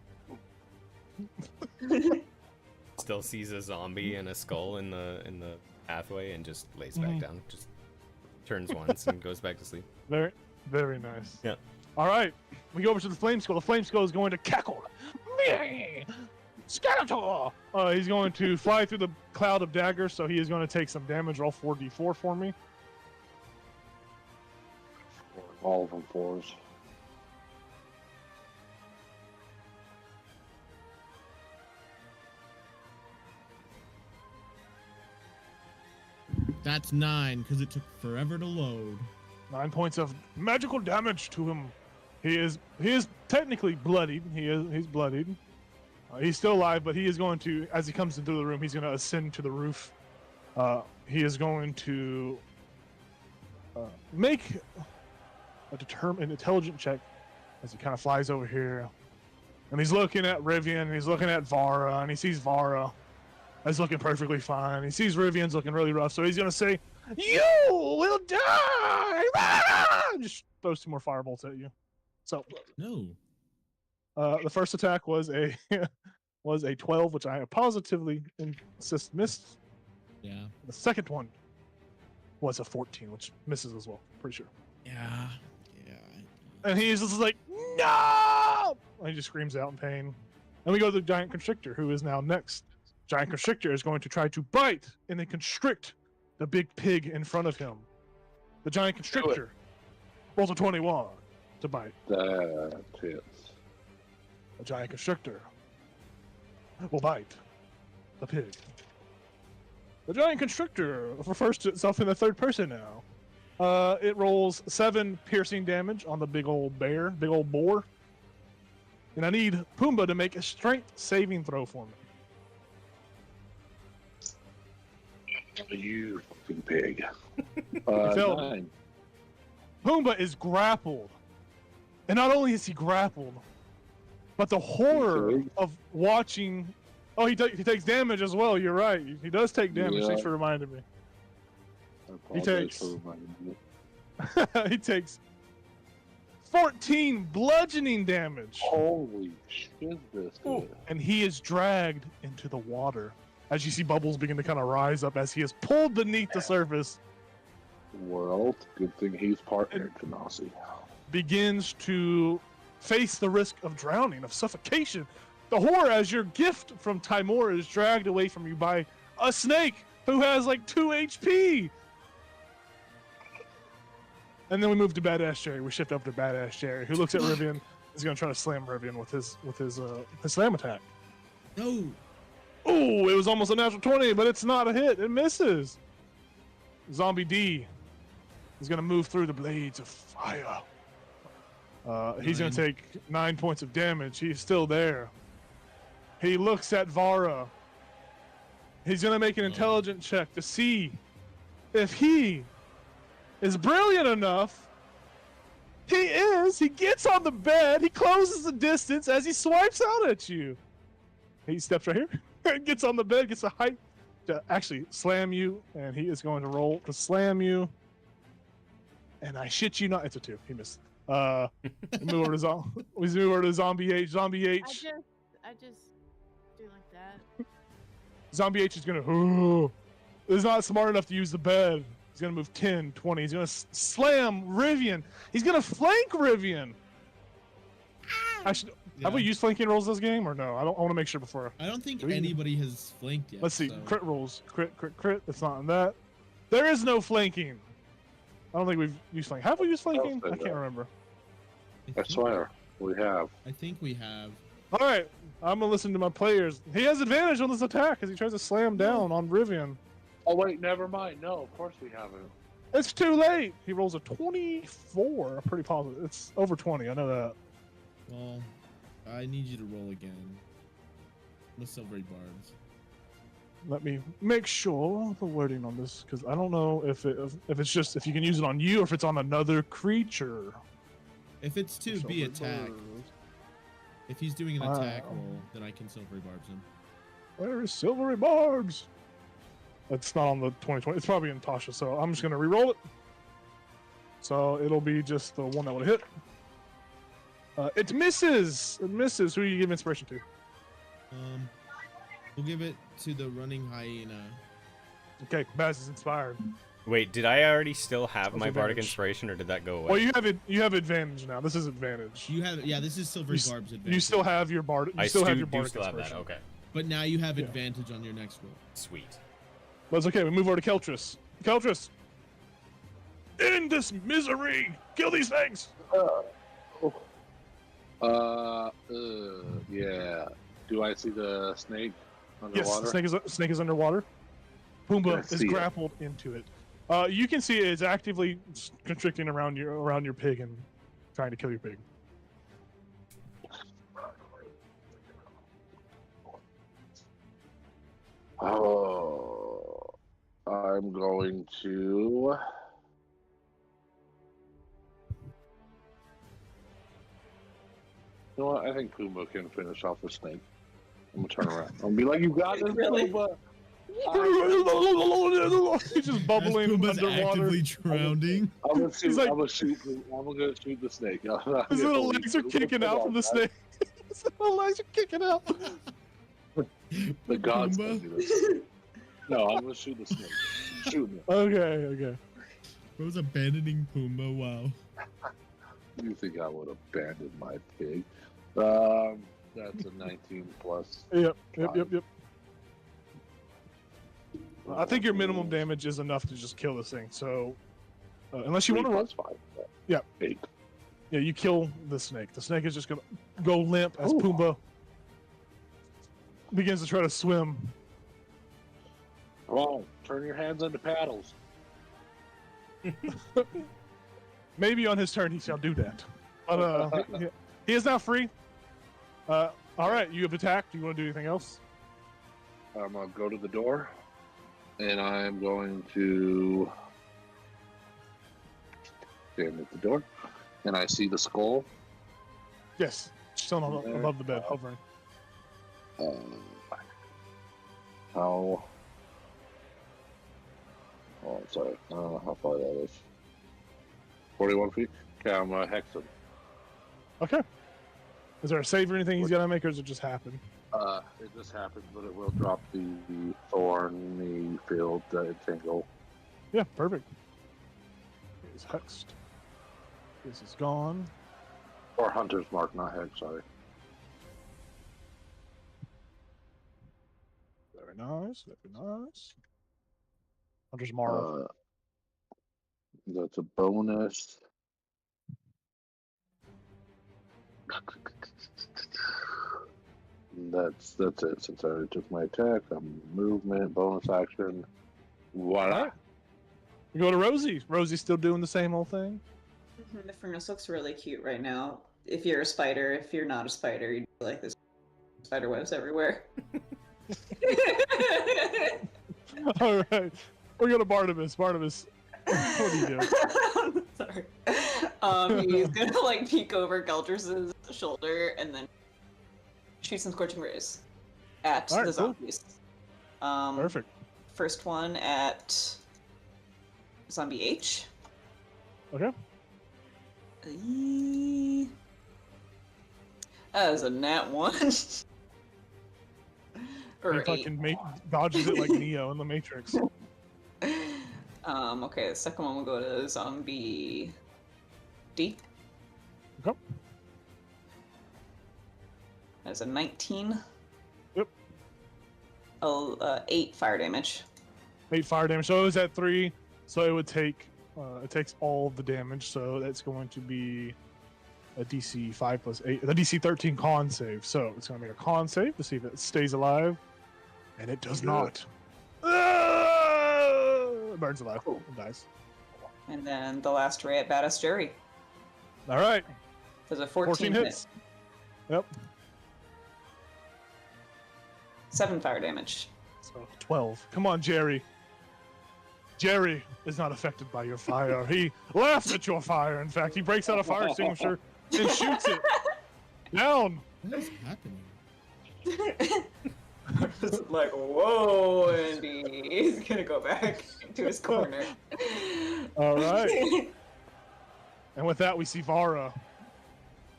still sees a zombie and a skull in the pathway and just lays back down. Just turns once and goes back to sleep. Very, very nice. Yeah. All right, we go over to the flame skull. The flame skull is going to cackle. Skeletor! He's going to fly through the cloud of daggers, so he is going to take some damage. Roll 4d4 for me. All of them 4s. That's 9 because it took forever to load. 9 points of magical damage to him. He is technically bloodied. He's bloodied. He's still alive, but he is going to, as he comes into the room, he's going to ascend to the roof. He is going to make an intelligent check as he kind of flies over here. And he's looking at Rivian, and he's looking at Vara, and he sees Vara is looking perfectly fine. He sees Rivian's looking really rough, so he's going to say, "You will die!" And just throws 2 more firebolts at you. So, No. the first attack was a 12, which I positively insist missed. Yeah. The second one was a 14, which misses as well. Pretty sure. Yeah. And he's just like, "No!" And he just screams out in pain. And we go to the giant constrictor, who is now next. Giant constrictor is going to try to bite and then constrict the big pig in front of him. The giant constrictor rolls a 21 to bite. That hits. The giant constrictor will bite the pig. The giant constrictor refers to itself in the third person now. It rolls 7 piercing damage on the big old boar. And I need Pumbaa to make a strength saving throw for me. You fucking pig. failed. 9. Pumbaa is grappled. And not only is he grappled, but the horror Okay. of watching... Oh, he takes damage as well. You're right. He does take damage. Yeah. Thanks for reminding me. I apologize takes- for reminding you. He takes 14 bludgeoning damage. Holy shit, this Ooh, dude. and he is dragged into the water. As you see bubbles begin to kind of rise up as he is pulled beneath the surface. Well, good thing he's partnered to Nasi. Begins to face the risk of drowning, of suffocation. The horror as your gift from Timor is dragged away from you by a snake who has like 2 HP. And then we move to Badass Jerry. We shift up to Badass Jerry, who looks at Rivian. He's gonna try to slam Rivian with his slam attack. No. Oh, it was almost a natural 20, but it's not a hit. It misses. Zombie D is gonna move through the blades of fire. He's gonna take 9 points of damage. He's still there. He looks at Vara. He's gonna make an intelligence check to see if he is brilliant enough. He is. He gets on the bed. He closes the distance as he swipes out at you. He steps right here, gets on the bed, gets a height to actually slam you, and he is going to roll to slam you. And I shit you not, it's a 2. He missed. We move over to Zombie H. Zombie H. I just do like that. Zombie H is gonna. Is not smart enough to use the bed. He's gonna move 10, 20. He's gonna slam Rivian. He's gonna flank Rivian. Have we used flanking rolls this game or no? I want to make sure before. I don't think anybody has flanked yet. Let's see. So. Crit rolls. Crit. It's not in that. There is no flanking. I don't think we've used flanking. Have we used flanking? I can't remember. I swear, we have. I think we have. All right. I'm gonna listen to my players. He has advantage on this attack as he tries to slam down on Rivian. Oh wait, never mind. No, of course we haven't. It's too late. He rolls a 24. I'm pretty positive. It's over 20. I know that. Well, I need you to roll again. With silvery barbs. Let me make sure the wording on this, because I don't know if it's just if you can use it on you or if it's on another creature. If it's to be attack, if he's doing an attack roll, then I can silvery barbs him. Where is silvery barbs? It's not on the 2020. It's probably in Tasha, so I'm just gonna re-roll it. So it'll be just the one that would hit. It misses. It misses. Who do you give inspiration to? We'll give it to the running hyena. Okay, Baz is inspired. Wait, did I already still have What's my bardic advantage? inspiration, or did that go away? Well, you have advantage now. This is advantage. You have this is silvery barbs advantage. You still have your bardic. You I still have do your bardic still have that. inspiration. Okay, But now you have advantage on your next roll. sweet. But it's okay. We move over to Keltris. Keltris, end this misery. Kill these things. Yeah. Do I see the snake underwater? Yes, the snake is underwater. Pumbaa I is see it. grappled into it. You can see it's actively constricting around your pig and trying to kill your pig. Oh, I'm going to. You know what? I think Pumbaa can finish off the snake. I'm gonna turn around. I'm gonna be like, "You got this, Really? Pumbaa." He's just bubbling As Pumbaa's underwater. actively drowning. I'm gonna shoot. like- I'm gonna shoot the snake. His little legs are kicking out from the snake. His little legs are kicking out. The gods Pumbaa? can do this. No, I'm gonna shoot the snake. Shoot me. Okay. Bro's abandoning Pumbaa. Wow. You think I would abandon my pig? That's a 19 plus. Yep. I think your minimum damage is enough to just kill this thing. So, unless you want to run, 5. Yeah. 8. yeah, you kill the snake. The snake is just gonna go limp as Ooh. Pumbaa begins to try to swim. Come on, turn your hands into paddles. Maybe on his turn he shall do that. But he is now free. All right, you have attacked. Do you want to do anything else? I'm gonna go to the door, and I'm going to stand at the door, and I see the skull. Yes, still above the bed, hovering. How? Oh, sorry. I don't know how far that is. 41 feet. Okay, I'm gonna hex him. Okay. Is there a save or anything he's got to make, or does it just happen? It just happens, but it will drop the thorny field tingle. Yeah, perfect. He's hexed. This is gone. Or Hunter's Mark, not Hex, sorry. Very nice. Very nice. Hunter's Mark. That's a bonus. That's it. Since I already took my attack, I'm movement, bonus action. Voila. Right. We go to Rosie. Rosie's still doing the same old thing. The furnace looks really cute right now. If you're a spider, if you're not a spider, you'd be like, there's spider webs everywhere. All right. We go to Barnabas. Barnabas, what do you do? Sorry. He's gonna like peek over Geldris's shoulder and then shoot some scorching rays at All right, the cool. zombies. Perfect. First one at zombie H. Okay. That is a nat 1. Or He 8. fucking dodges it like Neo in the Matrix. Okay, the second one will go to zombie D. Okay. That's a 19. Yep. 8 fire damage. 8 fire damage. So it was at 3. So it would take. It takes all of the damage. So that's going to be a DC 5 plus 8. The DC 13 con save. So it's going to make a con save to see if it stays alive, and it does not. It burns alive. Cool. It dies. And then the last ray at Badass Jerry. All right. There's a 14 hits. Yep. 7 fire damage. So 12. Come on, Jerry. Jerry is not affected by your fire. He laughs at your fire. In fact, he breaks out a fire extinguisher and shoots it down. What is happening? It's like, whoa, and he's gonna go back to his corner. All right. And with that, we see Vara.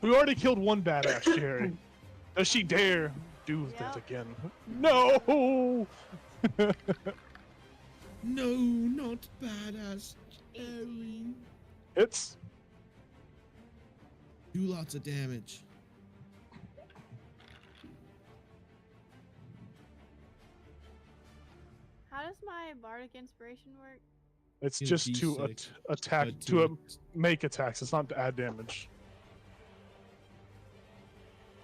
We already killed one badass, Jerry. Does she dare do that again? No! No, not badass Jerry. It's Do lots of damage. How does my bardic inspiration work? it's It's just to D6, attack, make attacks. It's not to add damage.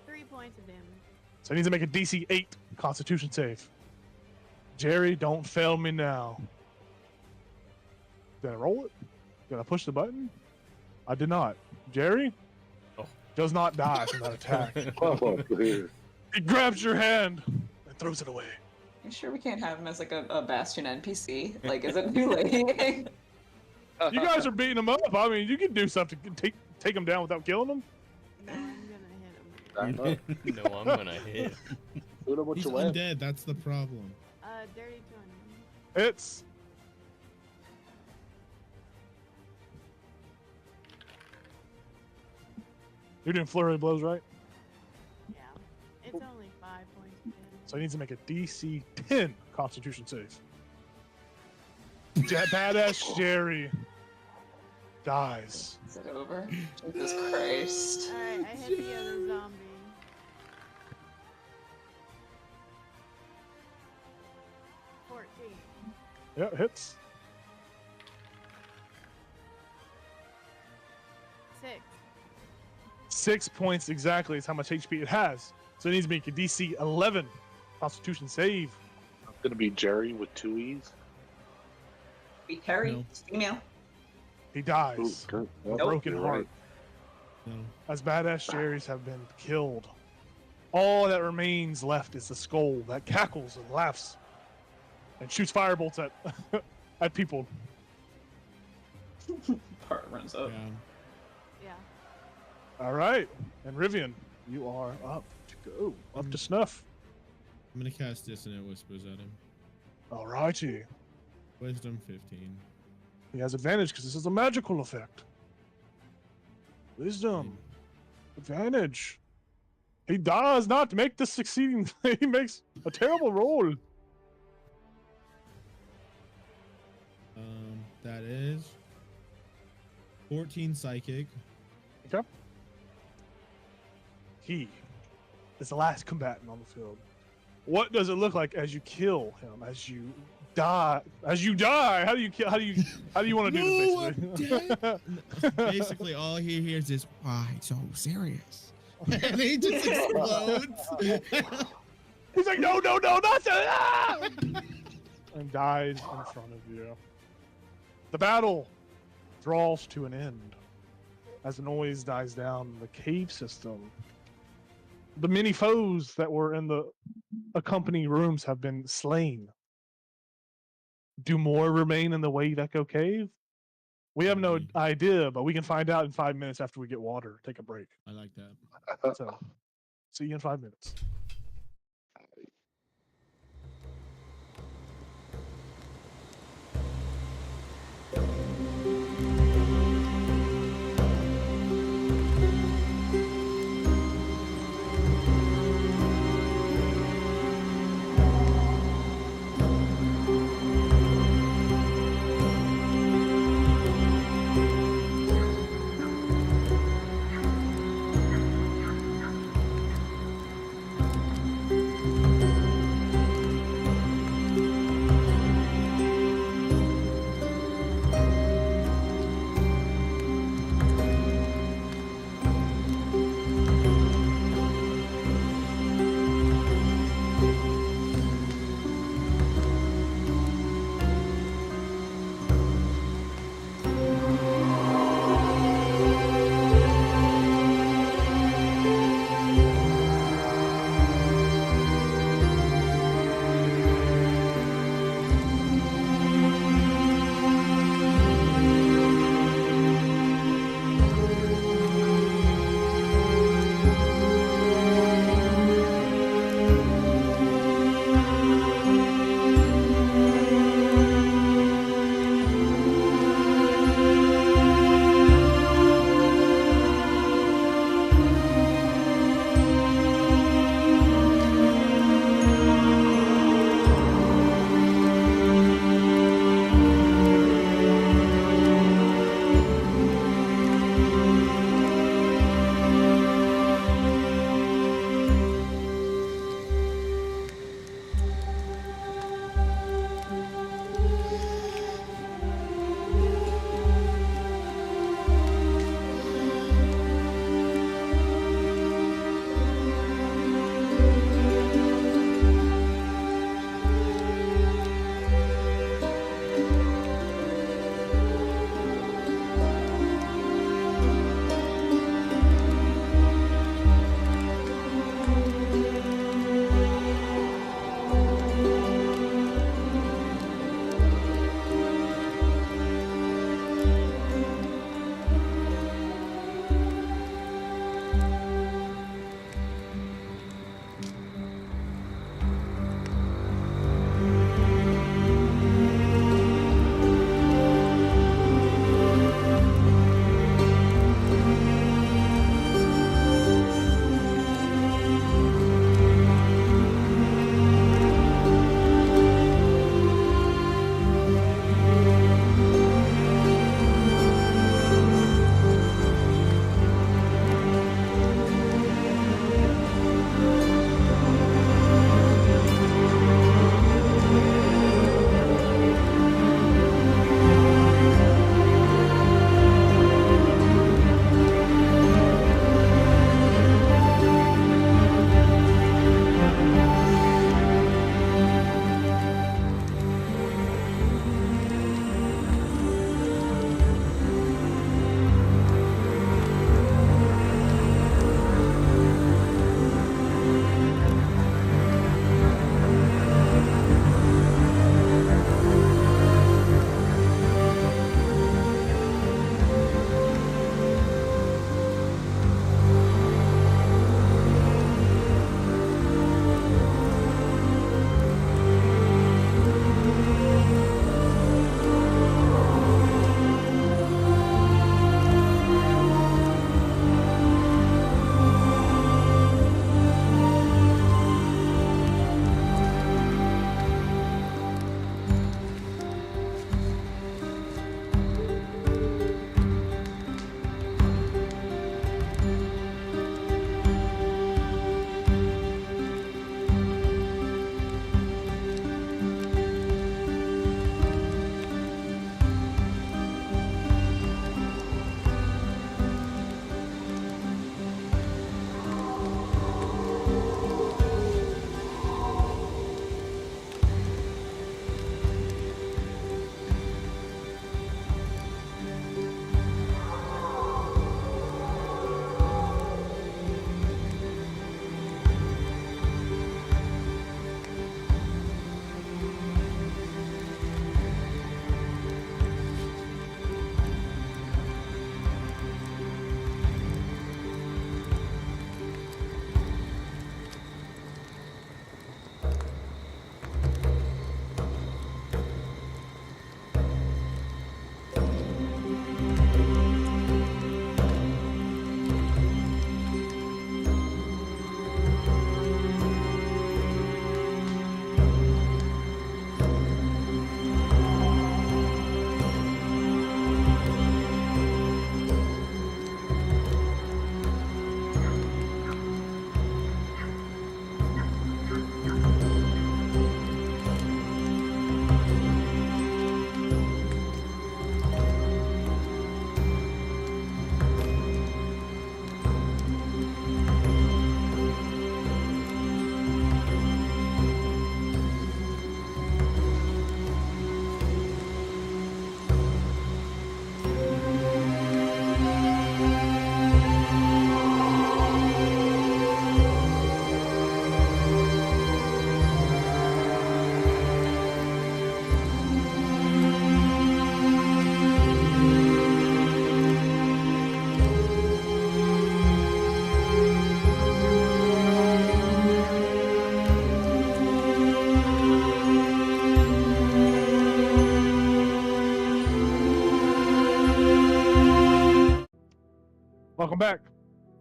3 points of damage. So I need to make a DC 8 Constitution save. Jerry, don't fail me now. Did I roll it? Did I push the button? I did not. Jerry does not die from that attack. He grabs your hand and throws it away. You sure we can't have him as like a Bastion NPC? Like, is it too late? You guys are beating him up. I mean, you can do something. Take him down without killing him. No, I'm gonna hit him. No, I'm gonna hit. Shoot him with He's your web. undead, that's the problem. Dirty 20. It's you're doing flurry of blows, right? Yeah. It's only 5 points of damage. So he needs to make a DC 10 Constitution save. Badass Jerry dies. Is it over? Jesus Christ. Alright, I hit the other zombie. Yeah, hits. 6. 6 points exactly is how much HP it has. So it needs to make a DC 11 Constitution save. It's gonna be Jerry with 2 E's. Be Terry. No. Female. He dies. Ooh, A nope, broken you're heart. right. No. As badass Jerry's have been killed. All that remains left is the skull that cackles and laughs and shoots firebolts at people. Part runs up. Yeah. Yeah. All right, and Rivian, you are up to go, up to snuff. I'm gonna cast Dissonant Whispers at him. All righty, Wisdom 15. he has advantage because this is a magical effect. Wisdom. Advantage. He does not make the succeeding. He makes a terrible roll. That is 14 psychic. Okay. He is the last combatant on the field. What does it look like as you kill him? As you die? As you die? How do you kill? How do you want to do this? Basically, all he hears is "Why so serious?" And he just explodes. He's like, no, not that! Ah! And dies in front of you. The battle draws to an end as the noise dies down in the cave system. The many foes that were in the accompanying rooms have been slain. Do more remain in the Wave Echo Cave? We have no idea, but we can find out in 5 minutes after we get water. Take a break. I like that. So, see you in 5 minutes.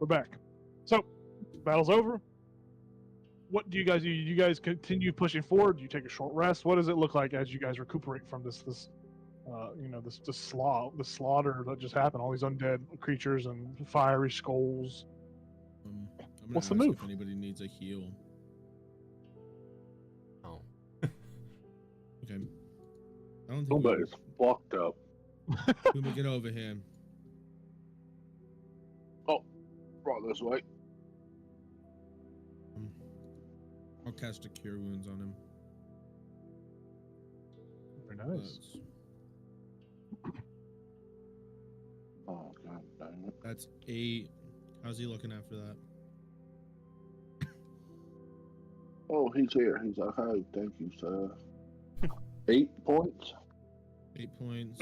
We're back. So, battle's over. What do you guys do? You guys continue pushing forward? Do you take a short rest? What does it look like as you guys recuperate from this slaughter that just happened? All these undead creatures and fiery skulls. I'm gonna What's the ask move? if anybody needs a heal. Oh. Okay. I don't think Somebody's fucked up. we can get over here. Brought this way. I'll cast a Cure Wounds on him. Very nice. Oh god damn it. That's 8. How's he looking after that? Oh, he's here. He's like, "Hi, thank you, sir." 8 points. 8 points.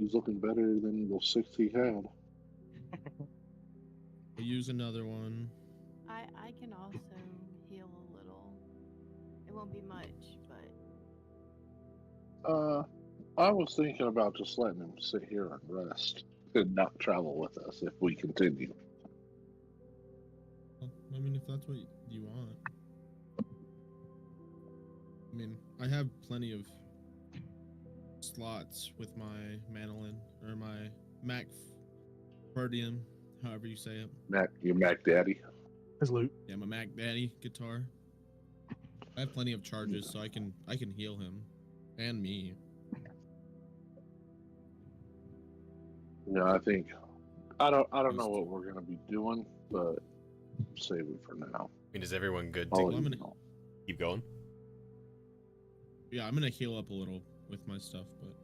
He's looking better than the 6 he had. I'll use another one. I can also heal a little. It won't be much, but I was thinking about just letting him sit here and rest and not travel with us if we continue. Well, I mean, if that's what you want. I mean, I have plenty of slots with my mandolin or my Mac Ferdium, however you say it. Your Mac Daddy. His loot. Yeah, my Mac Daddy guitar. I have plenty of charges, so I can heal him and me. Yeah, I think I don't know what we're gonna be doing, but save it for now. I mean, is everyone good I'll to let you know. keep going? Yeah, I'm gonna heal up a little with my stuff, but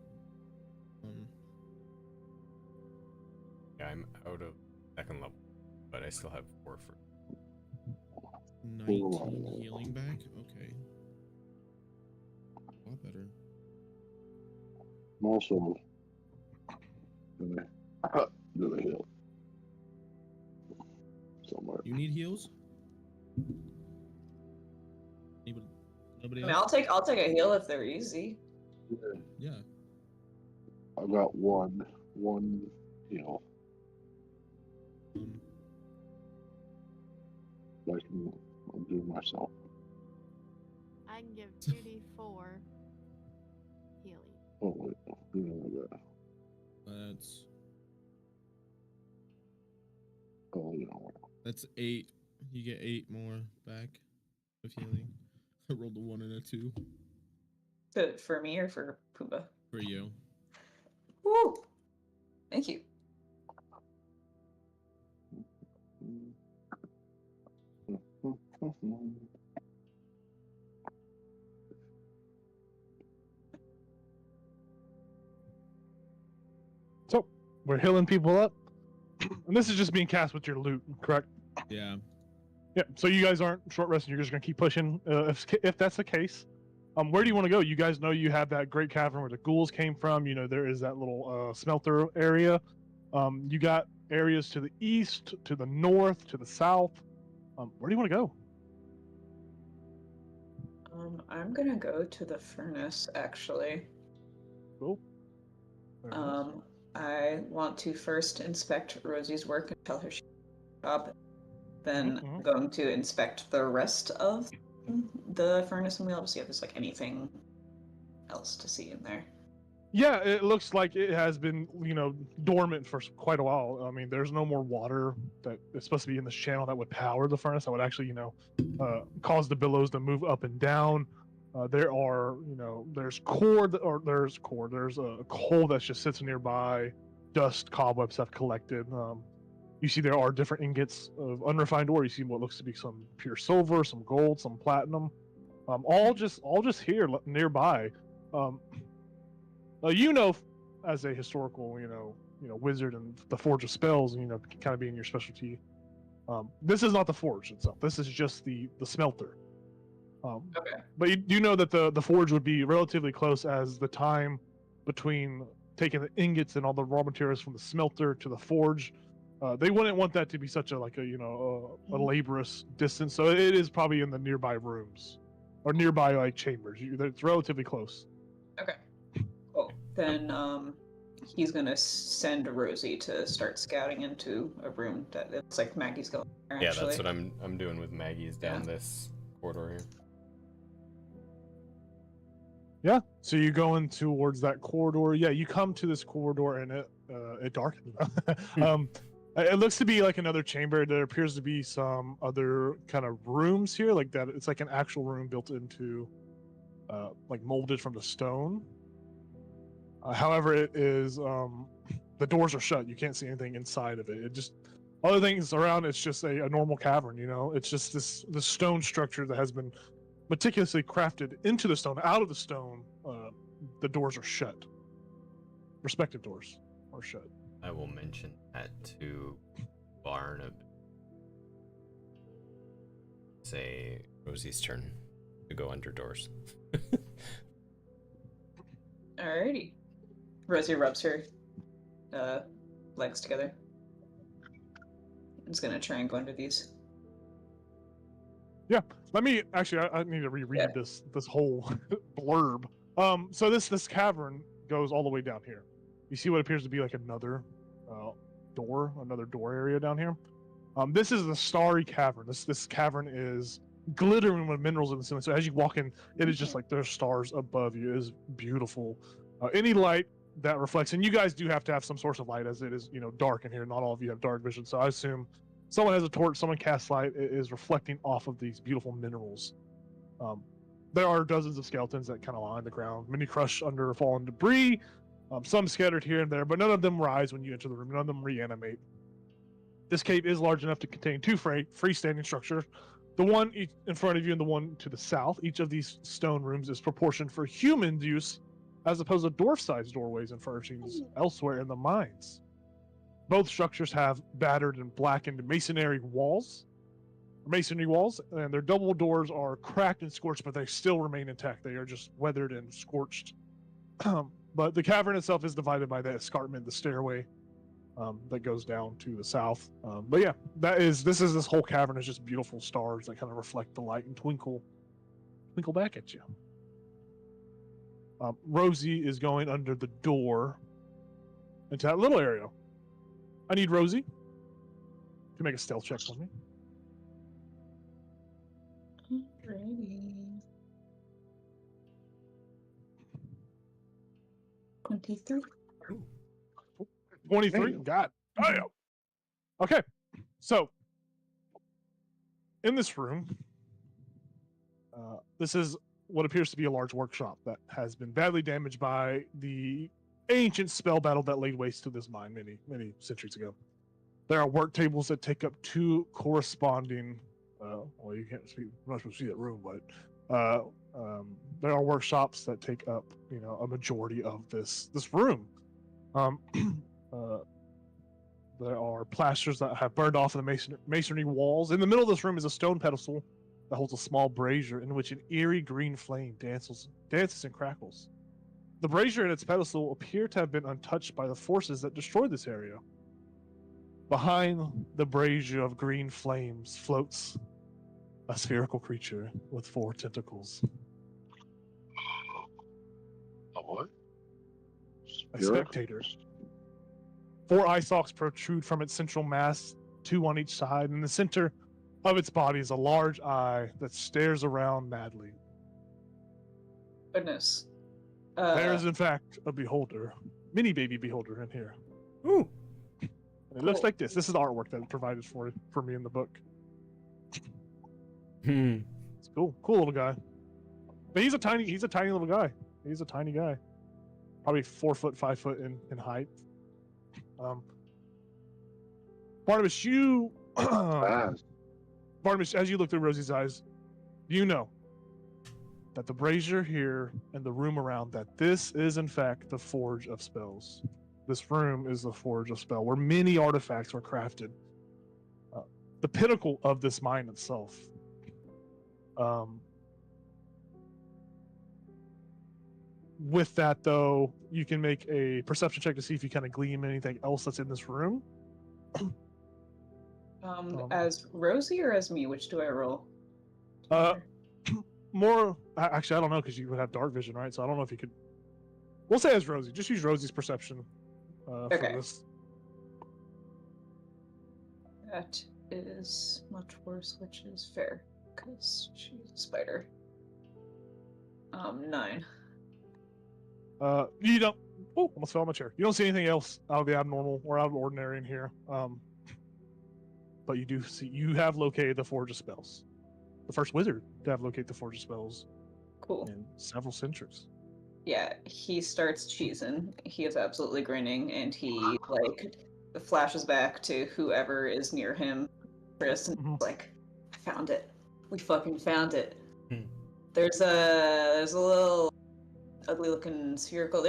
Yeah, I'm out of second level, but I still have 4 for. 19 healing back. Okay, a lot better. I'm also gonna do a heal somewhere. You need heals? Anybody? Nobody I mean, else? I'll take a heal if they're easy. Yeah. I got one heal. I'll do myself. I can give 2d4 healing. Oh wait, yeah. That's Oh, that's 8. You get 8 more back of healing. I rolled a 1 and a 2 For me or for Pumbaa? for you. Woo! Thank you. So we're healing people up, and this is just being cast with your loot, correct? Yeah. Yeah. So you guys aren't short resting. You're just gonna keep pushing. If that's the case, where do you want to go? You guys know you have that great cavern where the ghouls came from. You know there is that little smelter area. You got areas to the east, to the north, to the south. Where do you want to go? I'm gonna go to the furnace actually. Cool. Very nice. I want to first inspect Rosie's work and tell her she's job. Then I'm going to inspect the rest of the furnace and wheel to see if there's like anything else to see in there. Yeah, it looks like it has been, dormant for quite a while. I mean, there's no more water that is supposed to be in this channel that would power the furnace. That would actually, cause the billows to move up and down. There are, there's there's a coal that just sits nearby. Dust, cobwebs have collected. You see there are different ingots of unrefined ore. You see what looks to be some pure silver, some gold, some platinum. All just here nearby. As a historical, wizard and the Forge of Spells, kind of being your specialty. This is not the Forge itself. This is just the smelter. Okay. But you do know that the Forge would be relatively close, as the time between taking the ingots and all the raw materials from the smelter to the Forge, they wouldn't want that to be such a laborious distance. So it is probably in the nearby rooms or nearby chambers. It's relatively close. Okay. Cool. Then he's gonna send Rosie to start scouting into a room that it looks like Maggie's going there, Yeah, actually. that's what I'm doing with Maggie's down this corridor here. Yeah, so you go in towards that corridor. Yeah, you come to this corridor and it darkens. It looks to be like another chamber. There appears to be some other kind of rooms here, like that. It's like an actual room built into, like molded from the stone. However, it is the doors are shut. You can't see anything inside of it. It just other things around. It's just a normal cavern. You know, it's just this stone structure that has been meticulously crafted into the stone, out of the stone. The doors are shut. Respective doors are shut. I will mention that to Barnab. Say Rosie's turn to go under doors. Alrighty. Rosie rubs her legs together. I'm just gonna try and go under these. Yeah, let me actually. I need to reread this whole blurb. So this cavern goes all the way down here. You see what appears to be like another another door area down here. This is the starry cavern. This cavern is glittering with minerals in the ceiling. So as you walk in, it is just like there's stars above you. It is beautiful. Any light that reflects, and you guys do have to have some source of light, as it is dark in here. Not all of you have dark vision, so I assume someone has a torch, someone casts light. It is reflecting off of these beautiful minerals. There are dozens of skeletons that kind of line the ground, many crushed under fallen debris, some scattered here and there, but none of them rise when you enter the room. None of them reanimate. This cave is large enough to contain two freestanding structures, the one in front of you and the one to the south. Each of these stone rooms is proportioned for human use, as opposed to dwarf-sized doorways and furnishings elsewhere in the mines. Both structures have battered and blackened masonry walls, and their double doors are cracked and scorched, but they still remain intact. They are just weathered and scorched. But the cavern itself is divided by the escarpment, the stairway that goes down to the south. But yeah, this whole cavern is just beautiful stars that kind of reflect the light and twinkle back at you. Rosie is going under the door into that little area. I need Rosie to make a stealth check for me. Alrighty. 23. 23. God damn. Okay, so in this room, this is what appears to be a large workshop that has been badly damaged by the ancient spell battle that laid waste to this mine many centuries ago. There are work tables that take up two corresponding. Well, you can't see. I'm not supposed to see that room, but there are workshops that take up a majority of this room. There are plasters that have burned off of the masonry walls. In the middle of this room is a stone pedestal that holds a small brazier in which an eerie green flame dances and crackles. The brazier and its pedestal appear to have been untouched by the forces that destroyed this area. Behind the brazier of green flames floats a spherical creature with 4 tentacles. A what? A spectator. 4 eye stalks protrude from its central mass, 2 on each side. In the center of its body is a large eye that stares around madly. Goodness. There is, in fact, a beholder, mini baby beholder in here. Ooh. And it looks like this. This is the artwork that it provided for me in the book. It's cool little guy. But he's a tiny little guy. He's a tiny guy. Probably 4 foot, 5 foot in height. Barnabas, Barnabas, as you look through Rosie's eyes, you know that the brazier here and the room around that this is in fact the Forge of Spells. This room is the Forge of Spell, where many artifacts were crafted. The pinnacle of this mine itself. With that, though, you can make a perception check to see if you kind of glean anything else that's in this room. As Rosie or as me? Which do I roll? More, actually, I don't know, because you would have dark vision, right? So I don't know if you could. We'll say as Rosie. Just use Rosie's perception for Okay. this. That is much worse, which is fair, because she's a spider. 9. You don't. Oh, almost fell on my chair. You don't see anything else out of the abnormal or out of the ordinary in here. But you do see you have located the Forge of Spells, the first wizard to have located the Forge of Spells Cool. in several centuries. Yeah, he starts cheesing. He is absolutely grinning, and he like flashes back to whoever is near him, Chris, and like, I found it. We fucking found it. There's a little ugly looking spherical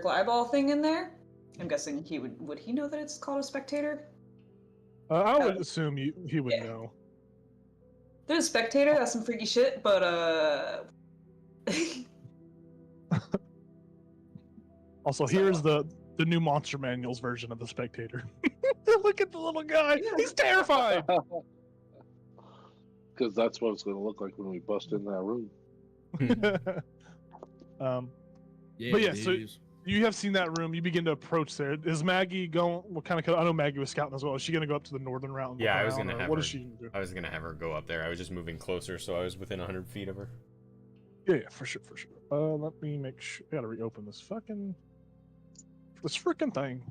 eyeball thing in there. I'm guessing he would he know that it's called a spectator? I would assume he would know. There's a spectator. That's some freaky shit, but Also, here's the new Monster Manuals version of the Spectator. Look at the little guy. Yeah. He's terrified. Because that's what it's going to look like when we bust in that room. But yeah, so you have seen that room. You begin to approach there. Is Maggie going? What kind of? I know Maggie was scouting as well. Is she going to go up to the northern route? And Yeah, look I was around, gonna or have what her. is she going to do? I was gonna have her go up there. I was just moving closer, so I was within 100 feet of her. Yeah, for sure. Let me make sure. I gotta reopen this freaking thing.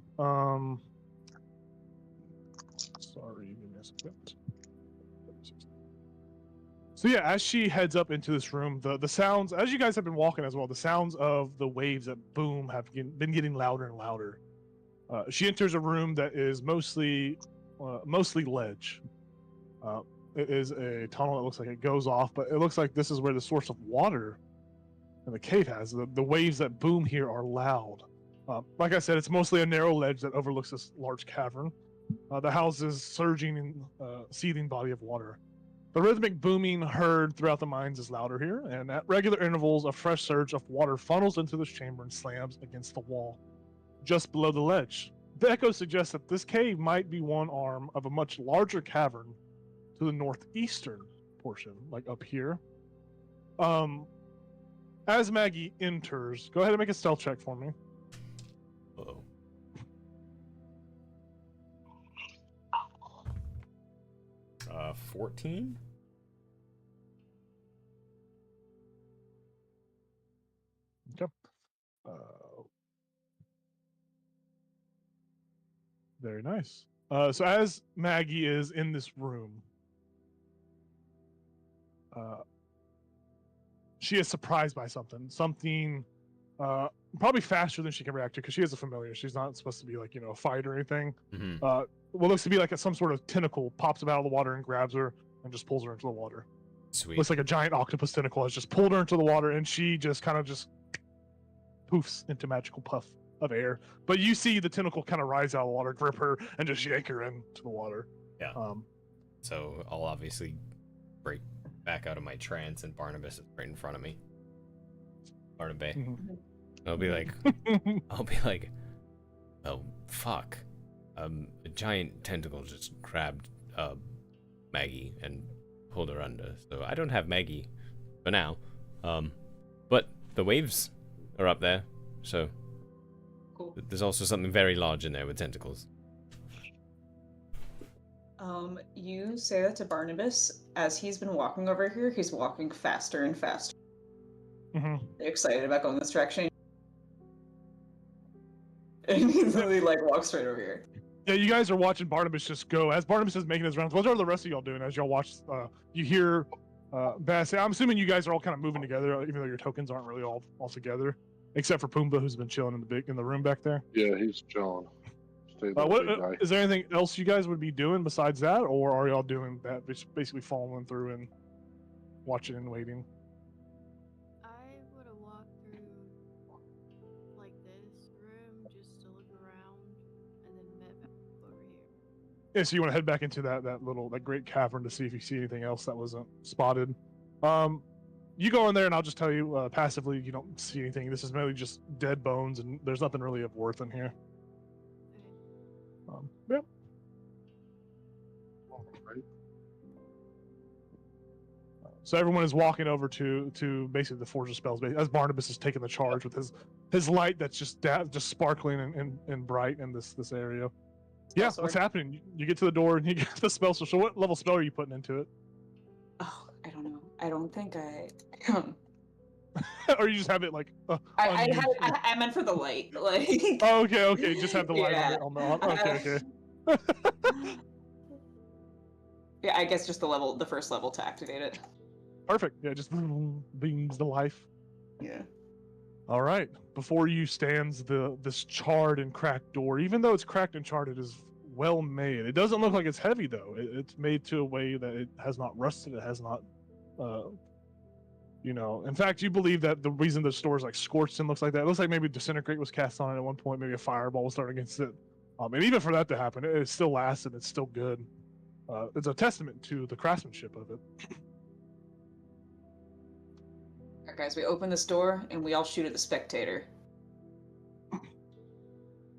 Sorry, give me a second. So yeah, as she heads up into this room, the sounds, as you guys have been walking as well, the sounds of the waves that boom have been getting louder and louder. She enters a room that is mostly ledge. It is a tunnel that looks like it goes off, but it looks like this is where the source of water in the cave has. The waves that boom here are loud. Like I said, it's mostly a narrow ledge that overlooks this large cavern. The house's surging and seething body of water. The rhythmic booming heard throughout the mines is louder here, and at regular intervals, a fresh surge of water funnels into this chamber and slams against the wall just below the ledge. The echo suggests that this cave might be one arm of a much larger cavern to the northeastern portion, like up here. As Maggie enters, go ahead and make a stealth check for me. Uh-oh. 14? Okay. Very nice. So as Maggie is in this room, she is surprised by something probably faster than she can react to, because she is a familiar. She's not supposed to be like, a fight or anything. Mm-hmm. What looks to be like some sort of tentacle pops up out of the water and grabs her and just pulls her into the water. Sweet. Looks like a giant octopus tentacle has just pulled her into the water, and she just kind of just poofs into magical puff of air. But you see the tentacle kind of rise out of the water, grip her, and just yank her into the water. Yeah. So I'll obviously break back out of my trance, and Barnabas is right in front of me. Barnabas. Mm-hmm. I'll be like, oh fuck. A giant tentacle just grabbed Maggie and pulled her under. So I don't have Maggie for now. But the waves are up there, so cool. There's also something very large in there with tentacles. You say that to Barnabas. As he's been walking over here, he's walking faster and faster. Mm-hmm. They're excited about going this direction. And he literally walks straight over here. Yeah, you guys are watching Barnabas just go. As Barnabas is making his rounds, what are the rest of y'all doing as y'all watch? You hear Bass. I'm assuming you guys are all kind of moving together, even though your tokens aren't really all together, except for Pumbaa, who's been chilling in the room back there. Yeah, he's chilling. Stay there, big guy. Is there anything else you guys would be doing besides that, or are y'all doing that, basically following through and watching and waiting? I would have walked through like this room just to look around, and then met back over here. Yeah, so you want to head back into that great cavern to see if you see anything else that wasn't spotted. You go in there, and I'll just tell you passively, you don't see anything. This is mainly just dead bones, and there's nothing really of worth in here. Yeah. So everyone is walking over to basically the Forge of Spells as Barnabas is taking the charge with his light that's just sparkling and bright in this area. Yeah, what's happening? You get to the door and you get the spell. So what level spell are you putting into it? Oh, I don't know. I don't think I. Or you just have it like. I meant for the light. Like. Oh, okay. Just have the light Yeah. on okay. Yeah, I guess just the first level to activate it. Perfect. Yeah, just beams the life. Yeah. All right. Before you stands this charred and cracked door. Even though it's cracked and charred, it is well made. It doesn't look like it's heavy though. It's made to a way that it has not rusted. It has not, In fact, you believe that the reason the store is like scorched and looks like that. It looks like maybe disintegrate was cast on it at one point. Maybe a fireball was thrown against it. And even for that to happen, it still lasts and it's still good. It's a testament to the craftsmanship of it. Alright, guys, we open this door and we all shoot at the spectator.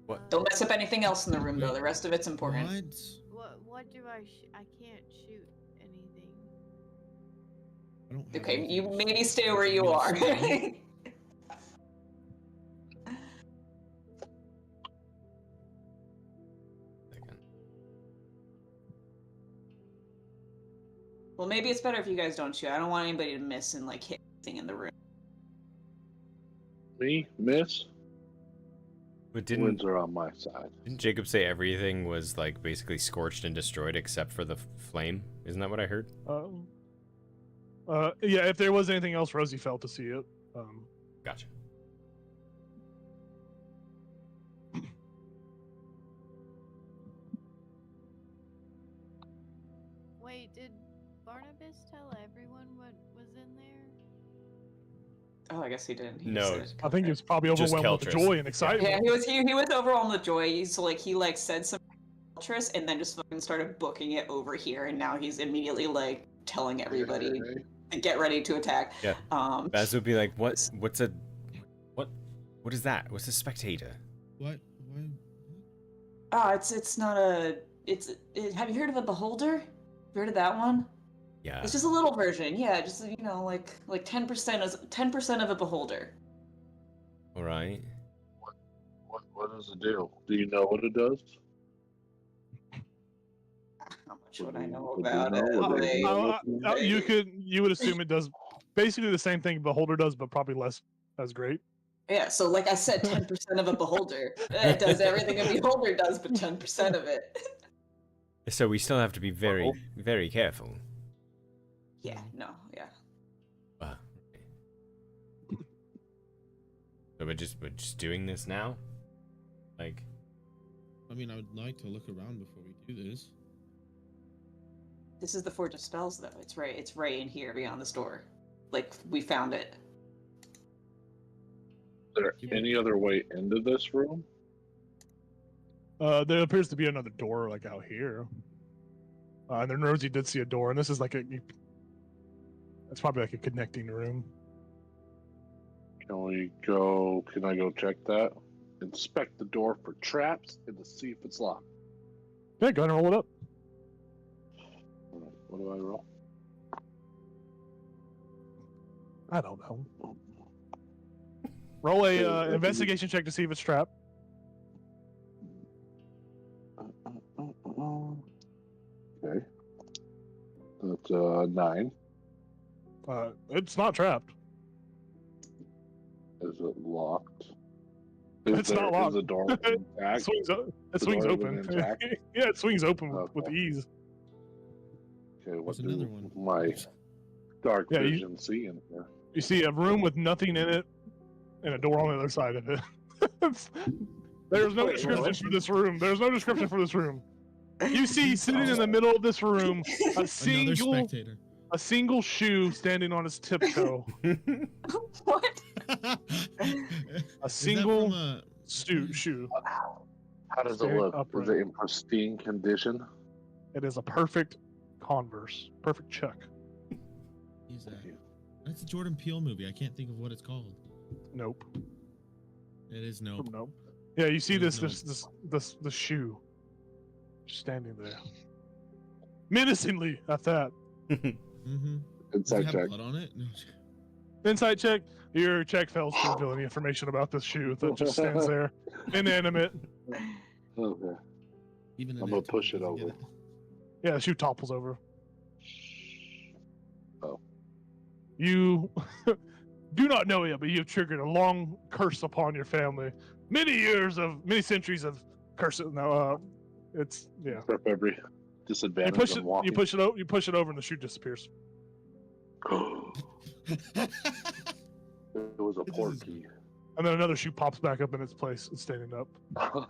What? Don't mess up anything else in the room, though. The rest of it's important. What do I can't shoot anything. I don't have Okay, anything you to maybe shoot. stay where you Yes. are. Well, maybe it's better if you guys don't shoot. I don't want anybody to miss and like hit anything in the room. Me, miss. But Wins are on my side. didn't Jacob say everything was like basically scorched and destroyed except for the flame? Isn't that what I heard? Yeah. If there was anything else, Rosie failed to see it. Gotcha. Wait, did Barnabas tell everyone what was in there? Oh, I guess he did. No. I think he was probably Just overwhelmed with Keltris. joy and excitement. Yeah, he was overwhelmed with joy. He said some Keltris and then just fucking started booking it over here, and now he's immediately like telling everybody to get ready to attack. Yeah. Baz would be like, what is that? What's a spectator? What? Why? Oh, it's not a. Have you heard of a beholder? You heard of that one? Yeah. It's just a little version. Yeah, just like 10% is 10% of a beholder. All right. What does it do? Do you know what it does? How much would I know Would you about know? it? You would assume it does basically the same thing Beholder does, but probably less as great. Yeah, so like I said, 10% of a beholder. It does everything a beholder does, but 10% of it. So we still have to be very, very careful. Yeah, no, yeah. Okay. So we're just doing this now? Like, I mean, I would like to look around before we do this. This is the Forge of Spells, though. It's right in here beyond this door. Like, we found it. Is there any other way into this room? There appears to be another door like out here. And then Rosie did see a door, and this is like it's probably like a connecting room. Can I go check that? Inspect the door for traps and to see if it's locked. Yeah, go ahead and roll it up. Alright, what do I roll? I don't know. Roll a investigation check to see if it's trapped. Okay. That's 9. It's not trapped. Is it locked? It's not locked. Is the door intact? It swings open. Intact? Yeah, it swings open with Okay. ease. Okay, what There's another one. my dark Yeah, vision see in here? You see a room with nothing in it, and a door on the other side of it. There's no description for this room. There's no description for this room. You see sitting in the middle of this room a Another single spectator. a single shoe standing on its tiptoe. What? A single Is shoe. How does it Staring look? upright. Is it in pristine condition? It is a perfect Converse, perfect Chuck. He's that? That's a Jordan Peele movie. I can't think of what it's called. Nope. It is Nope. Nope. Yeah, you see It is this shoe standing there, menacingly at that. Mm-hmm. Does it Insight have check. blood on it? No. Insight check. Your check fails to reveal any information about this shoe that just stands there, inanimate. Okay. Even I'm an gonna ant push it doesn't get over. Yeah, the shoe topples over. Oh. You do not know yet, but you have triggered a long curse upon your family. Many centuries of curses. Now, it's yeah. Prep every You disadvantage push on it. walking. You push it over. You push it over, and the shoe disappears. It was a This port is- key. And then another shoe pops back up in its place. It's standing up. Damn,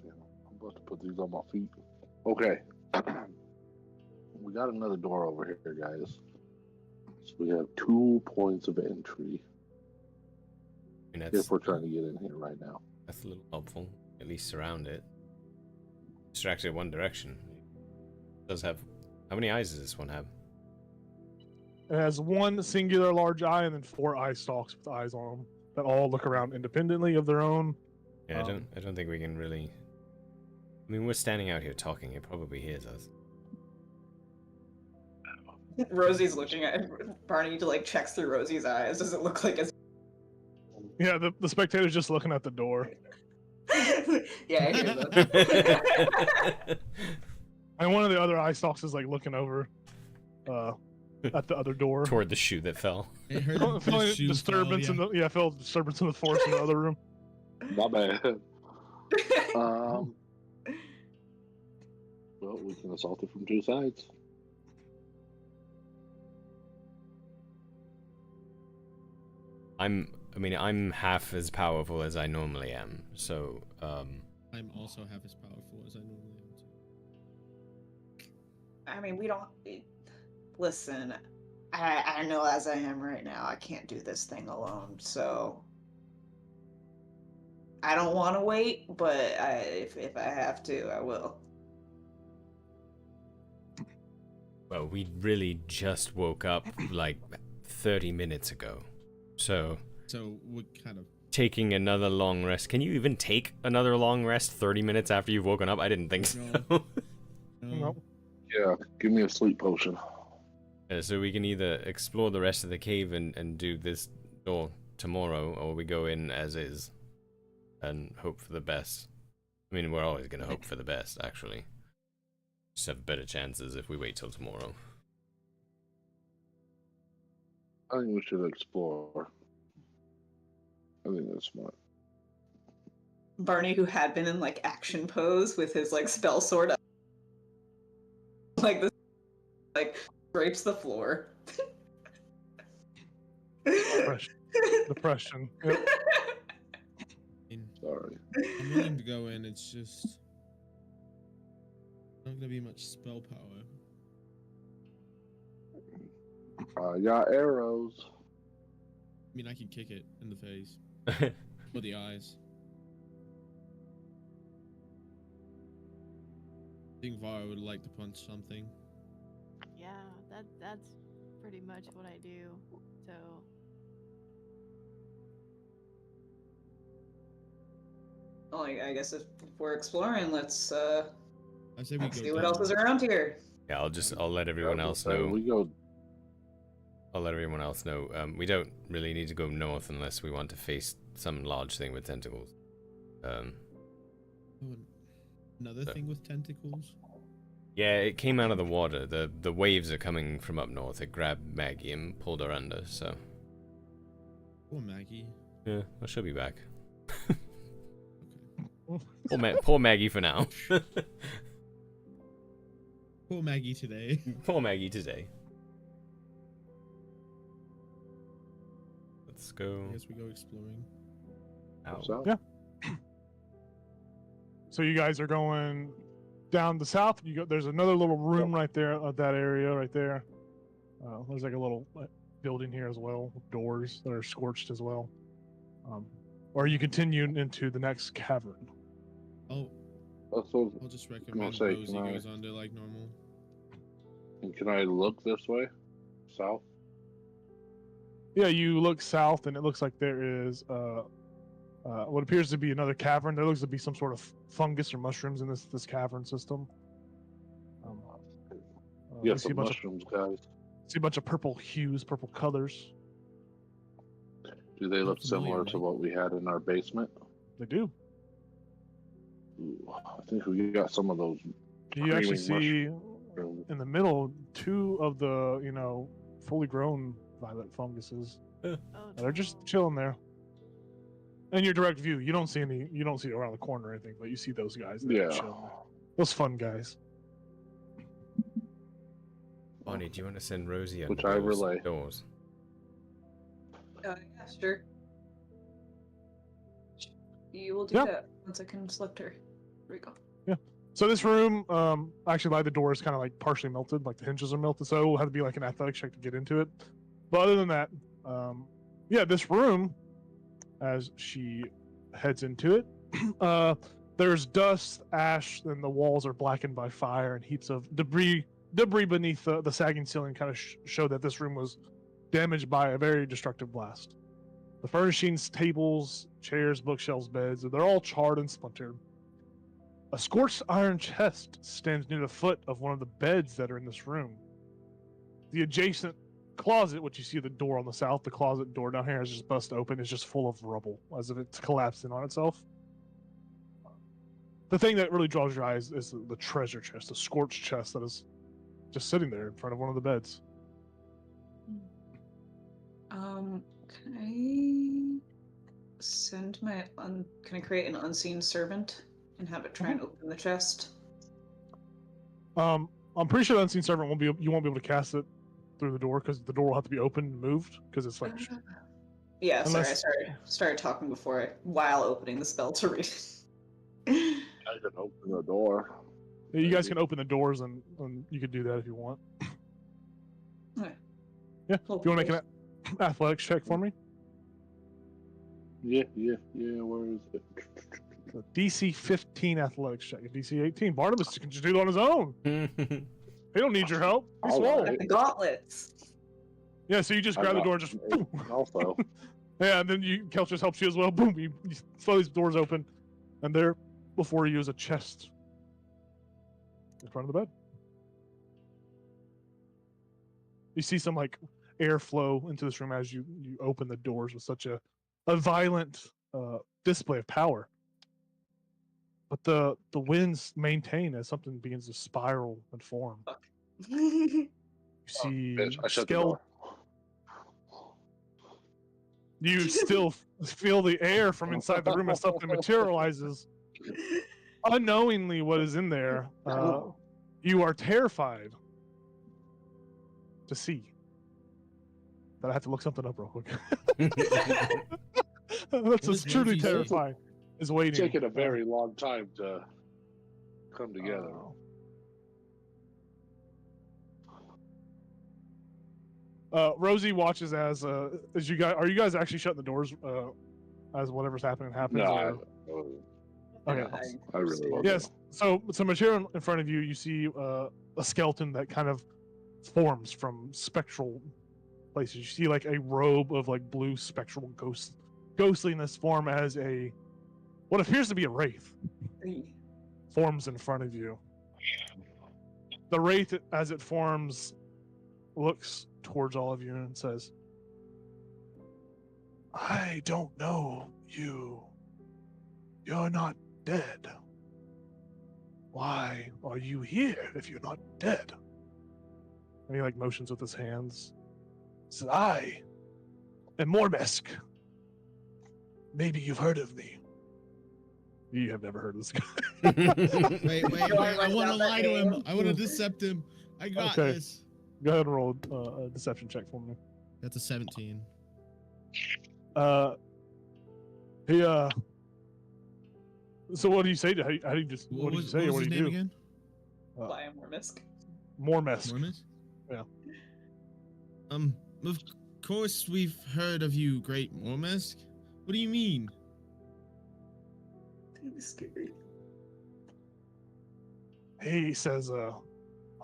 I'm about to put these on my feet. Okay. We got another door over here, guys. So we have 2 points of entry I mean, if we're trying to get in here right now. that's a little helpful. At least surround it. Distract it one direction. It does have. How many eyes does this one have? It has one singular large eye and then 4 eye stalks with eyes on them that all look around independently of their own. Yeah, I don't think we can really. I mean, we're standing out here talking. It probably hears us. Rosie's looking at Barney to like checks through Rosie's eyes. Does it look like it's Yeah, the spectator's just looking at the door. yeah, I hear that. And one of the other eye stalks is like looking over at the other door. Toward the shoe that fell. It heard Feeling the shoe disturbance fall, in the feel disturbance in the force in the other room. My bad. Well, we can assault it from 2 sides. I'm half as powerful as I normally am. So, I'm also half as powerful as I normally am too. I mean, we don't. Listen, I know as I am right now, I can't do this thing alone. So I don't want to wait, but if I have to, I will. well, we really just woke up like 30 minutes ago. So, what kind of taking another long rest. Can you even take another long rest 30 minutes after you've woken up? I didn't think so. No. Nope. Yeah, give me a sleep potion. So we can either explore the rest of the cave and do this door tomorrow, or we go in as is and hope for the best. I mean, we're always going to hope for the best, actually. Just have better chances if we wait till tomorrow. I think we should explore. I think that's smart. Barney, who had been in like action pose with his like spell sword, like this, like scrapes the floor. Depression. Yep. Sorry. I'm willing to go in. It's just not gonna be much spell power. Yeah, arrows. I mean, I can kick it in the face or the eyes. I think Vara would like to punch something. Yeah, that's pretty much what I do. So Well, I guess if we're exploring, let's I say we go see what down. else is around here. Yeah, I'll let everyone else know. We go. I'll let everyone else know. We don't really need to go north unless we want to face some large thing with tentacles. Oh, another thing with tentacles. Yeah, it came out of the water. The waves are coming from up north. It grabbed Maggie and pulled her under, so. Poor Maggie. Yeah, well, she'll be back. Okay. Poor Maggie for now. Poor Maggie today. Poor Maggie today. Let's go. I guess we go exploring. out. So, Yeah. So you guys are going down the south. You go. There's another little room right there of that area right there. There's like a little building here as well, with doors that are scorched as well. Or you continue into the next cavern. Oh, that's what, I'll just recommend say, Rosie can I- goes under like normal. and can I look this way? South? Yeah, you look south, and it looks like there is what appears to be another cavern. There looks to be some sort of fungus or mushrooms in this cavern system. Yeah, you see a some bunch mushrooms, guys. see a bunch of purple hues, purple colors. Do they look familiar, similar to right? what we had in our basement? They do. Ooh, I think we got some of those. You actually see mushrooms. in the middle 2 of the fully grown violet funguses. Oh, They're just no. chilling there. In your direct view, you don't see around the corner or anything, but you see those guys there Yeah. chilling. Those fun guys. Bonnie, do you want to send Rosie Which under I those relay. doors? Yeah, sure. You will do Yeah. that once I can select her. Here we go. So this room, actually, by the door is kind of like partially melted, like the hinges are melted, so it will have to be like an athletics check to get into it. But other than that, yeah, this room, as she heads into it, there's dust, ash, and the walls are blackened by fire, and heaps of debris beneath the sagging ceiling kind of show that this room was damaged by a very destructive blast. The furnishings, tables, chairs, bookshelves, beds, they're all charred and splintered. A scorched iron chest stands near the foot of one of the beds that are in this room. The adjacent closet, which you see the door on the south, the closet door down here is just bust open, is just full of rubble, as if it's collapsed in on itself. The thing that really draws your eyes is the treasure chest, the scorched chest that is just sitting there in front of one of the beds. Can I send my can I create an unseen servant and have it try and open the chest? I'm pretty sure the unseen servant you won't be able to cast it through the door because the door will have to be opened and moved because it's like. Yeah, Unless- sorry, I started talking while opening the spell to read. I can open the door. You guys can open the doors and you could do that if you want. Okay. Yeah. If you want to make an athletics check for me? Yeah. Where is it? A DC 15 athletics check. A DC 18. Barnabas can just do it on his own. He don't need your help. He's All swole. right. The gauntlets. Yeah, so you just grab the door and just boom. Also, Yeah, and then Kelch just helps you as well. Boom. You throw these doors open, and there before you is a chest in front of the bed. You see some like airflow into this room as you open the doors with such a violent display of power. But the winds maintain as something begins to spiral and form. You see bitch, I shut the door. You still feel the air from inside the room as something materializes. Unknowingly, what is in there, you are terrified to see. But I have to look something up real quick. That's just truly terrifying. Is waiting. It's taken a very long time to come together. Rosie watches as you guys. Are you guys actually shutting the doors as whatever's happening happens? No, Okay. I really love Yes. So material in front of you, you see a skeleton that kind of forms from spectral places. You see like a robe of like blue spectral ghostliness form as what appears to be a wraith forms in front of you. The wraith, as it forms, looks towards all of you and says, "I don't know you. You're not dead. Why are you here if you're not dead?" And he like motions with his hands. He says, "I am Mormesk. Maybe you've heard of me." You have never heard of this guy. Wait. I want to lie to him. I want to decept him. I got Okay. this. Go ahead and roll a deception check for me. That's a 17. So what do you say to? How do you just? What do you say? Or what do you do? Again? I am Mormisk. Mormesk. Mormons? Yeah. Of course we've heard of you, Great Mormesk. What do you mean? It's scary. He says,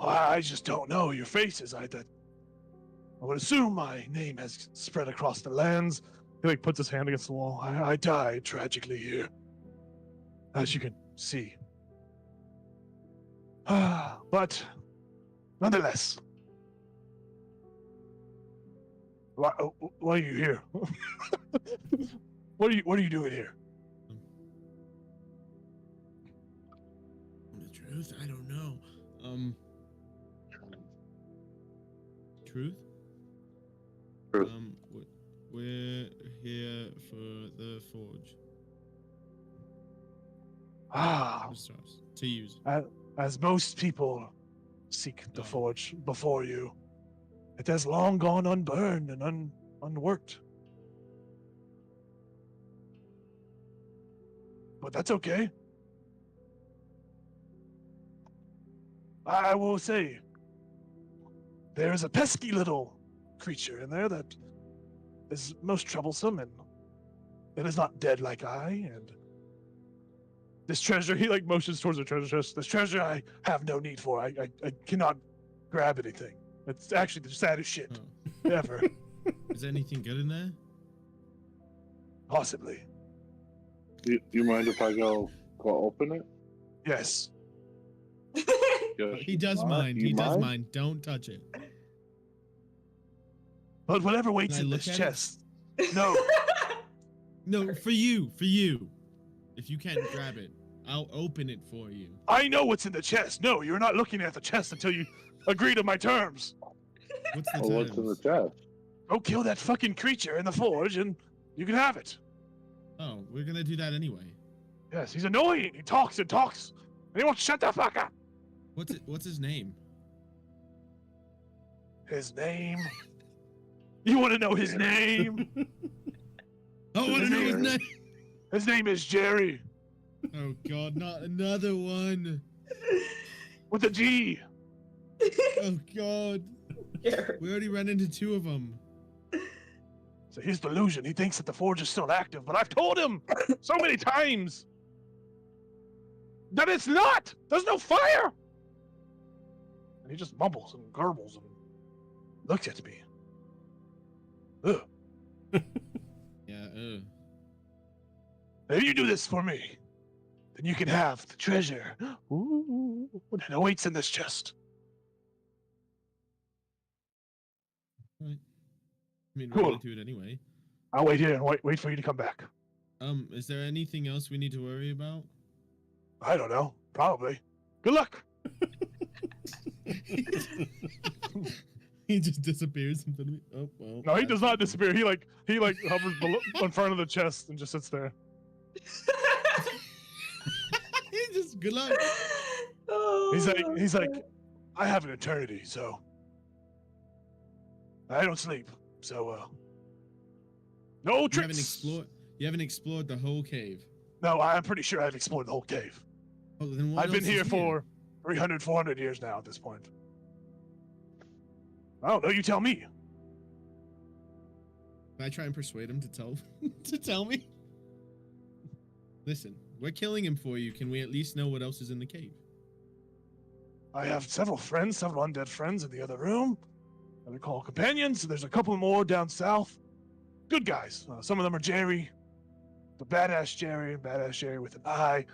I just don't know your faces. I would assume my name has spread across the lands. He like puts his hand against the wall. I died tragically here, as you can see. But Nonetheless, why are you here? What are you doing here? The truth? I don't know. Truth? Truth. We're here for the forge. Ah, To use. as most people seek the Oh. forge before you, it has long gone unburned and unworked. But that's okay. I will say, there is a pesky little creature in there that is most troublesome, and it is not dead like I, and this treasure, he like motions towards the treasure chest. This treasure I have no need for. I cannot grab anything. It's actually the saddest shit ever. Is there anything good in there? Possibly. You mind if I go open it? Yes. Yes. He does mind. You He does mind. Don't touch it. But whatever waits Can I in look this at it? chest. No. No, for you. For you. If you can't grab it, I'll open it for you. I know what's in the chest. No, you're not looking at the chest until you agree to my terms. What's the Oh, what's in the terms? chest? Go kill that fucking creature in the forge and you can have it. Oh, we're gonna do that anyway. Yes, he's annoying. He talks and talks. And he won't shut the fuck up. What's his name? His name? You want to know his name? I want to know his name. His name is Jerry. Oh God, not another one. With a G. Oh God. We already ran into two of them. So his delusion. He thinks that the forge is still active, but I've told him so many times that it's not. There's no fire. And he just mumbles and gurbles and looks at me. Ugh. Yeah. If you do this for me, then you can have the treasure. Ooh, that awaits in this chest. Right. I mean, Cool. we're gonna do it anyway. I'll wait here and wait for you to come back. Is there anything else we need to worry about? I don't know. Probably. Good luck. He just disappears in front of me. Oh well. No, he does not disappear. He hovers in front of the chest and just sits there. He just good luck. Oh, He's like, I have an eternity, so I don't sleep. So no You tricks. haven't explored the whole cave. No, I'm pretty sure I've explored the whole cave. Oh, then what I've been else is here for 300, 400 years now at this point. I don't know. You tell me. Can I try and persuade him to tell me? Listen, we're killing him for you. Can we at least know what else is in the cave? I have several undead friends in the other room that I call companions. There's a couple more down south. Good guys. Some of them are Jerry, the badass Jerry with an eye.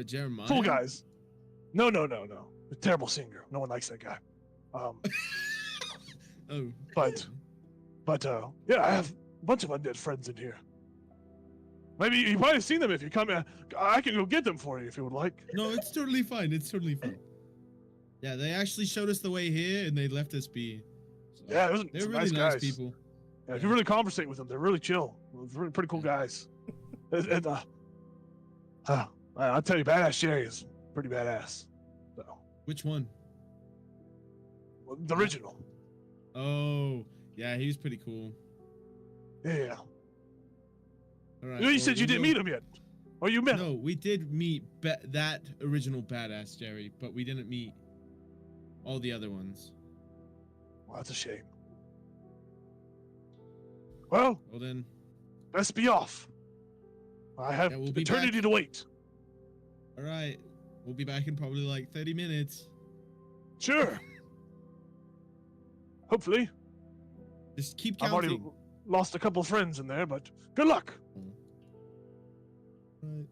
Jeremiah. Cool guys. No. A terrible singer. No one likes that guy. Oh. But yeah, I have a bunch of undead friends in here. Maybe you might have seen them if you come. I can go get them for you if you would like. No, it's totally fine. It's totally fine. Yeah, they actually showed us the way here and they left us be. So, Yeah, they're some really nice nice guys. people. Yeah, if you really conversate with them, they're really chill. Really pretty cool guys. And, I'll tell you, badass Jerry is pretty badass. So, Which one? the original. Oh, yeah, he was pretty cool. Yeah. All right. You said you didn't meet him yet. Or you met him. No, we did meet that original badass Jerry, but we didn't meet all the other ones. Well, that's a shame. Well, Well then, best be off. I have Yeah, we'll be eternity to wait. all right, we'll be back in probably like 30 minutes. Sure. Hopefully. Just keep I've already counting. lost a couple of friends in there, but good luck. Right. 'Alright.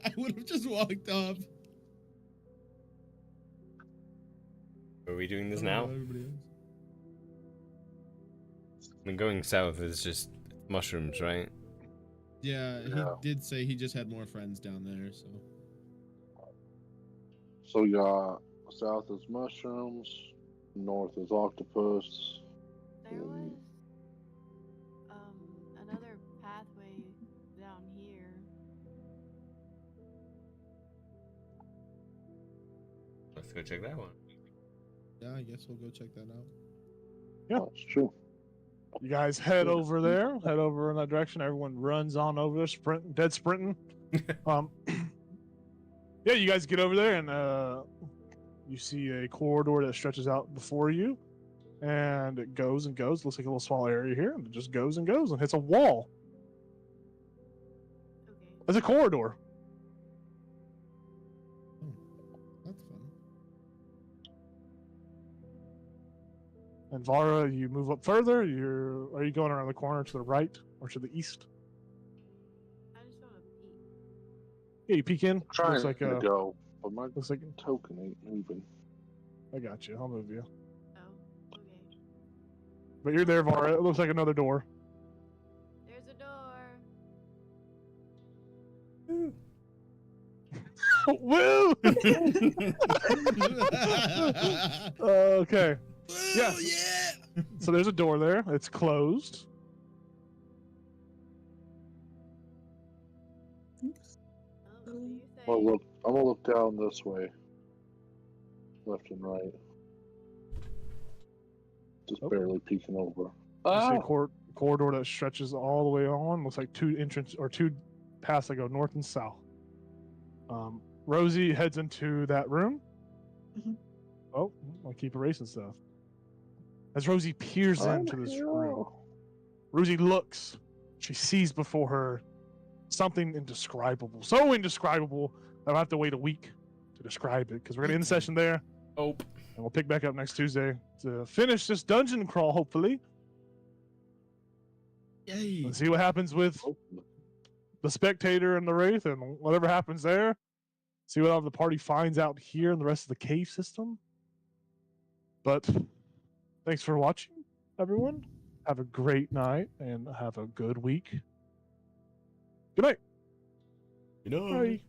I would have just walked off. Are we doing this I don't know now? about everybody else. I mean, going south is just mushrooms, right? Yeah, he Yeah. did say he just had more friends down there, so. So you got south is mushrooms, north is octopus. There was another pathway down here. Let's go check that one. Yeah, I guess we'll go check that out. Yeah. That's true. You guys head over there, head over in that direction. Everyone runs on over there, dead sprinting. Yeah, you guys get over there and you see a corridor that stretches out before you, and it goes and goes. Looks like a little small area here, and it just goes and goes and hits a wall. Okay. It's a corridor. Oh, that's fun. And Vara, you move up further. Are you going around the corner to the right or to the east? I just want to peek. Yeah, you peek in. Trying Looks like to go, but my looks like token ain't moving. I got you. I'll move you. Oh, okay. But you're there, Vara. It looks like another door. There's a door. Woo! Okay. Yeah. Yeah. So there's a door there. It's closed. Oh, so you say I'm gonna look down this way, left and right. Just Oh. barely peeking over. You see a Ah! corridor that stretches all the way on. Looks like two paths that go north and south. Rosie heads into that room. Mhm. Oh, I keep erasing stuff. As Rosie peers into this room, Rosie looks. She sees before her something indescribable. So indescribable that I'll have to wait a week to describe it because we're going to end the session there. Oh. And we'll pick back up next Tuesday to finish this dungeon crawl, hopefully, Yay. and see what happens with the spectator and the wraith and whatever happens there. See what all the party finds out here in the rest of the cave system. But thanks for watching, everyone. Have a great night and have a good week. Good night. You know. Bye.